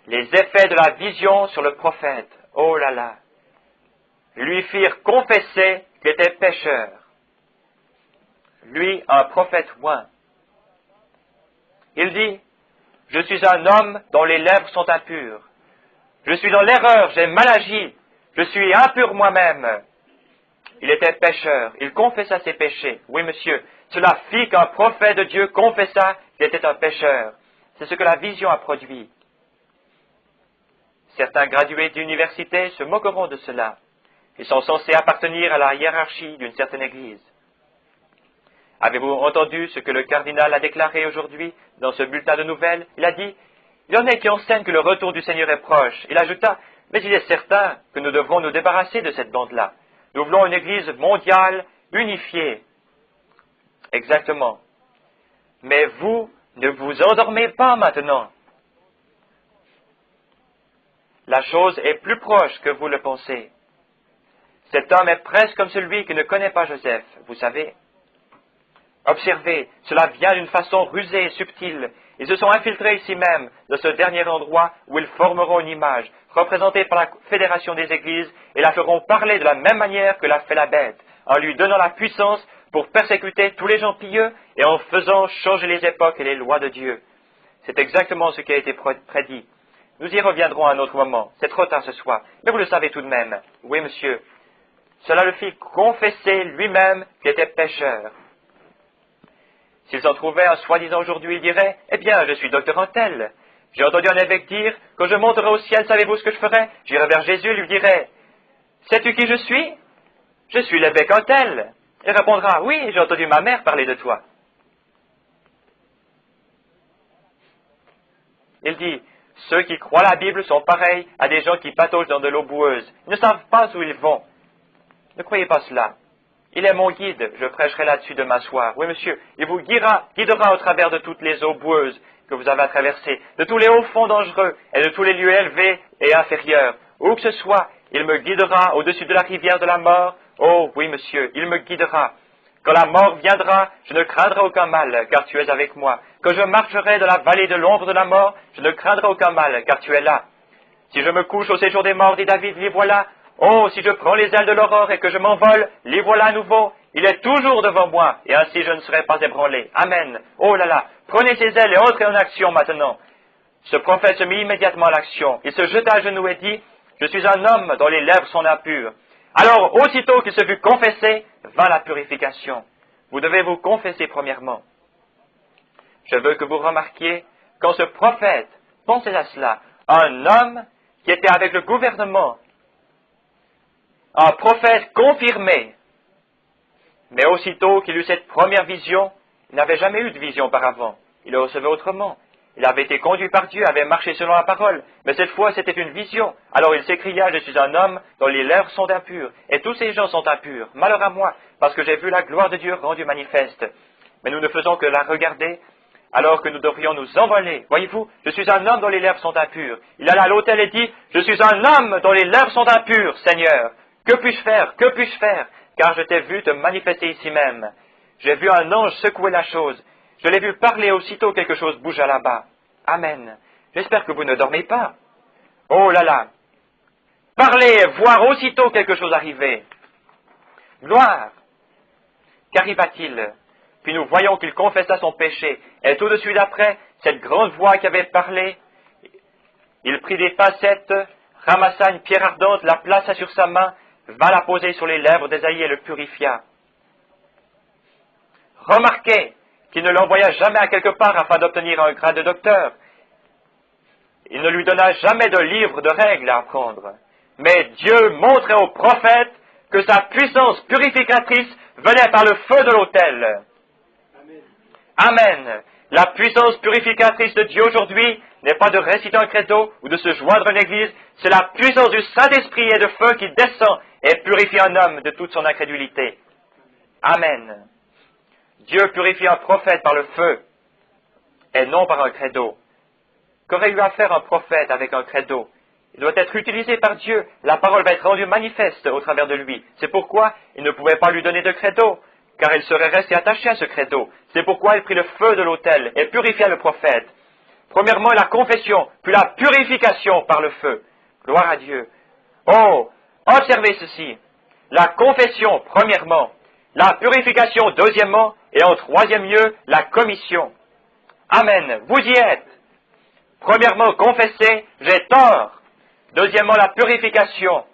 Les effets de la vision sur le prophète, oh là là, lui firent confesser qu'il était pécheur. Lui, un prophète oint, Il dit, « Je suis un homme dont les lèvres sont impures. Je suis dans l'erreur, j'ai mal agi. Je suis impur moi-même. » Il était pécheur, il confessa ses péchés. Oui, monsieur, cela fit qu'un prophète de Dieu confessa qu'il était un pécheur. C'est ce que la vision a produit. Certains gradués d'université se moqueront de cela. Ils sont censés appartenir à la hiérarchie d'une certaine église. Avez-vous entendu ce que le cardinal a déclaré aujourd'hui dans ce bulletin de nouvelles? Il a dit, « Il y en a qui enseignent que le retour du Seigneur est proche. » Il ajouta, « Mais il est certain que nous devrons nous débarrasser de cette bande-là. Nous voulons une église mondiale, unifiée. » Exactement. Mais vous ne vous endormez pas maintenant. La chose est plus proche que vous le pensez. Cet homme est presque comme celui qui ne connaît pas Joseph, vous savez. Observez, cela vient d'une façon rusée et subtile. Ils se sont infiltrés ici même, dans ce dernier endroit où ils formeront une image, représentée par la Fédération des Églises, et la feront parler de la même manière que l'a fait la bête, en lui donnant la puissance pour persécuter tous les gens pieux et en faisant changer les époques et les lois de Dieu. C'est exactement ce qui a été prédit. Nous y reviendrons à un autre moment. C'est trop tard ce soir, mais vous le savez tout de même. Oui, monsieur. Cela le fit confesser lui-même qu'il était pécheur. S'il s'en trouvait un soi-disant aujourd'hui, il dirait, « Eh bien, je suis docteur en tel. J'ai entendu un évêque dire, quand je monterai au ciel, savez-vous ce que je ferai? J'irai vers Jésus et lui dirai, « Sais-tu qui je suis? Je suis l'évêque en tel. » Il répondra, « Oui, j'ai entendu ma mère parler de toi. » Il dit, « Ceux qui croient la Bible sont pareils à des gens qui pataugent dans de l'eau boueuse. Ils ne savent pas où ils vont. » Ne croyez pas cela. Il est mon guide, je prêcherai là-dessus demain soir. Oui, monsieur, il vous guidera au travers de toutes les eaux boueuses que vous avez à traverser, de tous les hauts fonds dangereux et de tous les lieux élevés et inférieurs. Où que ce soit, il me guidera au-dessus de la rivière de la mort. Oh, oui, monsieur, il me guidera. Quand la mort viendra, je ne craindrai aucun mal, car tu es avec moi. Quand je marcherai dans la vallée de l'ombre de la mort, je ne craindrai aucun mal, car tu es là. Si je me couche au séjour des morts, dit David, les voilà. Oh, si je prends les ailes de l'aurore et que je m'envole, les voilà à nouveau. Il est toujours devant moi, et ainsi je ne serai pas ébranlé. Amen. Oh là là, prenez ces ailes et entrez en action maintenant. Ce prophète se mit immédiatement à l'action. Il se jeta à genoux et dit, « Je suis un homme dont les lèvres sont impures. » Alors, aussitôt qu'il se fut confessé, vint la purification. Vous devez vous confesser premièrement. Je veux que vous remarquiez, quand ce prophète, pensez à cela, un homme qui était avec le gouvernement, un prophète confirmé, mais aussitôt qu'il eut cette première vision, il n'avait jamais eu de vision auparavant. Il le recevait autrement. Il avait été conduit par Dieu, avait marché selon la parole, mais cette fois c'était une vision. Alors il s'écria, « Je suis un homme dont les lèvres sont impures, et tous ces gens sont impurs. Malheur à moi, parce que j'ai vu la gloire de Dieu rendue manifeste. » Mais nous ne faisons que la regarder, alors que nous devrions nous envoler. Voyez-vous, je suis un homme dont les lèvres sont impures. Il alla à l'autel et dit, « Je suis un homme dont les lèvres sont impures, Seigneur. Que puis-je faire? Que puis-je faire? Car je t'ai vu te manifester ici même. J'ai vu un ange secouer la chose. Je l'ai vu parler aussitôt quelque chose bougea là-bas. Amen. J'espère que vous ne dormez pas. Oh là là. Parler et voir aussitôt quelque chose arriver. Gloire. Qu'arriva-t-il? Puis nous voyons qu'il confessa son péché. Et tout de suite après, cette grande voix qui avait parlé, il prit des facettes, ramassa une pierre ardente, la plaça sur sa main, va la poser sur les lèvres d'Ésaïe et le purifia. Remarquez qu'il ne l'envoya jamais à quelque part afin d'obtenir un grade de docteur. Il ne lui donna jamais de livre de règles à apprendre. Mais Dieu montrait au prophète que sa puissance purificatrice venait par le feu de l'autel. Amen. La puissance purificatrice de Dieu aujourd'hui n'est pas de réciter un credo ou de se joindre à une église, c'est la puissance du Saint-Esprit et de feu qui descend et purifie un homme de toute son incrédulité. Amen. Dieu purifie un prophète par le feu et non par un credo. Qu'aurait eu à faire un prophète avec un credo? Il doit être utilisé par Dieu. La parole va être rendue manifeste au travers de lui. C'est pourquoi il ne pouvait pas lui donner de credo, car il serait resté attaché à ce credo. C'est pourquoi il prit le feu de l'autel et purifia le prophète. Premièrement, la confession, puis la purification par le feu. Gloire à Dieu. Oh, observez ceci. La confession, premièrement. La purification, deuxièmement. Et en troisième lieu, la commission. Amen. Vous y êtes. Premièrement, confesser, j'ai tort. Deuxièmement, la purification,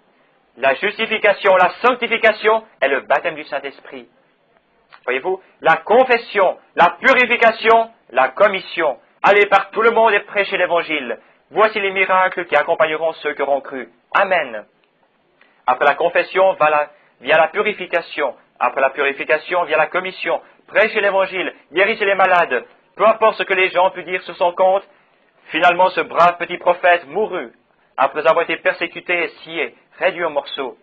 la justification, la sanctification et le baptême du Saint-Esprit. Voyez-vous, la confession, la purification, la commission. Allez par tout le monde et prêchez l'Évangile. Voici les miracles qui accompagneront ceux qui auront cru. Amen. Après la confession vient la purification. Après la purification vient la commission. Prêchez l'Évangile, guérissez les malades. Peu importe ce que les gens puissent dire sur son compte, finalement ce brave petit prophète mourut, après avoir été persécuté et scié, réduit en morceaux.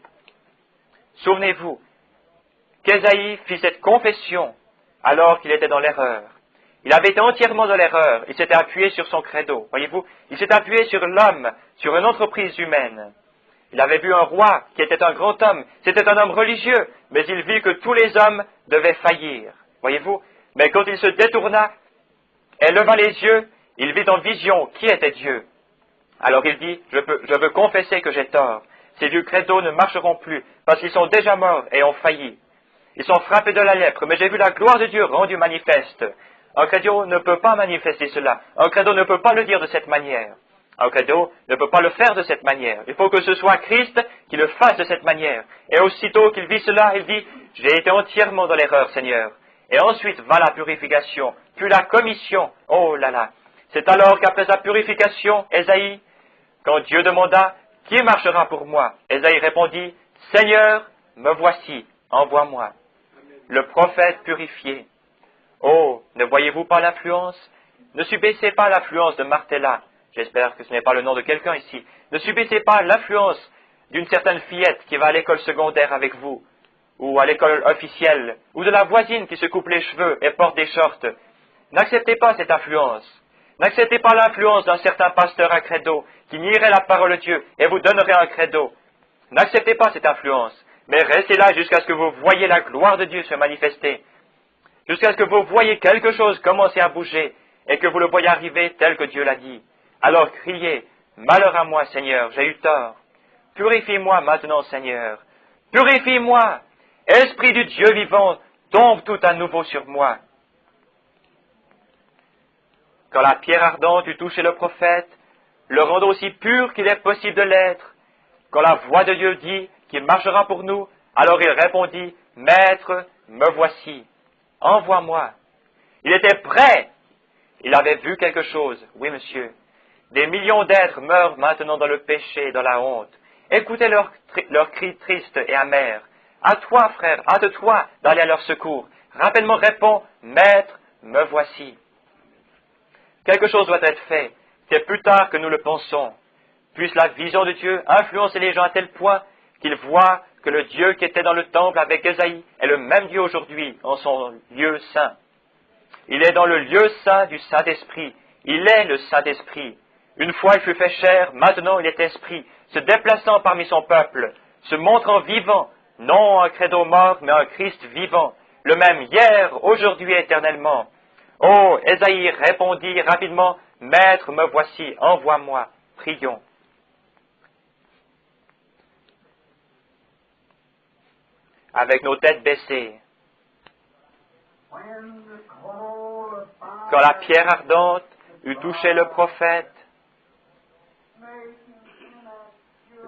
Souvenez-vous qu'Ésaïe fit cette confession alors qu'il était dans l'erreur. Il avait été entièrement dans l'erreur. Il s'était appuyé sur son credo. Voyez-vous, il s'était appuyé sur l'homme, sur une entreprise humaine. Il avait vu un roi qui était un grand homme. C'était un homme religieux, mais il vit que tous les hommes devaient faillir. Voyez-vous, mais quand il se détourna et leva les yeux, il vit en vision qui était Dieu. Alors il dit, je veux confesser que j'ai tort. Ces vieux credos ne marcheront plus, parce qu'ils sont déjà morts et ont failli. Ils sont frappés de la lèpre, mais j'ai vu la gloire de Dieu rendue manifeste. Un credo ne peut pas manifester cela. Un credo ne peut pas le dire de cette manière. Un credo ne peut pas le faire de cette manière. Il faut que ce soit Christ qui le fasse de cette manière. Et aussitôt qu'il vit cela, il dit, j'ai été entièrement dans l'erreur, Seigneur. Et ensuite va la purification, puis la commission. Oh là là. C'est alors qu'après sa purification, Ésaïe, quand Dieu demanda, qui marchera pour moi? Ésaïe répondit, Seigneur, me voici, envoie-moi. Le prophète purifié. Oh, ne voyez-vous pas l'influence? Ne subissez pas l'influence de Martella. J'espère que ce n'est pas le nom de quelqu'un ici. Ne subissez pas l'influence d'une certaine fillette qui va à l'école secondaire avec vous, ou à l'école officielle, ou de la voisine qui se coupe les cheveux et porte des shorts. N'acceptez pas cette influence. N'acceptez pas l'influence d'un certain pasteur à credo qui nierait la parole de Dieu et vous donnerait un credo. N'acceptez pas cette influence, mais restez là jusqu'à ce que vous voyiez la gloire de Dieu se manifester, jusqu'à ce que vous voyiez quelque chose commencer à bouger et que vous le voyez arriver tel que Dieu l'a dit. Alors criez, malheur à moi, Seigneur, j'ai eu tort. Purifie-moi maintenant, Seigneur. Purifie-moi. Esprit du Dieu vivant, tombe tout à nouveau sur moi. Quand la pierre ardente eut touché le prophète, le rendant aussi pur qu'il est possible de l'être, quand la voix de Dieu dit qu'il marchera pour nous, alors il répondit, Maître, me voici, envoie-moi. Il était prêt. Il avait vu quelque chose. Oui, monsieur. Des millions d'êtres meurent maintenant dans le péché et dans la honte. Écoutez leurs cris tristes et amers. À toi, frère, hâte-toi d'aller à leur secours. Rapidement réponds, Maître, me voici. Quelque chose doit être fait. C'est plus tard que nous le pensons. Puisse la vision de Dieu influencer les gens à tel point qu'ils voient que le Dieu qui était dans le temple avec Ésaïe est le même Dieu aujourd'hui en son lieu saint. Il est dans le lieu saint du Saint-Esprit. Il est le Saint-Esprit. Une fois il fut fait chair, maintenant il est esprit, se déplaçant parmi son peuple, se montrant vivant, non un credo mort, mais un Christ vivant, le même hier, aujourd'hui et éternellement. Oh, Ésaïe répondit rapidement, Maître, me voici, envoie-moi. Prions. Avec nos têtes baissées. Quand la pierre ardente eut touché le prophète,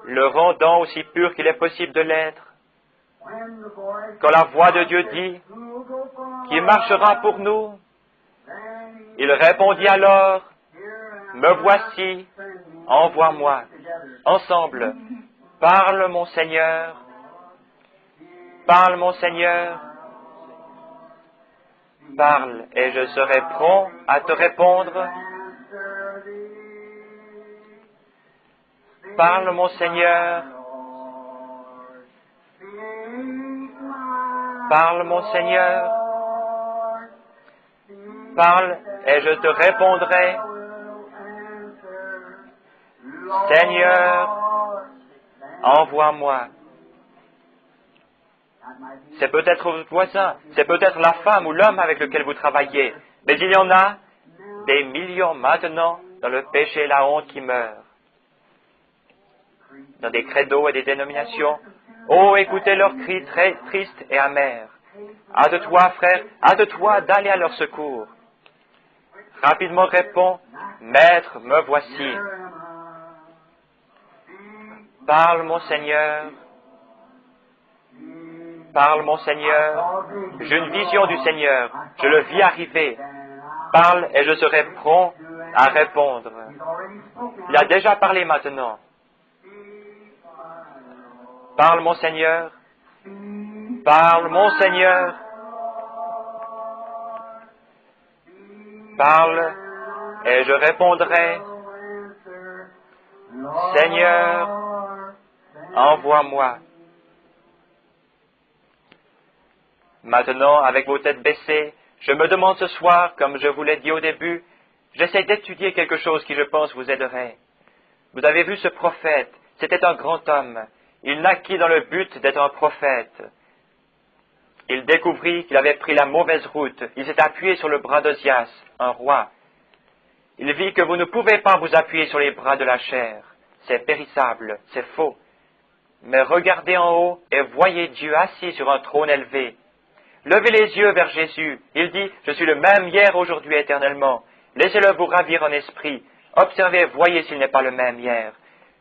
le rendant aussi pur qu'il est possible de l'être, quand la voix de Dieu dit, qui marchera pour nous, il répondit alors, me voici, envoie-moi. Ensemble, parle mon Seigneur, parle et je serai prompt à te répondre. Parle mon Seigneur, parle mon Seigneur, parle et je te répondrai. Seigneur, envoie-moi. C'est peut-être votre voisin, c'est peut-être la femme ou l'homme avec lequel vous travaillez, mais il y en a des millions maintenant dans le péché et la honte qui meurent, dans des credos et des dénominations. Oh, écoutez leurs cris très tristes et amers. Hâte-toi, frère, hâte-toi d'aller à leur secours. rapidement réponds, Maître, me voici. Parle, mon Seigneur. Parle, mon Seigneur. J'ai une vision du Seigneur. Je le vis arriver. Parle et je serai prompt à répondre. Il a déjà parlé maintenant. Parle, mon Seigneur. Parle, mon Seigneur. Parle et je répondrai. Seigneur, envoie-moi. Maintenant, avec vos têtes baissées, je me demande ce soir, comme je vous l'ai dit au début, j'essaie d'étudier quelque chose qui, je pense, vous aiderait. Vous avez vu ce prophète, c'était un grand homme. Il naquit dans le but d'être un prophète. Il découvrit qu'il avait pris la mauvaise route. Il s'est appuyé sur le bras d'Ozias, un roi. Il vit que vous ne pouvez pas vous appuyer sur les bras de la chair. C'est périssable, c'est faux. Mais regardez en haut et voyez Dieu assis sur un trône élevé. Levez les yeux vers Jésus. Il dit, je suis le même hier, aujourd'hui, éternellement. Laissez-le vous ravir en esprit. Observez, voyez s'il n'est pas le même hier.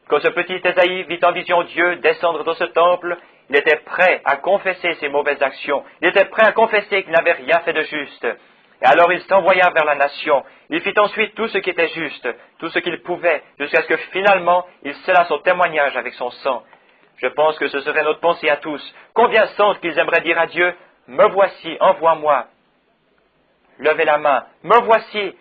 Quand ce petit Ésaïe vit en vision Dieu descendre dans ce temple, il était prêt à confesser ses mauvaises actions. Il était prêt à confesser qu'il n'avait rien fait de juste. Et alors il s'envoya vers la nation. Il fit ensuite tout ce qui était juste, tout ce qu'il pouvait, jusqu'à ce que finalement il scella son témoignage avec son sang. Je pense que ce serait notre pensée à tous. Combien sentent qu'ils aimeraient dire à Dieu, me voici, envoie-moi. Levez la main, me voici.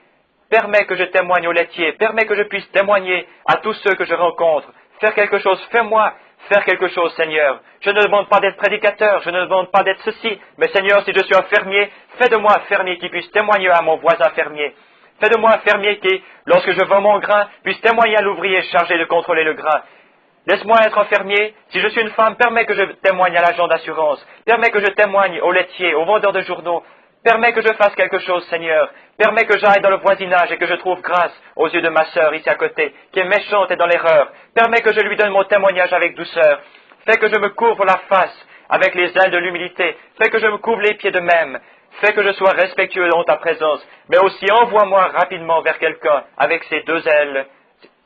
Permets que je témoigne au laitier, permets que je puisse témoigner à tous ceux que je rencontre. Faire quelque chose, fais-moi faire quelque chose, Seigneur. Je ne demande pas d'être prédicateur, je ne demande pas d'être ceci, mais Seigneur, si je suis un fermier, fais de moi un fermier qui puisse témoigner à mon voisin fermier. Fais de moi un fermier qui, lorsque je vends mon grain, puisse témoigner à l'ouvrier chargé de contrôler le grain. Laisse-moi être un fermier. Si je suis une femme, permets que je témoigne à l'agent d'assurance. Permets que je témoigne au laitier, au vendeur de journaux. Permets que je fasse quelque chose, Seigneur. Permets que j'aille dans le voisinage et que je trouve grâce aux yeux de ma sœur ici à côté, qui est méchante et dans l'erreur. Permets que je lui donne mon témoignage avec douceur. Fais que je me couvre la face avec les ailes de l'humilité. Fais que je me couvre les pieds de même. Fais que je sois respectueux dans ta présence. Mais aussi envoie-moi rapidement vers quelqu'un avec ses deux ailes.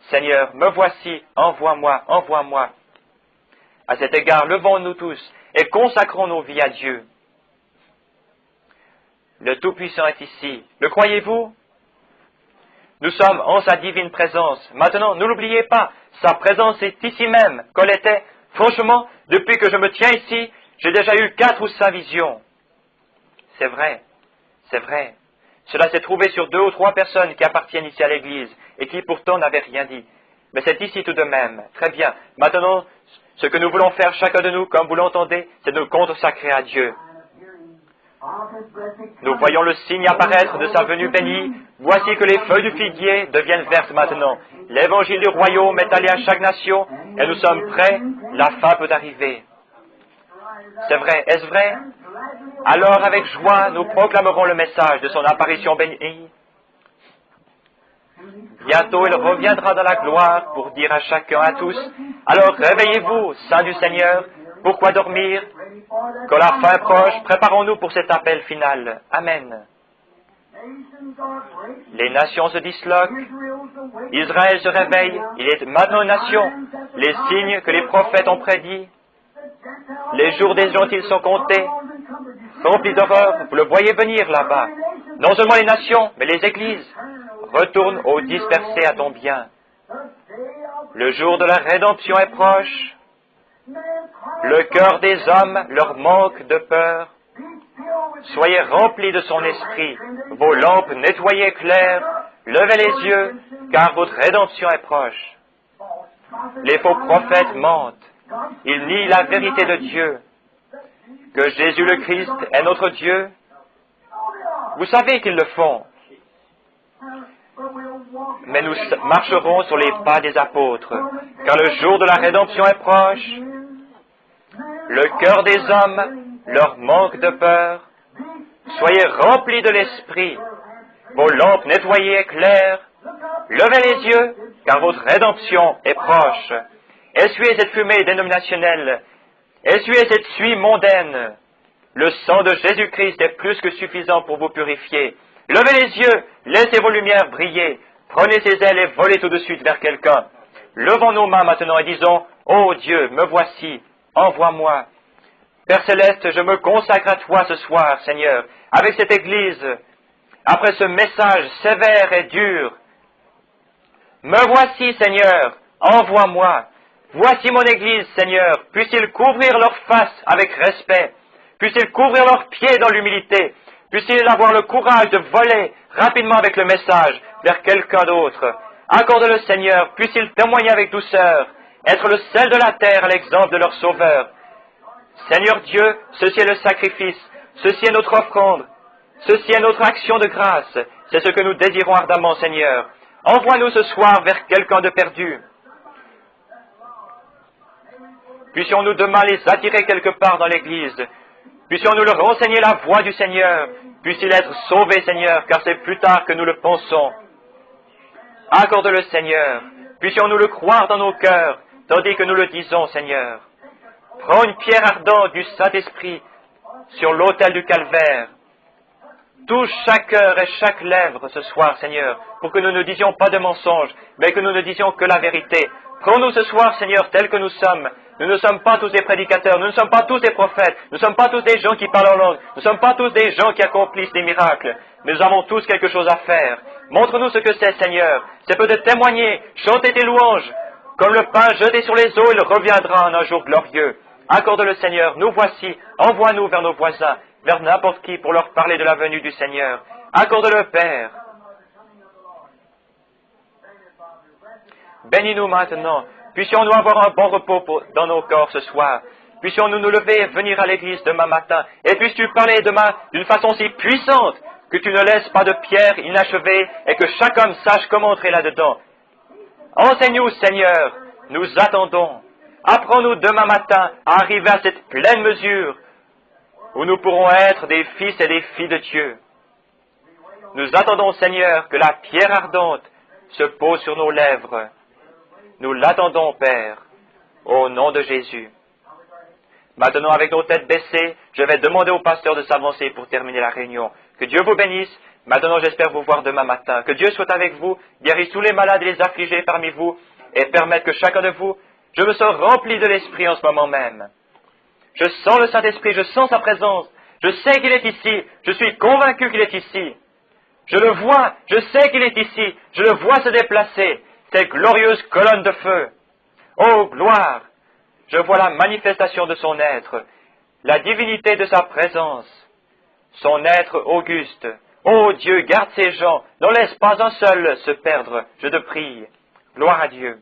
Seigneur, me voici, envoie-moi, envoie-moi. À cet égard, levons-nous tous et consacrons nos vies à Dieu. Le Tout-Puissant est ici. Le croyez-vous? Nous sommes en sa divine présence. Maintenant, ne l'oubliez pas, sa présence est ici même, qu'elle était. Franchement, depuis que je me tiens ici, j'ai déjà eu 4 ou 5 visions. C'est vrai, c'est vrai. Cela s'est trouvé sur 2 ou 3 personnes qui appartiennent ici à l'Église et qui pourtant n'avaient rien dit. Mais c'est ici tout de même. Très bien. Maintenant, ce que nous voulons faire chacun de nous, comme vous l'entendez, c'est de nous consacrer à Dieu. Nous voyons le signe apparaître de sa venue bénie. Voici que les feuilles du figuier deviennent vertes maintenant. L'évangile du royaume est allé à chaque nation et nous sommes prêts. La fin peut arriver. C'est vrai. Est-ce vrai? Alors, avec joie, nous proclamerons le message de son apparition bénie. Bientôt, il reviendra dans la gloire pour dire à chacun, à tous, alors réveillez-vous, saints du Seigneur. Pourquoi dormir? Quand la fin est proche, préparons-nous pour cet appel final. Amen. Les nations se disloquent. Israël se réveille. Il est maintenant une nation. Les signes que les prophètes ont prédits. Les jours des gentils sont comptés. Remplis d'horreur, vous le voyez venir là-bas. Non seulement les nations, mais les églises. Retourne aux dispersés à ton bien. Le jour de la rédemption est proche. Le cœur des hommes leur manque de peur. Soyez remplis de son esprit, vos lampes nettoyées claires, levez les yeux, car votre rédemption est proche. Les faux prophètes mentent, ils nient la vérité de Dieu. Que Jésus le Christ est notre Dieu, vous savez qu'ils le font. Mais nous marcherons sur les pas des apôtres, car le jour de la rédemption est proche. Le cœur des hommes leur manque de peur. Soyez remplis de l'esprit, vos lampes nettoyées et claires. Levez les yeux, car votre rédemption est proche. Essuyez cette fumée dénominationnelle. Essuyez cette suie mondaine. Le sang de Jésus-Christ est plus que suffisant pour vous purifier. Levez les yeux, laissez vos lumières briller. Prenez ses ailes et volez tout de suite vers quelqu'un. Levons nos mains maintenant et disons, ô Dieu, me voici, envoie-moi. Père Céleste, je me consacre à toi ce soir, Seigneur, avec cette Église, après ce message sévère et dur. Me voici, Seigneur, envoie-moi. Voici mon Église, Seigneur, puisse-t-il couvrir leur face avec respect, puisse-t-il couvrir leurs pieds dans l'humilité, puisse-t-il avoir le courage de voler rapidement avec le message vers quelqu'un d'autre. Accorde-le, Seigneur, puisse-t-il témoigner avec douceur, être le sel de la terre à l'exemple de leur Sauveur. Seigneur Dieu, ceci est le sacrifice, ceci est notre offrande, ceci est notre action de grâce, c'est ce que nous désirons ardemment, Seigneur. Envoie-nous ce soir vers quelqu'un de perdu. Puissions-nous demain les attirer quelque part dans l'Église. Puissions-nous leur renseigner la voie du Seigneur. Puisse-t-il être sauvé, Seigneur, car c'est plus tard que nous le pensons. Accorde-le, Seigneur. Puissions-nous le croire dans nos cœurs, tandis que nous le disons, Seigneur. Prends une pierre ardente du Saint-Esprit sur l'autel du calvaire. Touche chaque cœur et chaque lèvre ce soir, Seigneur, pour que nous ne disions pas de mensonges, mais que nous ne disions que la vérité. Prends-nous ce soir, Seigneur, tels que nous sommes. Nous ne sommes pas tous des prédicateurs, nous ne sommes pas tous des prophètes, nous ne sommes pas tous des gens qui parlent en langue, nous ne sommes pas tous des gens qui accomplissent des miracles, mais nous avons tous quelque chose à faire. Montre-nous ce que c'est, Seigneur. C'est peut-être témoigner, chanter tes louanges. Comme le pain jeté sur les eaux, il reviendra en un jour glorieux. Accorde-le, Seigneur, nous voici, envoie-nous vers nos voisins, vers n'importe qui pour leur parler de la venue du Seigneur. Accorde-le, Père. Bénis-nous maintenant. Puissions-nous avoir un bon repos dans nos corps ce soir. Puissions-nous nous lever et venir à l'église demain matin. Et puisses-tu parler demain d'une façon si puissante que tu ne laisses pas de pierre inachevée et que chaque homme sache comment entrer là-dedans. Enseigne-nous, Seigneur. Nous attendons. Apprends-nous demain matin à arriver à cette pleine mesure où nous pourrons être des fils et des filles de Dieu. Nous attendons, Seigneur, que la pierre ardente se pose sur nos lèvres. Nous l'attendons, Père, au nom de Jésus. Maintenant, avec nos têtes baissées, je vais demander au pasteur de s'avancer pour terminer la réunion. Que Dieu vous bénisse. Maintenant, j'espère vous voir demain matin. Que Dieu soit avec vous, guérisse tous les malades et les affligés parmi vous, et permette que chacun de vous, je me sens rempli de l'Esprit en ce moment même. Je sens le Saint-Esprit, je sens sa présence. Je sais qu'il est ici. Je suis convaincu qu'il est ici. Je le vois, je sais qu'il est ici. Je le vois se déplacer. Ces glorieuses colonnes de feu. Oh, gloire! Je vois la manifestation de son être, la divinité de sa présence, son être auguste. Oh Dieu, garde ces gens, n'en laisse pas un seul se perdre, je te prie. Gloire à Dieu.